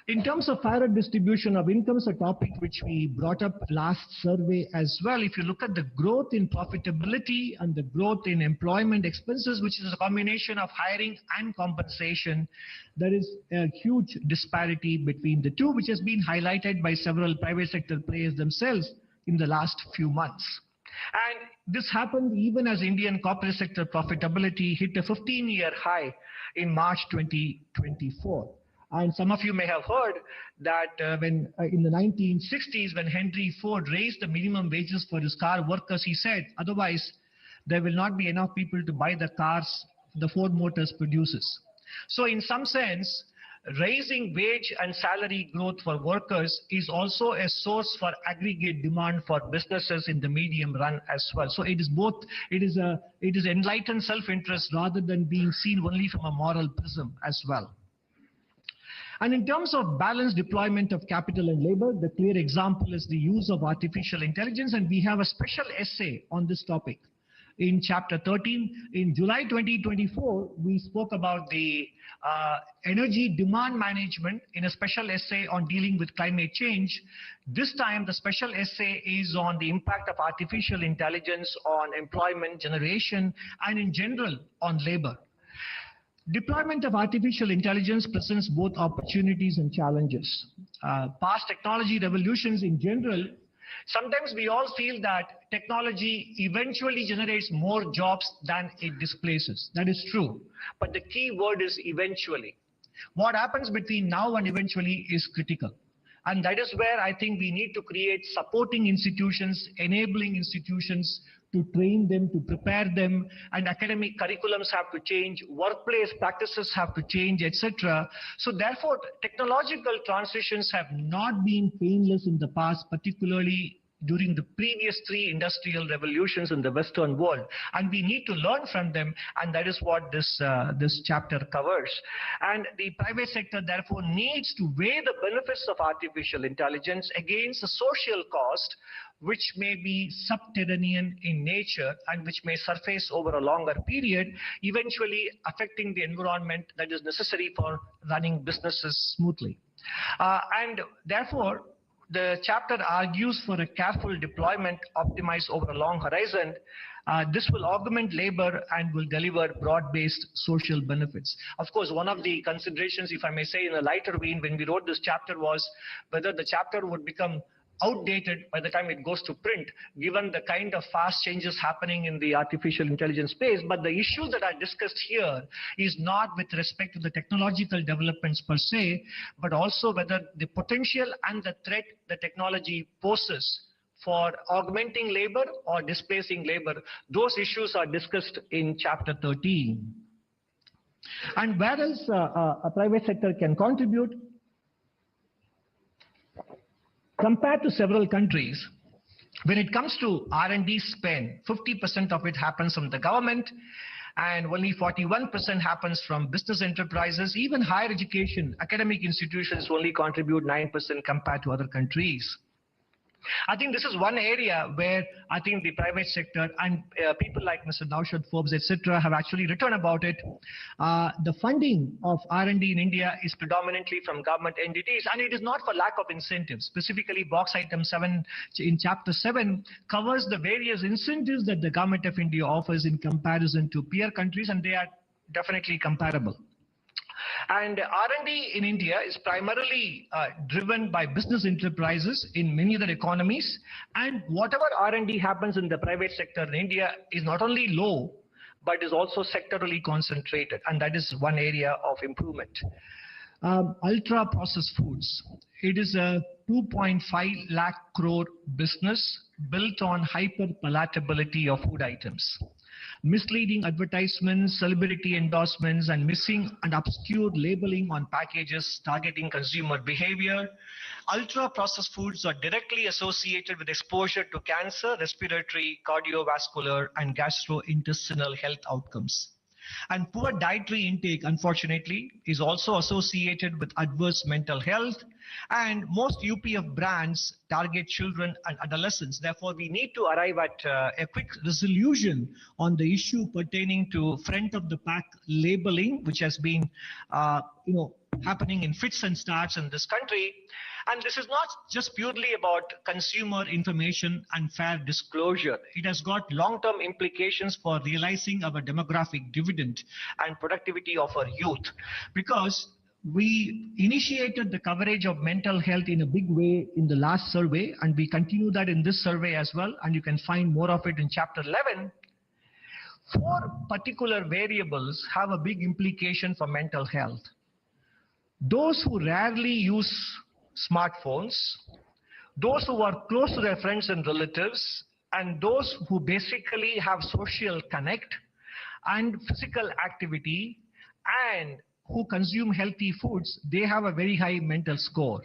In terms of fairer distribution of incomes, a topic which we brought up last survey as well, if you look at the growth in profitability and the growth in employment expenses, which is a combination of hiring and compensation, there is a huge disparity between the two, which has been highlighted by several private sector players themselves in the last few months. And this happened even as Indian corporate sector profitability hit a 15-year high in March 2024. And some of you may have heard that when in the 1960s, when Henry Ford raised the minimum wages for his car workers, he said, otherwise there will not be enough people to buy the cars the Ford Motors produces. So in some sense, raising wage and salary growth for workers is also a source for aggregate demand for businesses in the medium run as well. So it is both, it is enlightened self-interest rather than being seen only from a moral prism as well. And in terms of balanced deployment of capital and labor, the clear example is the use of artificial intelligence, and we have a special essay on this topic in chapter 13. In July 2024, we spoke about the energy demand management in a special essay on dealing with climate change. This time, the special essay is on the impact of artificial intelligence on employment generation and in general on labor. Deployment of artificial intelligence presents both opportunities and challenges. Past technology revolutions in general, sometimes we all feel that technology eventually generates more jobs than it displaces. That is true. But the key word is eventually. What happens between now and eventually is critical. And that is where I think we need to create supporting institutions, enabling institutions to train them, to prepare them, and academic curriculums have to change, workplace practices have to change, etc. So therefore, technological transitions have not been painless in the past, particularly during the previous 3 industrial revolutions in the Western world, and we need to learn from them, and that is what this chapter covers. And the private sector therefore needs to weigh the benefits of artificial intelligence against the social cost, which may be subterranean in nature and which may surface over a longer period, eventually affecting the environment that is necessary for running businesses smoothly. And therefore, the chapter argues for a careful deployment optimized over a long horizon. This will augment labor and will deliver broad-based social benefits. Of course, one of the considerations, if I may say in a lighter vein, when we wrote this chapter was whether the chapter would become outdated by the time it goes to print, given the kind of fast changes happening in the artificial intelligence space. But the issue that I discussed here is not with respect to the technological developments per se, but also whether the potential and the threat the technology poses for augmenting labor or displacing labor. Those issues are discussed in chapter 13. And where else a private sector can contribute? Compared to several countries, when it comes to R&D spend, 50% of it happens from the government and only 41% happens from business enterprises. Even higher education, academic institutions only contribute 9% compared to other countries. I think this is one area where I think the private sector and people like Mr. Naushad Forbes, etc., have actually written about it. The funding of R&D in India is predominantly from government entities, and it is not for lack of incentives. Specifically, box item 7 in chapter 7 covers the various incentives that the government of India offers in comparison to peer countries, and they are definitely comparable. And R&D in India is primarily driven by business enterprises in many other economies. And whatever R&D happens in the private sector in India is not only low, but is also sectorally concentrated. And that is one area of improvement. Ultra processed foods. It is a 2.5 lakh crore business built on hyper palatability of food items. Misleading advertisements, celebrity endorsements, and missing and obscure labeling on packages targeting consumer behavior. Ultra-processed foods are directly associated with exposure to cancer, respiratory, cardiovascular, and gastrointestinal health outcomes. And poor dietary intake, unfortunately, is also associated with adverse mental health. And most UPF brands target children and adolescents. Therefore, we need to arrive at a quick resolution on the issue pertaining to front of the pack labeling, which has been, happening in fits and starts in this country. And this is not just purely about consumer information and fair disclosure. It has got long-term implications for realizing our demographic dividend and productivity of our youth. Because we initiated the coverage of mental health in a big way in the last survey, and we continue that in this survey as well. And you can find more of it in chapter 11. 4 particular variables have a big implication for mental health. Those who rarely use smartphones, those who are close to their friends and relatives, and those who basically have social connect and physical activity and who consume healthy foods, they have a very high mental score.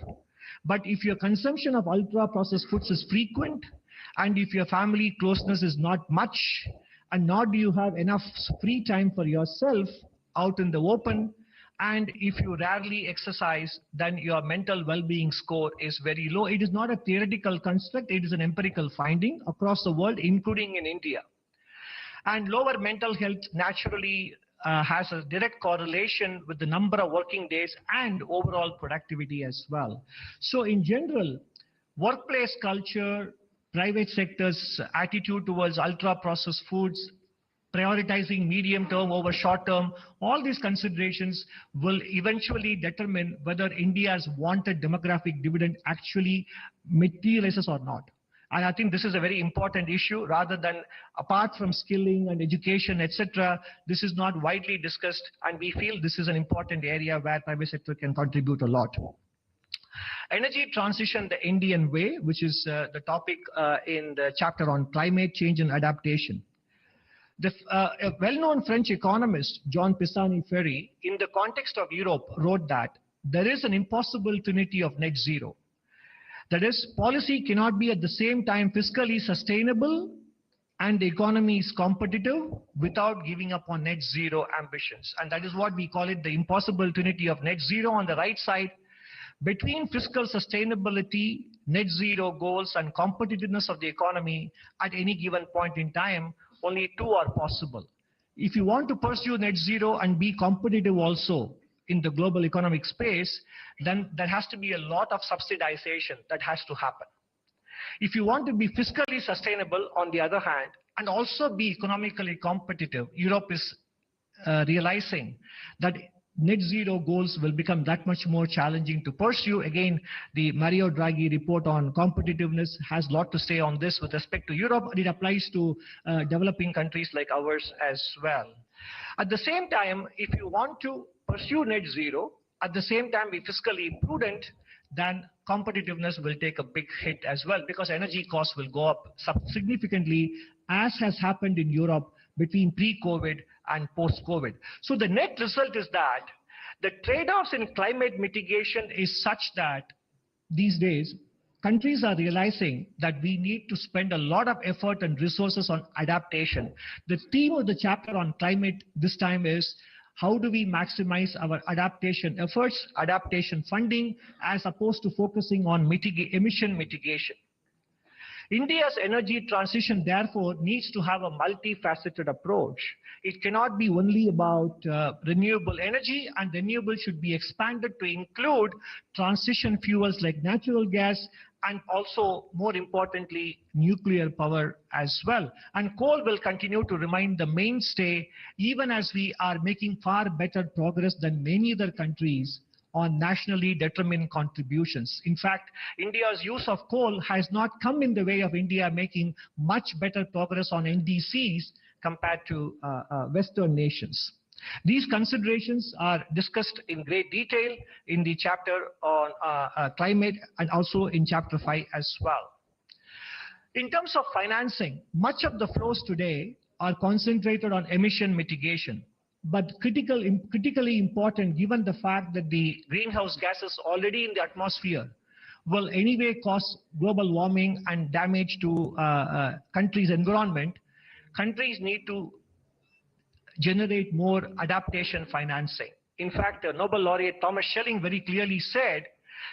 But if your consumption of ultra-processed foods is frequent, and if your family closeness is not much, and nor do you have enough free time for yourself out in the open, and if you rarely exercise, then your mental well-being score is very low. It is not a theoretical construct, it is an empirical finding across the world, including in India. And lower mental health naturally has a direct correlation with the number of working days and overall productivity as well. So in general, workplace culture, private sector's attitude towards ultra-processed foods, prioritizing medium term over short term, all these considerations will eventually determine whether India's wanted demographic dividend actually materializes or not. And I think this is a very important issue. Rather than, apart from skilling and education, etc., this is not widely discussed, and we feel this is an important area where private sector can contribute a lot. Energy transition the Indian way, which is the topic in the chapter on climate change and adaptation. A well-known French economist, Jean Pisani-Ferry, in the context of Europe, wrote that there is an impossible trinity of net zero. That is, policy cannot be at the same time fiscally sustainable and the economy is competitive without giving up on net zero ambitions. And that is what we call it, the impossible trinity of net zero. On the right side, between fiscal sustainability, net zero goals, and competitiveness of the economy at any given point in time, only two are possible. If you want to pursue net zero and be competitive also in the global economic space, then there has to be a lot of subsidization that has to happen. If you want to be fiscally sustainable, on the other hand, and also be economically competitive, Europe is realizing that net zero goals will become that much more challenging to pursue. Again, the Mario Draghi report on competitiveness has a lot to say on this with respect to Europe, and it applies to developing countries like ours as well. At the same time, if you want to pursue net zero, at the same time be fiscally prudent, then competitiveness will take a big hit as well, because energy costs will go up significantly, as has happened in Europe between pre-COVID and post-COVID. So the net result is that the trade-offs in climate mitigation is such that these days countries are realizing that we need to spend a lot of effort and resources on adaptation. The theme of the chapter on climate this time is how do we maximize our adaptation efforts, adaptation funding, as opposed to focusing on emission mitigation. India's energy transition, therefore, needs to have a multifaceted approach. It cannot be only about renewable energy, and renewable should be expanded to include transition fuels like natural gas and also, more importantly, nuclear power as well. And coal will continue to remain the mainstay, even as we are making far better progress than many other countries on nationally determined contributions. In fact, India's use of coal has not come in the way of India making much better progress on NDCs compared to Western nations. These considerations are discussed in great detail in the chapter on climate and also in chapter 5 as well. In terms of financing, much of the flows today are concentrated on emission mitigation, but critically important given the fact that the greenhouse gases already in the atmosphere will anyway cause global warming and damage to countries' environment. Countries need to generate more adaptation financing. In fact, Nobel laureate Thomas Schelling very clearly said,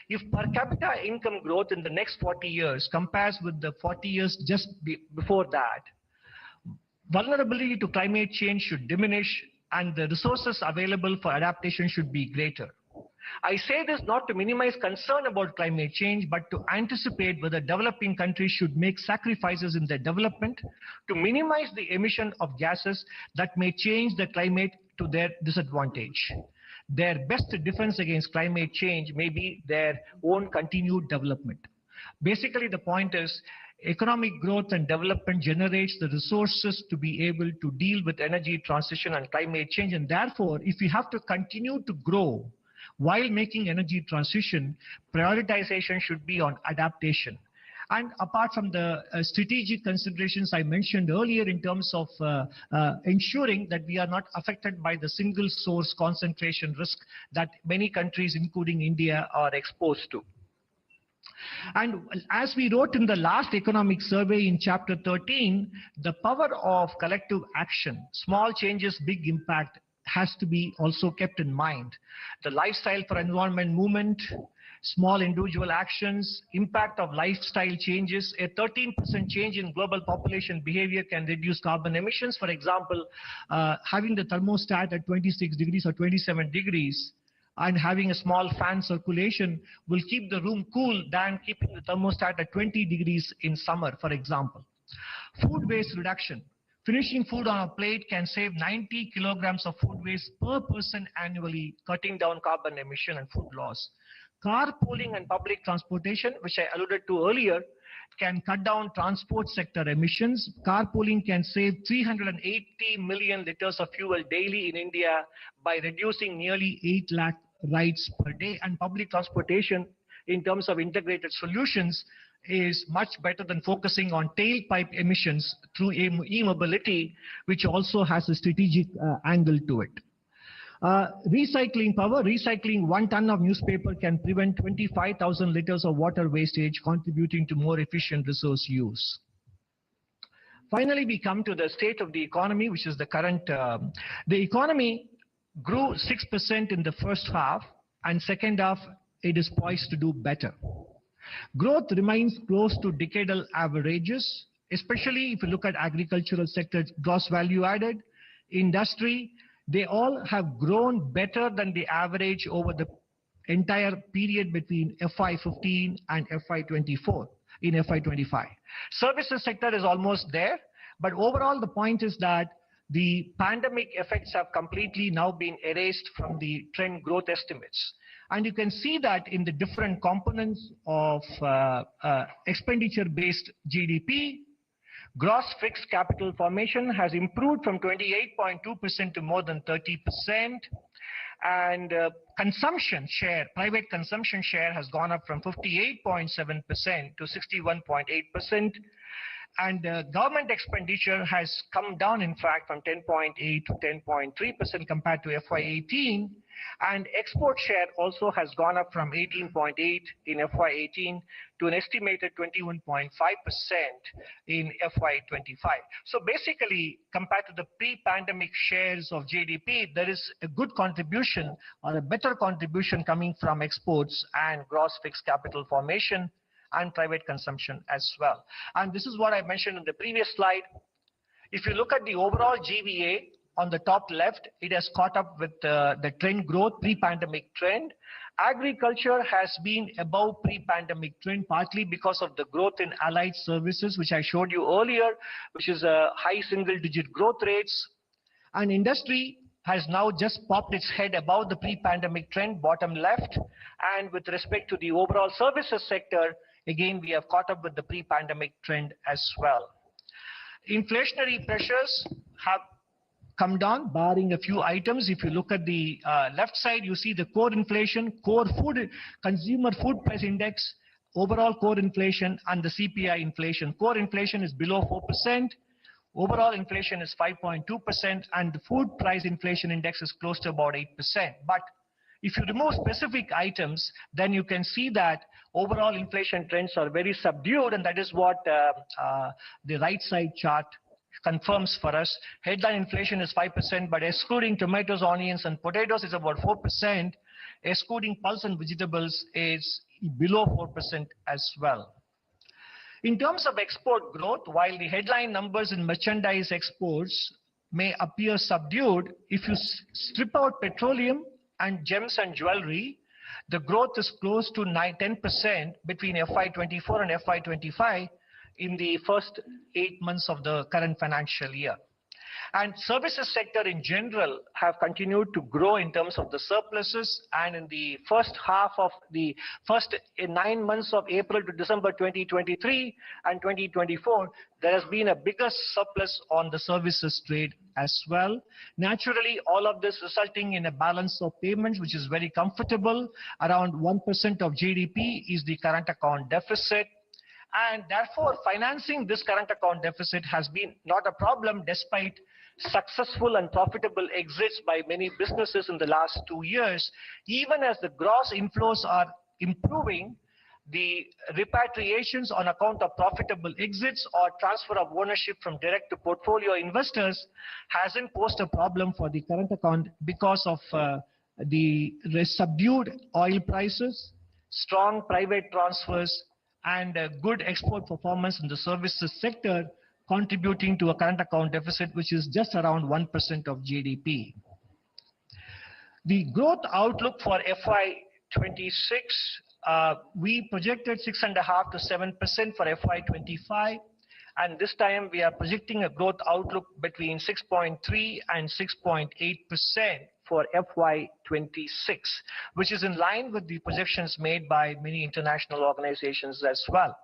if per capita income growth in the next 40 years compares with the 40 years just before that, vulnerability to climate change should diminish and the resources available for adaptation should be greater. I say this not to minimize concern about climate change, but to anticipate whether developing countries should make sacrifices in their development to minimize the emission of gases that may change the climate to their disadvantage. Their best defense against climate change may be their own continued development. Basically, the point is, economic growth and development generates the resources to be able to deal with energy transition and climate change. And therefore, if we have to continue to grow while making energy transition, prioritization should be on adaptation. And apart from the strategic considerations I mentioned earlier in terms of ensuring that we are not affected by the single source concentration risk that many countries, including India, are exposed to. And as we wrote in the last economic survey in chapter 13, the power of collective action, small changes, big impact, has to be also kept in mind. The lifestyle for environment movement, small individual actions, impact of lifestyle changes. A 13% change in global population behavior can reduce carbon emissions. For example, having the thermostat at 26 degrees or 27 degrees and having a small fan circulation will keep the room cool than keeping the thermostat at 20 degrees in summer, for example. Food waste reduction. Finishing food on a plate can save 90 kilograms of food waste per person annually, cutting down carbon emission and food loss. Carpooling and public transportation, which I alluded to earlier, can cut down transport sector emissions. Carpooling can save 380 million liters of fuel daily in India by reducing nearly 8 lakh rides per day. And public transportation, in terms of integrated solutions, is much better than focusing on tailpipe emissions through e-mobility, which also has a strategic angle to it. Recycling power. Recycling 1 ton of newspaper can prevent 25,000 liters of water wastage, contributing to more efficient resource use. Finally, we come to the state of the economy, which is the current. The economy grew 6% in the first half, and second half it is poised to do better. Growth remains close to decadal averages, especially if you look at agricultural sector, gross value added, industry. They all have grown better than the average over the entire period between FY15 and FY24 in FY25. Services sector is almost there, but overall the point is that the pandemic effects have completely now been erased from the trend growth estimates. And you can see that in the different components of expenditure-based GDP. Gross fixed capital formation has improved from 28.2% to more than 30%. And consumption share, private consumption share has gone up from 58.7% to 61.8%. And government expenditure has come down, in fact, from 10.8 to 10.3% compared to FY18. And export share also has gone up from 18.8 in FY18 to an estimated 21.5% in FY25. So basically, compared to the pre-pandemic shares of GDP, there is a good contribution or a better contribution coming from exports and gross fixed capital formation and private consumption as well. And this is what I mentioned in the previous slide. If you look at the overall GVA on the top left, it has caught up with the trend growth, pre-pandemic trend. Agriculture has been above pre-pandemic trend, partly because of the growth in allied services, which I showed you earlier, which is a high single-digit growth rates. And industry has now just popped its head above the pre-pandemic trend, bottom left. And with respect to the overall services sector, again, we have caught up with the pre-pandemic trend as well. Inflationary pressures have come down, barring a few items. If you look at the left side, you see the core inflation, core food, consumer food price index, overall core inflation, and the CPI inflation. Core inflation is below 4%. Overall inflation is 5.2%, and the food price inflation index is close to about 8%. But if you remove specific items, then you can see that overall inflation trends are very subdued, and that is what the right side chart confirms for us. Headline inflation is 5%, but excluding tomatoes, onions, and potatoes is about 4%. Excluding pulse and vegetables is below 4% as well. In terms of export growth, while the headline numbers in merchandise exports may appear subdued, if you strip out petroleum and gems and jewelry, the growth is close to 10% between FY24 and FY25 in the first 8 months of the current financial year. And services sector in general have continued to grow in terms of the surpluses, and in the first half of the first 9 months of April to December 2023 and 2024, there has been a bigger surplus on the services trade as well. Naturally, all of this resulting in a balance of payments, which is very comfortable. Around 1% of GDP is the current account deficit. And therefore, financing this current account deficit has been not a problem despite successful and profitable exits by many businesses in the last 2 years. Even as the gross inflows are improving, the repatriations on account of profitable exits or transfer of ownership from direct to portfolio investors hasn't posed a problem for the current account because of the subdued oil prices, strong private transfers, and good export performance in the services sector, contributing to a current account deficit which is just around 1% of GDP. The growth outlook for FY26, we projected 6.5% to 7% for FY25, and this time we are projecting a growth outlook between 6.3 and 6.8% for FY26, which is in line with the projections made by many international organizations as well.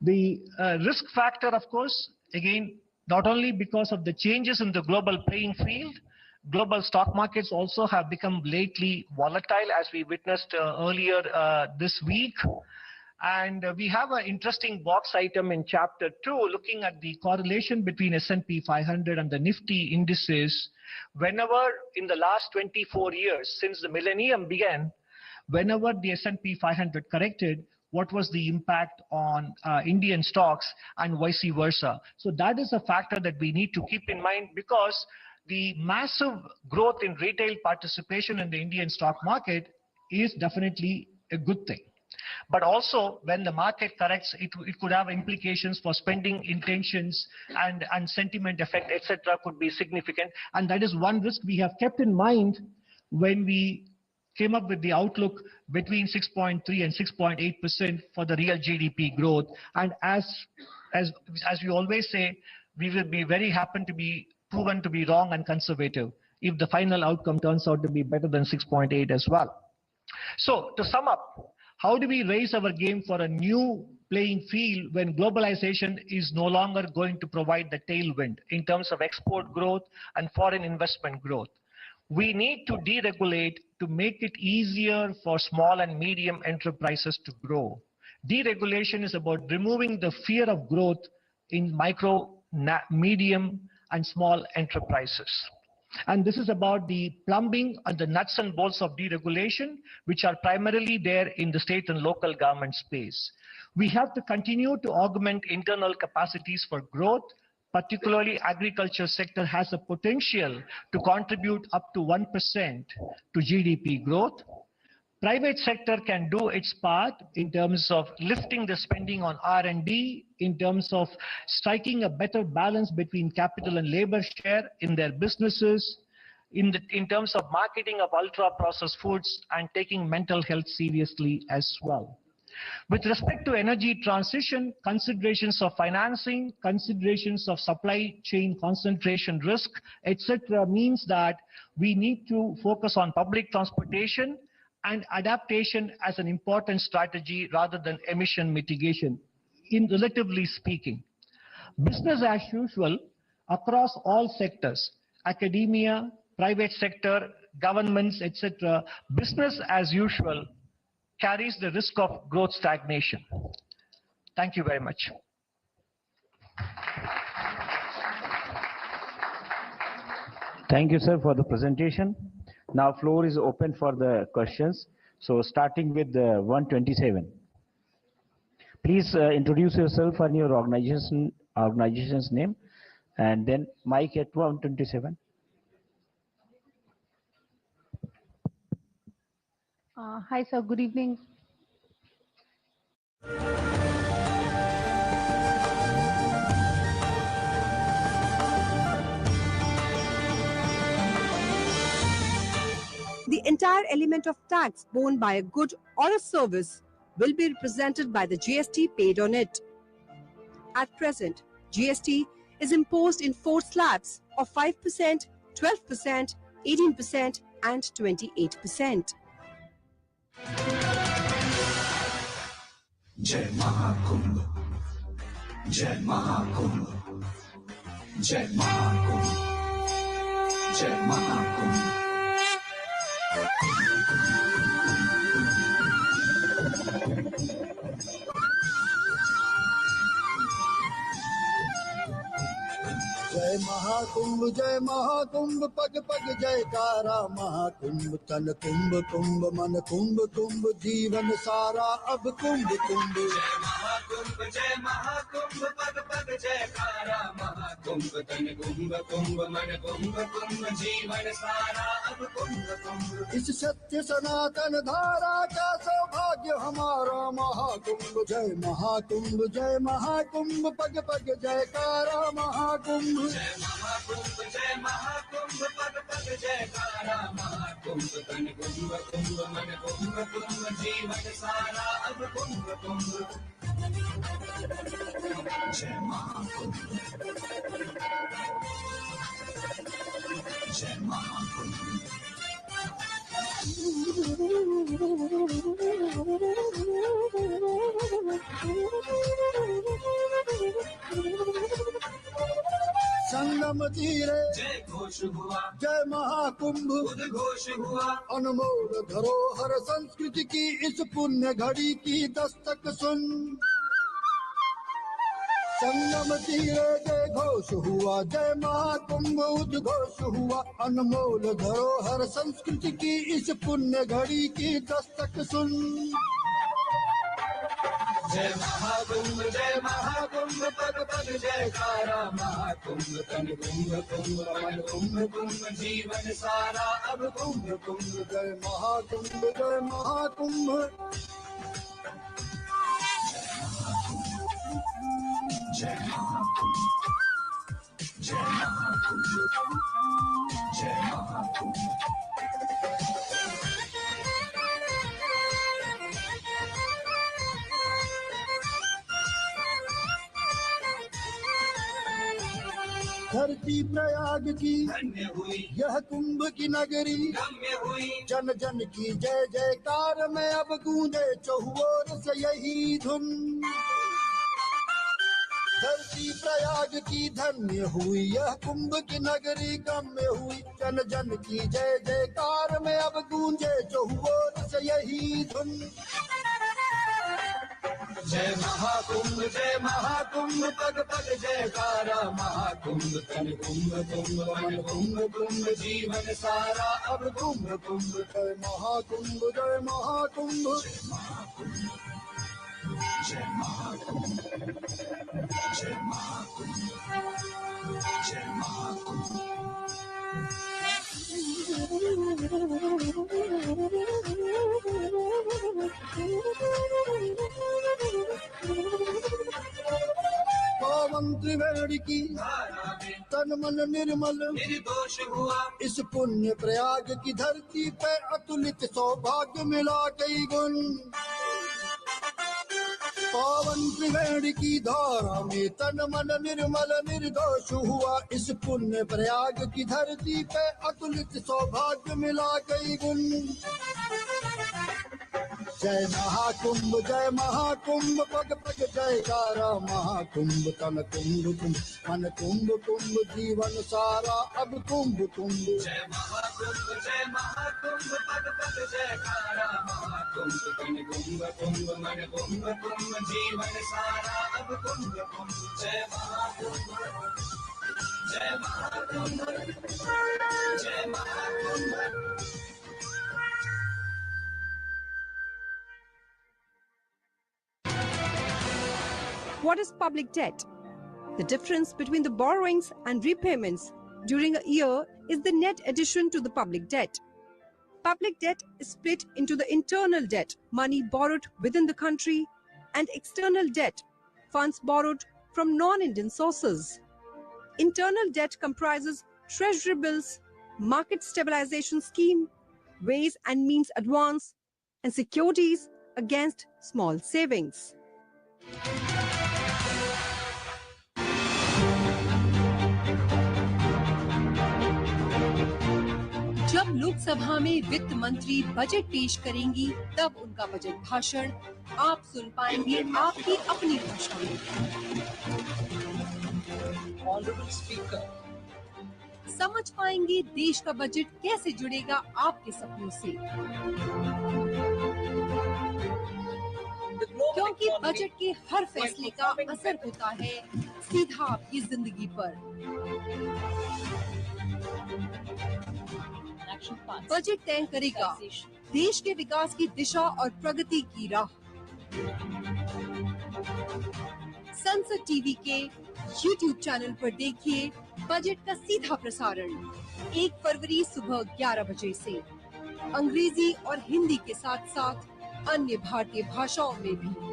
The risk factor, of course, again, not only because of the changes in the global playing field, global stock markets also have become lately volatile, as we witnessed earlier this week. And we have an interesting box item in chapter 2 looking at the correlation between S&P 500 and the Nifty indices. Whenever in the last 24 years since the millennium began, whenever the S&P 500 corrected, what was the impact on Indian stocks and vice versa. So that is a factor that we need to keep in mind, because the massive growth in retail participation in the Indian stock market is definitely a good thing. But also, when the market corrects, it could have implications for spending intentions, and sentiment effect, etc. could be significant. And that is one risk we have kept in mind when we came up with the outlook between 6.3 and 6.8% for the real GDP growth. And as we always say, we will be very happy to be proven to be wrong and conservative if the final outcome turns out to be better than 6.8 as well. So to sum up, how do we raise our game for a new playing field when globalization is no longer going to provide the tailwind in terms of export growth and foreign investment growth? We need to deregulate to make it easier for small and medium enterprises to grow. Deregulation is about removing the fear of growth in micro, medium, and small enterprises. And this is about the plumbing and the nuts and bolts of deregulation, which are primarily there in the state and local government space. We have to continue to augment internal capacities for growth. Particularly, agriculture sector has a potential to contribute up to 1% to GDP growth. Private sector can do its part in terms of lifting the spending on R&D, in terms of striking a better balance between capital and labor share in their businesses, in terms of marketing of ultra-processed foods, and taking mental health seriously as well. With respect to energy transition, considerations of financing, considerations of supply chain concentration risk, etc. means that we need to focus on public transportation and adaptation as an important strategy rather than emission mitigation, in relatively speaking. Business as usual across all sectors, academia, private sector, governments, etc. Business as usual carries the risk of growth stagnation. Thank you very much. Thank you, sir, for the presentation. Now floor is open for the questions. So starting with 127. Please introduce yourself and your organization's name, and then mic at 127. Hi, sir. Good evening. The entire element of tax borne by a good or a service will be represented by the GST paid on it. At present, GST is imposed in 4 slabs of 5%, 12%, 18%, and 28%. Jai Mahakumbh, Jai Mahakumbh, Jai Mahakumbh, Jai Mahakumbh. जय महाकुंभ पग पग जयकारा महाकुंभ तन कुंभ कुंभ मन कुंभ कुंभ जीवन सारा अब कुंभ कुंभ महाकुंभ पग पग जयकारा महाकुंभ तन कुंभ कुंभ मन कुंभ कुंभ जीवन सारा अब कुंभ कुंभ। इस सत्य सनातन धारा का सौभाग्य हमारा महाकुंभ जय महाकुंभ पग पग जयकारा महाकुंभ। जय महाकुंभ पग पग जयकारा महाकुंभ तन कुंभ कुंभ मन कुंभ कुंभ जीवन सारा अब कुंभ कुंभ। जय महाकुंभ जय महाकुंभ। संगम तीरे जय घोष हुआ जय महाकुंभ उद्घोष हुआ। अनमोल धरोहर संस्कृति की इस पुण्य घड़ी की दस्तक सुन। संगम तीरे जय घोष हुआ जय महाकुंभ उद्घोष हुआ। अनमोल धरोहर संस्कृति की इस पुण्य घड़ी की दस्तक सुन। जय महाकुंभ पग पग जयकारा महाकुंभ तन कुंभ कुंभ मन कुंभ कुंभ जीवन सारा अब कुंभ कुंभ। जय महाकुंभ जय महाकुंभ जय महाकुंभ जय महाकुंभ जय महाकुंभ। धरती प्रयाग की धन्य हुई यह कुंभ की नगरी। गम्य हुई जन जन की जय जयकार में अब गूंजे चहुओर से यही धुन। धरती प्रयाग की धन्य हुई यह कुंभ की नगरी गम्य हुई। जन जन की जय जयकार में अब गूंजे चहुओर से यही धुन। जय महाकुंभ पग पग जयकारा महाकुंभ तन कुंभ कुंभ मन कुंभ कुंभ जीवन सारा अब कुंभ कुंभ। जय महाकुंभ जय महाकुंभ जय महाकुंभ जय महाकुंभ जय महाकुंभ। पावन त्रिवेणी की तन मन निर्मल निर्दोष हुआ। इस पुण्य प्रयाग की धरती पे अतुलित सौभाग्य मिला कई गुण। पावन त्रिवेणी की धारा में तन मन निर्मल निर्दोष हुआ। इस पुण्य प्रयाग की धरती पे अतुलित सौभाग्य मिला कई गुण। जय महाकुंभ पग पग जयकारा महाकुंभ तन कुंभ कुंभ मन कुंभ कुंभ जीवन सारा अब कुंभ कुंभ। जय महाकुंभ पग पग जयकारा महाकुंभ तन कुंभ कुंभ मन कुंभ कुंभ जीवन सारा अब कुंभ कुंभ। जय महाकुंभ जय महाकुंभ जय Mahakumbh. What is public debt? The difference between the borrowings and repayments during a year is the net addition to the public debt. Public debt is split into the internal debt, money borrowed within the country, and external debt, funds borrowed from non-Indian sources. Internal debt comprises treasury bills, market stabilization scheme, ways and means advance, and securities against small savings. जब लोकसभा में वित्त मंत्री budget पेश करेंगी तब उनका budget भाषण आप सुन पाएंगे आपकी अपनी भाषा में। Honorable Speaker, समझ पाएंगे देश का बजट कैसे जुड़ेगा आपके सपनों से, क्योंकि बजट के हर फैसले का असर होता है सीधा आपकी जिंदगी पर। बजट तय करेगा देश के विकास की दिशा और प्रगति की राह। संसद टीवी के YouTube चैनल पर देखिए बजट का सीधा प्रसारण 1 फरवरी सुबह 11 बजे से अंग्रेजी और हिंदी के साथ साथ अन्य भारतीय भाषाओं में भी।